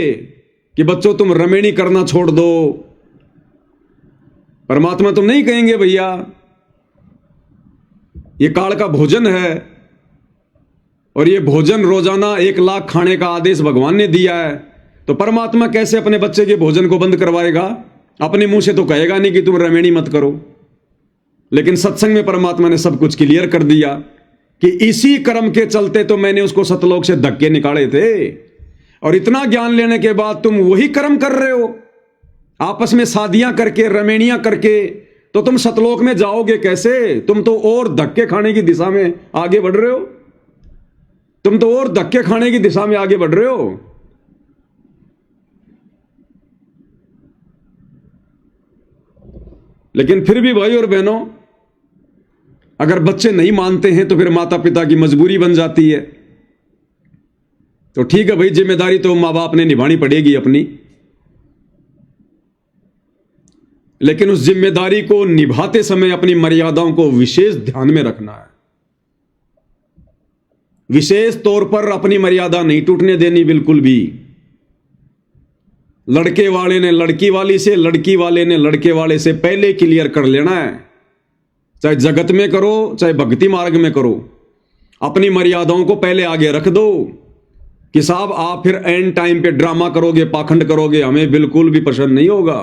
कि बच्चों तुम रमेणी करना छोड़ दो। परमात्मा तो नहीं कहेंगे भैया ये काल का भोजन है और ये भोजन रोजाना 1 लाख खाने का आदेश भगवान ने दिया है, तो परमात्मा कैसे अपने बच्चे के भोजन को बंद करवाएगा। अपने मुंह से तो कहेगा नहीं कि तुम रमेणी मत करो, लेकिन सत्संग में परमात्मा ने सब कुछ क्लियर कर दिया कि इसी कर्म के चलते तो मैंने उसको सतलोक से धक्के निकाले थे। और इतना ज्ञान लेने के बाद तुम वही कर्म कर रहे हो, आपस में शादियां करके, रमेणियां करके, तो तुम सतलोक में जाओगे कैसे। तुम तो और धक्के खाने की दिशा में आगे बढ़ रहे हो, तुम तो और धक्के खाने की दिशा में आगे बढ़ रहे हो। लेकिन फिर भी भाई और बहनों, अगर बच्चे नहीं मानते हैं तो फिर माता पिता की मजबूरी बन जाती है। तो ठीक है भाई, जिम्मेदारी तो मां बाप ने निभानी पड़ेगी अपनी, लेकिन उस जिम्मेदारी को निभाते समय अपनी मर्यादाओं को विशेष ध्यान में रखना है। विशेष तौर पर अपनी मर्यादा नहीं टूटने देनी बिल्कुल भी। लड़के वाले ने लड़की वाली से, लड़की वाले ने लड़के वाले से पहले क्लियर कर लेना है। चाहे जगत में करो, चाहे भक्ति मार्ग में करो, अपनी मर्यादाओं को पहले आगे रख दो कि साहब आप फिर एंड टाइम पे ड्रामा करोगे, पाखंड करोगे, हमें बिल्कुल भी पसंद नहीं होगा।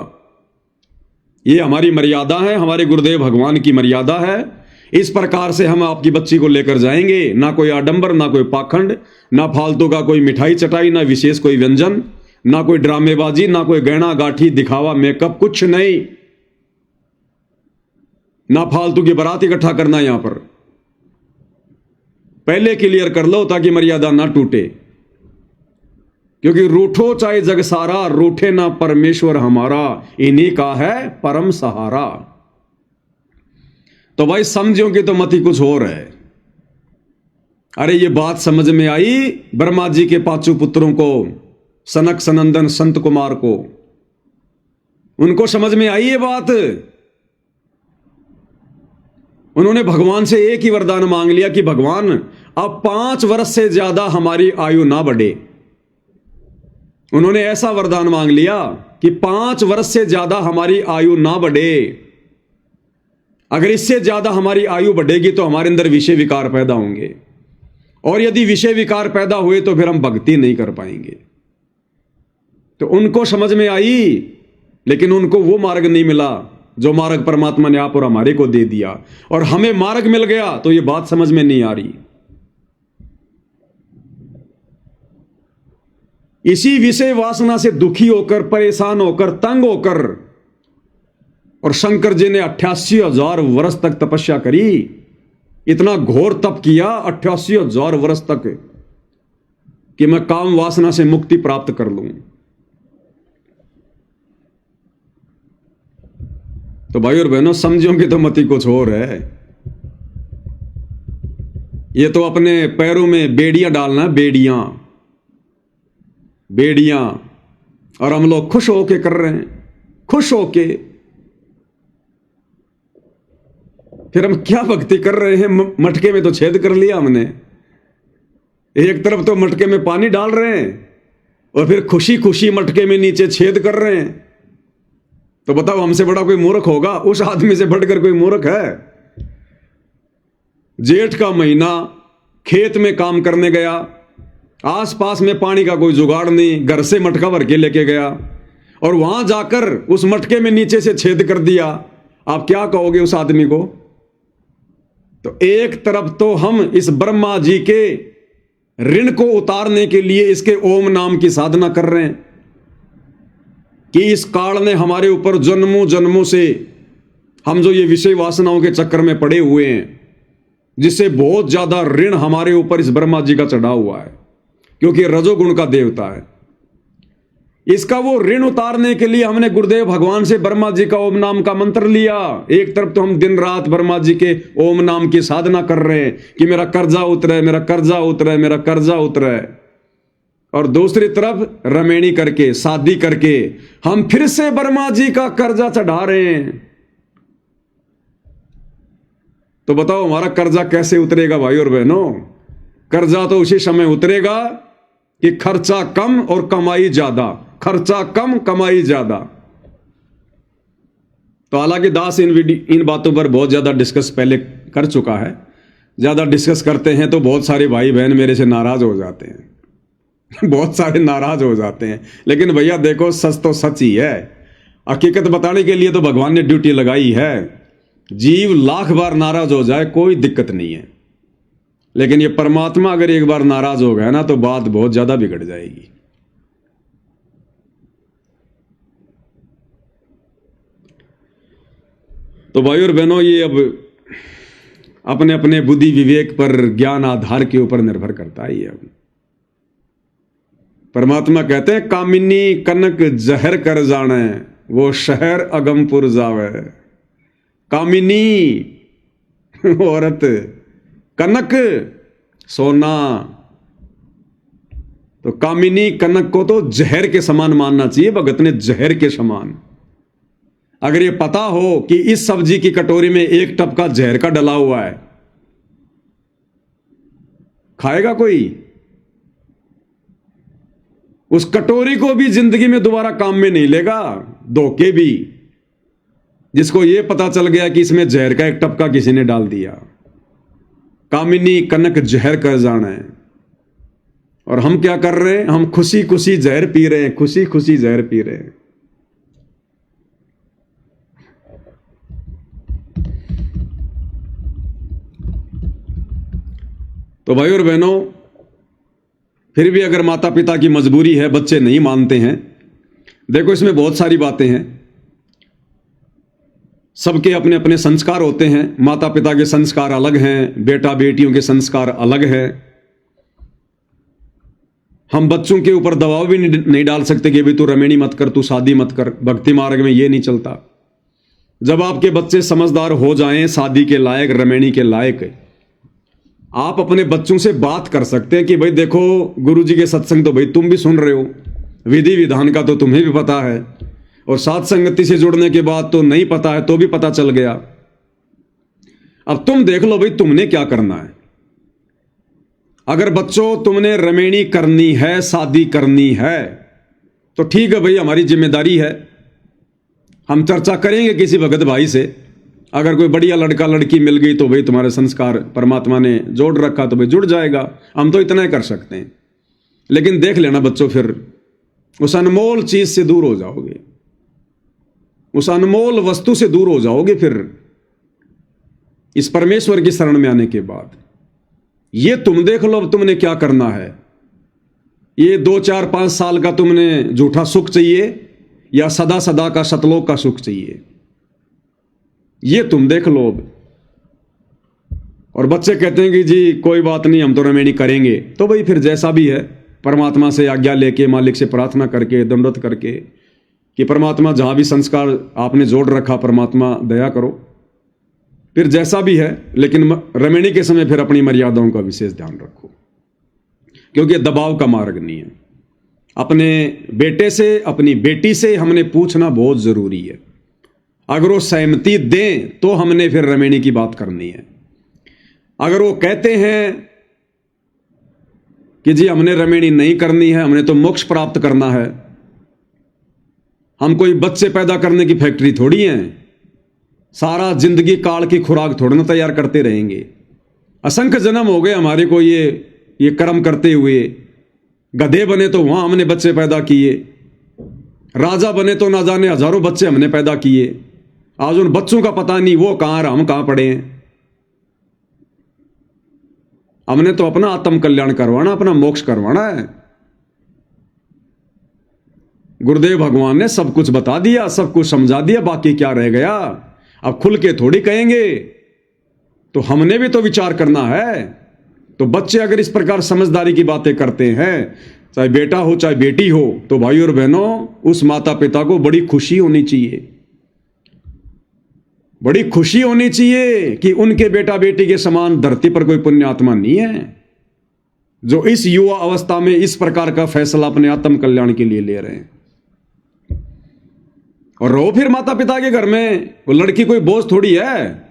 ये हमारी मर्यादा है, हमारे गुरुदेव भगवान की मर्यादा है। इस प्रकार से हम आपकी बच्ची को लेकर जाएंगे। ना कोई आडंबर, ना कोई पाखंड, ना फालतू का कोई मिठाई चटाई, ना विशेष कोई व्यंजन, ना कोई ड्रामेबाजी, ना कोई गहना गाठी दिखावा मेकअप, कुछ नहीं। ना फालतू की बारात इकट्ठा करना। यहां पर पहले क्लियर कर लो ताकि मर्यादा ना टूटे, क्योंकि रूठो चाहे जग सारा, रूठे ना परमेश्वर हमारा, इन्हीं का है परम सहारा। तो भाई समझो कि तो मती कुछ और है। अरे ये बात समझ में आई ब्रह्मा जी के 5 पुत्रों को, सनक सनंदन संत कुमार को, उनको समझ में आई ये बात। उन्होंने भगवान से एक ही वरदान मांग लिया कि भगवान अब 5 वर्ष से ज्यादा हमारी आयु ना बढ़े। उन्होंने ऐसा वरदान मांग लिया कि 5 वर्ष से ज्यादा हमारी आयु ना बढ़े। अगर इससे ज्यादा हमारी आयु बढ़ेगी तो हमारे अंदर विषय विकार पैदा होंगे, और यदि विषय विकार पैदा हुए तो फिर हम भक्ति नहीं कर पाएंगे। तो उनको समझ में आई, लेकिन उनको वो मार्ग नहीं मिला जो मार्ग परमात्मा ने आप और हमारे को दे दिया। और हमें मार्ग मिल गया तो ये बात समझ में नहीं आ रही। इसी विषय वासना से दुखी होकर, परेशान होकर, तंग होकर, और शंकर जी ने 88,000 वर्ष तक तपस्या करी। इतना घोर तप किया 88,000 वर्ष तक कि मैं काम वासना से मुक्ति प्राप्त कर लूं। तो भाई और बहनों समझो कि तो मती कुछ और है। ये तो अपने पैरों में बेड़ियां डालना, बेड़ियां बेड़ियां, और हम लोग खुश होके कर रहे हैं, खुश होके। फिर हम क्या भक्ति कर रहे हैं। मटके में तो छेद कर लिया हमने, एक तरफ तो मटके में पानी डाल रहे हैं और फिर खुशी खुशी मटके में नीचे छेद कर रहे हैं। तो बताओ हमसे बड़ा कोई मूर्ख होगा? उस आदमी से बढ़कर कोई मूर्ख है? जेठ का महीना, खेत में काम करने गया, आसपास में पानी का कोई जुगाड़ नहीं, घर से मटका भर के लेके गया और वहां जाकर उस मटके में नीचे से छेद कर दिया। आप क्या कहोगे उस आदमी को? तो एक तरफ तो हम इस ब्रह्मा जी के ऋण को उतारने के लिए इसके ओम नाम की साधना कर रहे हैं कि इस काल ने हमारे ऊपर जन्मों जन्मों से हम जो ये विषय वासनाओं के चक्कर में पड़े हुए हैं, जिससे बहुत ज्यादा ऋण हमारे ऊपर इस ब्रह्मा जी का चढ़ा हुआ है, क्योंकि रजोगुण का देवता है। इसका वो ऋण उतारने के लिए हमने गुरुदेव भगवान से ब्रह्मा जी का ओम नाम का मंत्र लिया। एक तरफ तो हम दिन रात ब्रह्मा जी के ओम नाम की साधना कर रहे हैं कि मेरा कर्जा उतरे, मेरा कर्जा उतरे, मेरा कर्जा उतरे, और दूसरी तरफ रमेणी करके, शादी करके हम फिर से ब्रह्मा जी का कर्जा चढ़ा रहे हैं। तो बताओ हमारा कर्जा कैसे उतरेगा भाई और बहनों? कर्जा तो उसी समय उतरेगा कि खर्चा कम और कमाई ज्यादा, खर्चा कम कमाई ज्यादा। तो हालांकि दास इन बातों पर बहुत ज्यादा डिस्कस पहले कर चुका है। ज्यादा डिस्कस करते हैं तो बहुत सारे भाई बहन मेरे से नाराज हो जाते हैं बहुत सारे नाराज हो जाते हैं। लेकिन भैया देखो, सच तो सच ही है। हकीकत बताने के लिए तो भगवान ने ड्यूटी लगाई है। जीव लाख बार नाराज हो जाए कोई दिक्कत नहीं है, लेकिन ये परमात्मा अगर एक बार नाराज हो गया ना तो बात बहुत ज्यादा बिगड़ जाएगी। तो भाई और बहनों, ये अब अपने अपने बुद्धि विवेक पर, ज्ञान आधार के ऊपर निर्भर करता है। ये अब परमात्मा कहते हैं कामिनी कनक जहर कर जाने, वो शहर अगमपुर जावे। कामिनी औरत, कनक सोना, तो कामिनी कनक को तो जहर के समान मानना चाहिए। भगत ने जहर के समान। अगर ये पता हो कि इस सब्जी की कटोरी में एक टपका जहर का डला हुआ है, खाएगा कोई? उस कटोरी को भी जिंदगी में दोबारा काम में नहीं लेगा। धोखे भी, जिसको ये पता चल गया कि इसमें जहर का एक टपका किसी ने डाल दिया। कामिनी कनक जहर कर जाना है। और हम क्या कर रहे हैं? हम खुशी खुशी जहर पी रहे हैं, खुशी खुशी जहर पी रहे हैं। तो भाई और बहनों, फिर भी अगर माता पिता की मजबूरी है, बच्चे नहीं मानते हैं, देखो इसमें बहुत सारी बातें हैं। सबके अपने अपने संस्कार होते हैं। माता पिता के संस्कार अलग हैं, बेटा बेटियों के संस्कार अलग हैं। हम बच्चों के ऊपर दबाव भी नहीं डाल सकते कि भाई तू रमेणी मत कर, तू शादी मत कर। भक्ति मार्ग में ये नहीं चलता। जब आपके बच्चे समझदार हो जाएं, शादी के लायक, रमेणी के लायक, आप अपने बच्चों से बात कर सकते हैं कि भाई देखो, गुरुजी के सत्संग तो भाई तुम भी सुन रहे हो, विधि विधान का तो तुम्हें भी पता है, और साथ संगति से जुड़ने के बाद तो नहीं पता है तो भी पता चल गया। अब तुम देख लो भाई तुमने क्या करना है। अगर बच्चों तुमने रमेणी करनी है, शादी करनी है, तो ठीक है भाई, हमारी जिम्मेदारी है। हम चर्चा करेंगे किसी भगत भाई से। अगर कोई बढ़िया लड़का लड़की मिल गई तो भाई तुम्हारे संस्कार परमात्मा ने जोड़ रखा तो भाई जुड़ जाएगा। हम तो इतना ही कर सकते हैं। लेकिन देख लेना बच्चों, फिर उस अनमोल चीज से दूर हो जाओगे, उस अनमोल वस्तु से दूर हो जाओगे। फिर इस परमेश्वर की शरण में आने के बाद ये तुम देख लो अब तुमने क्या करना है। ये 2, 4, 5 साल का तुमने झूठा सुख चाहिए या सदा सदा का सतलोक का सुख चाहिए, ये तुम देख लो अब। और बच्चे कहते हैं कि जी कोई बात नहीं, हम तो रमेणी करेंगे। तो भाई फिर जैसा भी है, परमात्मा से आज्ञा लेके, मालिक से प्रार्थना करके, दंडवत करके कि परमात्मा जहां भी संस्कार आपने जोड़ रखा, परमात्मा दया करो। फिर जैसा भी है, लेकिन रमेणी के समय फिर अपनी मर्यादाओं का विशेष ध्यान रखो, क्योंकि दबाव का मार्ग नहीं है। अपने बेटे से, अपनी बेटी से हमने पूछना बहुत जरूरी है। अगर वो सहमति दें तो हमने फिर रमेणी की बात करनी है। अगर वो कहते हैं कि जी हमने रमेणी नहीं करनी है, हमने तो मोक्ष प्राप्त करना है, हम कोई बच्चे पैदा करने की फैक्ट्री थोड़ी हैं। सारा जिंदगी काल की खुराक थोड़ी ना तैयार करते रहेंगे। असंख्य जन्म हो गए हमारे को ये कर्म करते हुए। गधे बने तो वहां हमने बच्चे पैदा किए, राजा बने तो ना जाने हजारों बच्चे हमने पैदा किए। आज उन बच्चों का पता नहीं वो कहां हम कहां पड़े हैं। हमने तो अपना आत्म कल्याण करवाना, अपना मोक्ष करवाना है। गुरुदेव भगवान ने सब कुछ बता दिया, सब कुछ समझा दिया, बाकी क्या रह गया। अब खुल के थोड़ी कहेंगे, तो हमने भी तो विचार करना है। तो बच्चे अगर इस प्रकार समझदारी की बातें करते हैं, चाहे बेटा हो चाहे बेटी हो, तो भाई और बहनों उस माता पिता को बड़ी खुशी होनी चाहिए। बड़ी खुशी होनी चाहिए कि उनके बेटा बेटी के समान धरती पर कोई पुण्य आत्मा नहीं है जो इस युवा अवस्था में इस प्रकार का फैसला अपने आत्म कल्याण के लिए ले रहे हैं। और रहो फिर माता पिता के घर में। वो लड़की कोई बोझ थोड़ी है।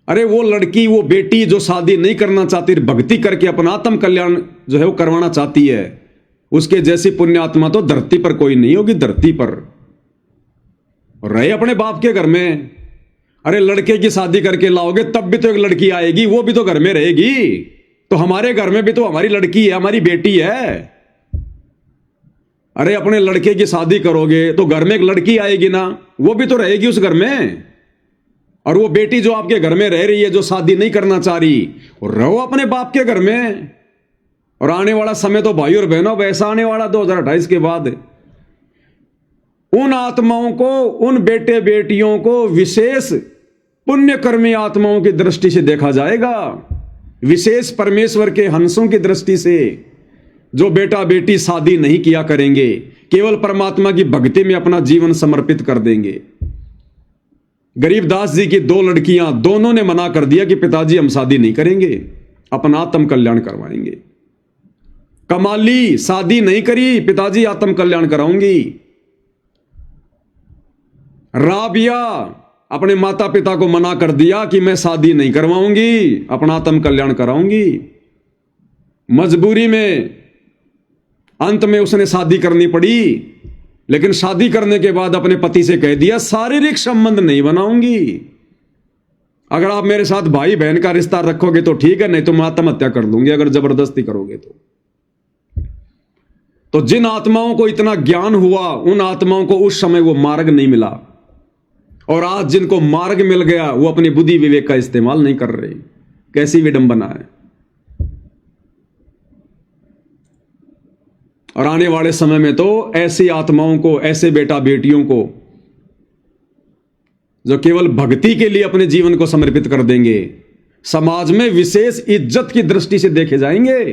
अरे वो लड़की, वो बेटी जो शादी नहीं करना चाहती, भक्ति करके अपना आत्म कल्याण जो है वो करवाना चाहती है, उसके जैसी पुण्य आत्मा तो धरती पर कोई नहीं होगी, धरती पर। और रहे अपने बाप के घर में। अरे लड़के की शादी करके लाओगे तब भी तो एक लड़की आएगी, वो भी तो घर में रहेगी। तो हमारे घर में भी तो हमारी लड़की है, हमारी बेटी है। अरे अपने लड़के की शादी करोगे तो घर में एक लड़की आएगी ना, वो भी तो रहेगी उस घर में। और वो बेटी जो आपके घर में रह रही है, जो शादी नहीं करना चाह रही, रहो अपने बाप के घर में। और आने वाला समय तो भाई और बहनों वैसा आने वाला 2028 के बाद, उन आत्माओं को, उन बेटे बेटियों को विशेष पुण्यकर्मी आत्माओं की दृष्टि से देखा जाएगा, विशेष परमेश्वर के हंसों की दृष्टि से। जो बेटा बेटी शादी नहीं किया करेंगे, केवल परमात्मा की भक्ति में अपना जीवन समर्पित कर देंगे। गरीबदास जी की 2 लड़कियां, दोनों ने मना कर दिया कि पिताजी हम शादी नहीं करेंगे, अपना आत्म कल्याण करवाएंगे। कमाली शादी नहीं करी, पिताजी आत्म कल्याण कराऊंगी। राबिया अपने माता पिता को मना कर दिया कि मैं शादी नहीं करवाऊंगी, अपना आत्म कल्याण कराऊंगी। मजबूरी में अंत में उसने शादी करनी पड़ी, लेकिन शादी करने के बाद अपने पति से कह दिया शारीरिक संबंध नहीं बनाऊंगी। अगर आप मेरे साथ भाई बहन का रिश्ता रखोगे तो ठीक है, नहीं तो मैं आत्महत्या कर लूंगी अगर जबरदस्ती करोगे तो जिन आत्माओं को इतना ज्ञान हुआ, उन आत्माओं को उस समय वो मार्ग नहीं मिला। और आज जिनको मार्ग मिल गया, वो अपनी बुद्धि विवेक का इस्तेमाल नहीं कर रहे। कैसी विडंबना है। और आने वाले समय में तो ऐसी आत्माओं को, ऐसे बेटा बेटियों को जो केवल भक्ति के लिए अपने जीवन को समर्पित कर देंगे, समाज में विशेष इज्जत की दृष्टि से देखे जाएंगे।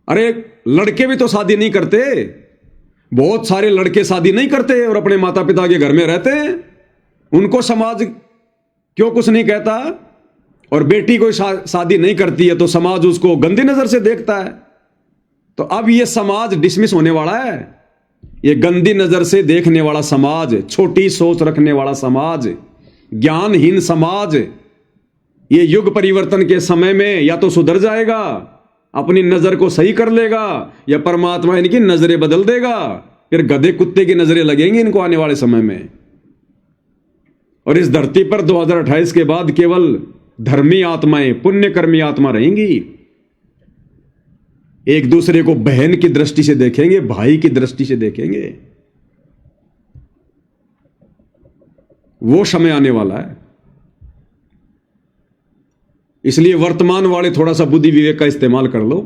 अरे लड़के भी तो शादी नहीं करते, बहुत सारे लड़के शादी नहीं करते और अपने माता पिता के घर में रहते हैं। उनको समाज क्यों कुछ नहीं कहता। और बेटी कोई शादी नहीं करती है तो समाज उसको गंदी नजर से देखता है। तो अब यह समाज डिसमिस होने वाला है। यह गंदी नजर से देखने वाला समाज, छोटी सोच रखने वाला समाज, ज्ञानहीन समाज, यह युग परिवर्तन के समय में या तो सुधर जाएगा, अपनी नजर को सही कर लेगा, या परमात्मा इनकी नजरें बदल देगा। फिर गधे कुत्ते की नजरें लगेंगी इनको आने वाले समय में। और इस धरती पर 2028 के बाद केवल धर्मी आत्माएं, पुण्यकर्मी आत्मा रहेंगी। एक दूसरे को बहन की दृष्टि से देखेंगे, भाई की दृष्टि से देखेंगे। वो समय आने वाला है। इसलिए वर्तमान वाले थोड़ा सा बुद्धि विवेक का इस्तेमाल कर लो।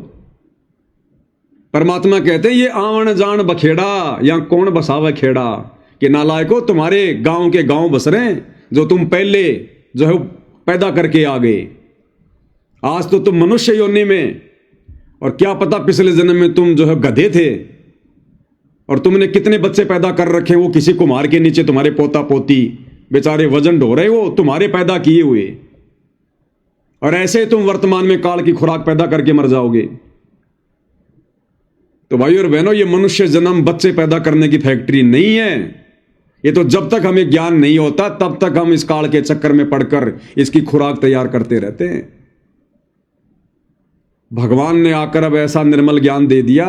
परमात्मा कहते हैं ये आवन जान बखेड़ा या कौन बसावे खेड़ा, कि नालायको तुम्हारे गांव के गांव बस रहे हैं जो तुम पहले जो है पैदा करके आ गए। आज तो तुम मनुष्य योनि में, और क्या पता पिछले जन्म में तुम जो है गधे थे और तुमने कितने बच्चे पैदा कर रखे, वो किसी कुम्हार के नीचे तुम्हारे पोता पोती बेचारे वजन ढो रहे, वो तुम्हारे पैदा किए हुए। और ऐसे तुम वर्तमान में काल की खुराक पैदा करके मर जाओगे। तो भाई और बहनों, ये मनुष्य जन्म बच्चे पैदा करने की फैक्ट्री नहीं है। ये तो जब तक हमें ज्ञान नहीं होता तब तक हम इस काल के चक्कर में पड़कर इसकी खुराक तैयार करते रहते हैं। भगवान ने आकर अब ऐसा निर्मल ज्ञान दे दिया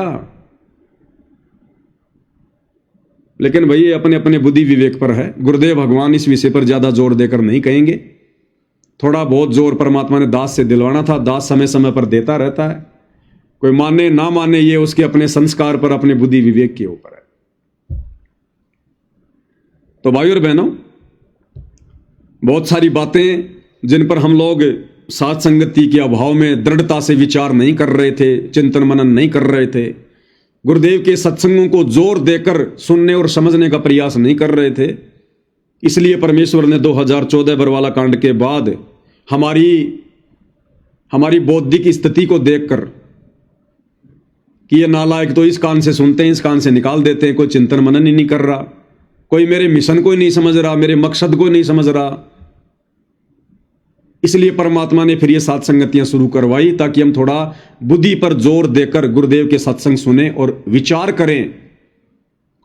लेकिन भाई ये अपने अपने बुद्धि विवेक पर है। गुरुदेव भगवान इस विषय पर ज़्यादा जोर देकर नहीं कहेंगे। थोड़ा बहुत जोर परमात्मा ने दास से दिलवाना था, दास समय समय पर देता रहता है। कोई माने ना माने ये उसके अपने संस्कार पर, अपने बुद्धि विवेक के ऊपर है। तो भाई और बहनों, बहुत सारी बातें जिन पर हम लोग साथ संगति के अभाव में दृढ़ता से विचार नहीं कर रहे थे, चिंतन मनन नहीं कर रहे थे, गुरुदेव के सत्संगों को जोर देकर सुनने और समझने का प्रयास नहीं कर रहे थे, इसलिए परमेश्वर ने 2014 बरवाला कांड के बाद हमारी बौद्धिक स्थिति को देखकर कि ये नालायक तो इस कान से सुनते हैं, इस कान से निकाल देते हैं, कोई चिंतन मनन ही नहीं कर रहा, कोई मेरे मिशन को ही नहीं समझ रहा, मेरे मकसद को नहीं समझ रहा। इसलिए परमात्मा ने फिर ये सात संगतियां शुरू करवाई ताकि हम थोड़ा बुद्धि पर जोर देकर गुरुदेव के सत्संग सुने और विचार करें।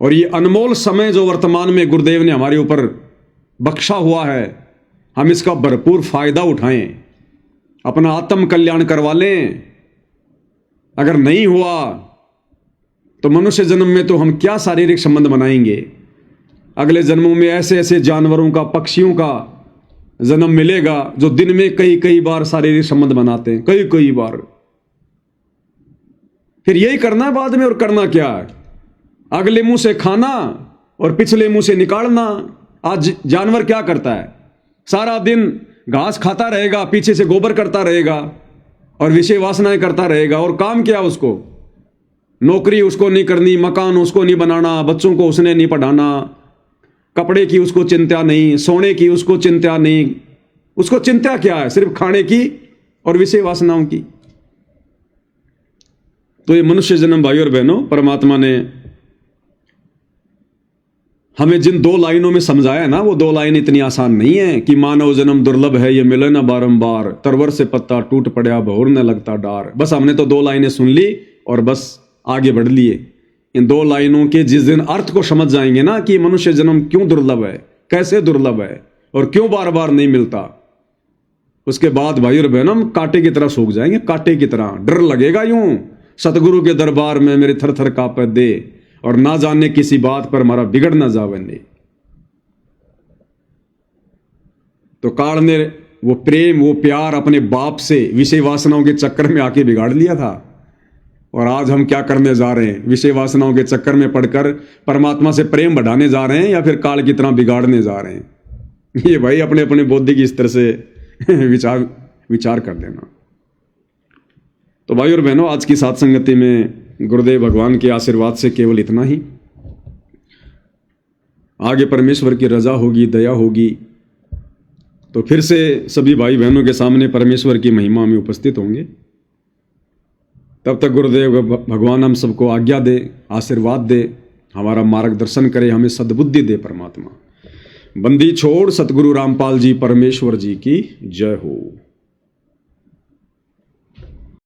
और ये अनमोल समय जो वर्तमान में गुरुदेव ने हमारे ऊपर बख्शा हुआ है, हम इसका भरपूर फायदा उठाएं, अपना आत्म कल्याण करवा लें। अगर नहीं हुआ तो मनुष्य जन्म में तो हम क्या शारीरिक संबंध बनाएंगे, अगले जन्मों में ऐसे ऐसे जानवरों का, पक्षियों का जन्म मिलेगा जो दिन में कई कई बार शारीरिक संबंध बनाते हैं, कई कई बार। फिर यही करना है बाद में, और करना क्या है? अगले मुंह से खाना और पिछले मुंह से निकालना। आज जानवर क्या करता है? सारा दिन घास खाता रहेगा, पीछे से गोबर करता रहेगा और विषय वासनाएं करता रहेगा। और काम क्या उसको? नौकरी उसको नहीं करनी, मकान उसको नहीं बनाना, बच्चों को उसने नहीं पढ़ाना, कपड़े की उसको चिंता नहीं, सोने की उसको चिंता नहीं। उसको चिंता क्या है? सिर्फ खाने की और विषय वासनाओं की। तो ये मनुष्य जन्म भाई और बहनों, परमात्मा ने हमें जिन 2 लाइनों में समझाया ना, वो 2 लाइन इतनी आसान नहीं है कि मानव जन्म दुर्लभ है, ये मिले ना बारंबार, तरवर से पत्ता टूट पड़ा भौर न लगता डार। बस हमने तो 2 लाइनें सुन ली और बस आगे बढ़ लिए। इन 2 लाइनों के जिस दिन अर्थ को समझ जाएंगे ना कि मनुष्य जन्म क्यों दुर्लभ है, कैसे दुर्लभ है और क्यों बार बार नहीं मिलता, उसके बाद भाई और बहनों हम कांटे की तरह सूख जाएंगे, कांटे की तरह। डर लगेगा यूं, सतगुरु के दरबार में मेरे थर थर कांपे दे, और ना जाने किसी बात पर हमारा बिगड़ ना जावे। तो काल ने वो प्रेम, वो प्यार अपने बाप से विषय वासनाओं के चक्कर में आके बिगाड़ लिया था। और आज हम क्या करने जा रहे हैं? विषय वासनाओं के चक्कर में पड़कर परमात्मा से प्रेम बढ़ाने जा रहे हैं या फिर काल की तरह बिगाड़ने जा रहे हैं? ये भाई अपने अपने बौद्धिक स्तर से विचार कर लेना। तो भाई और बहनों, आज की सात संगति में गुरुदेव भगवान के आशीर्वाद से केवल इतना ही। आगे परमेश्वर की रजा होगी, दया होगी, तो फिर से सभी भाई बहनों के सामने परमेश्वर की महिमा में उपस्थित होंगे। तब तक गुरुदेव भगवान हम सबको आज्ञा दे, आशीर्वाद दे, हमारा मार्गदर्शन करे, हमें सद्बुद्धि दे परमात्मा। बंदी छोड़ सतगुरु रामपाल जी परमेश्वर जी की जय हो।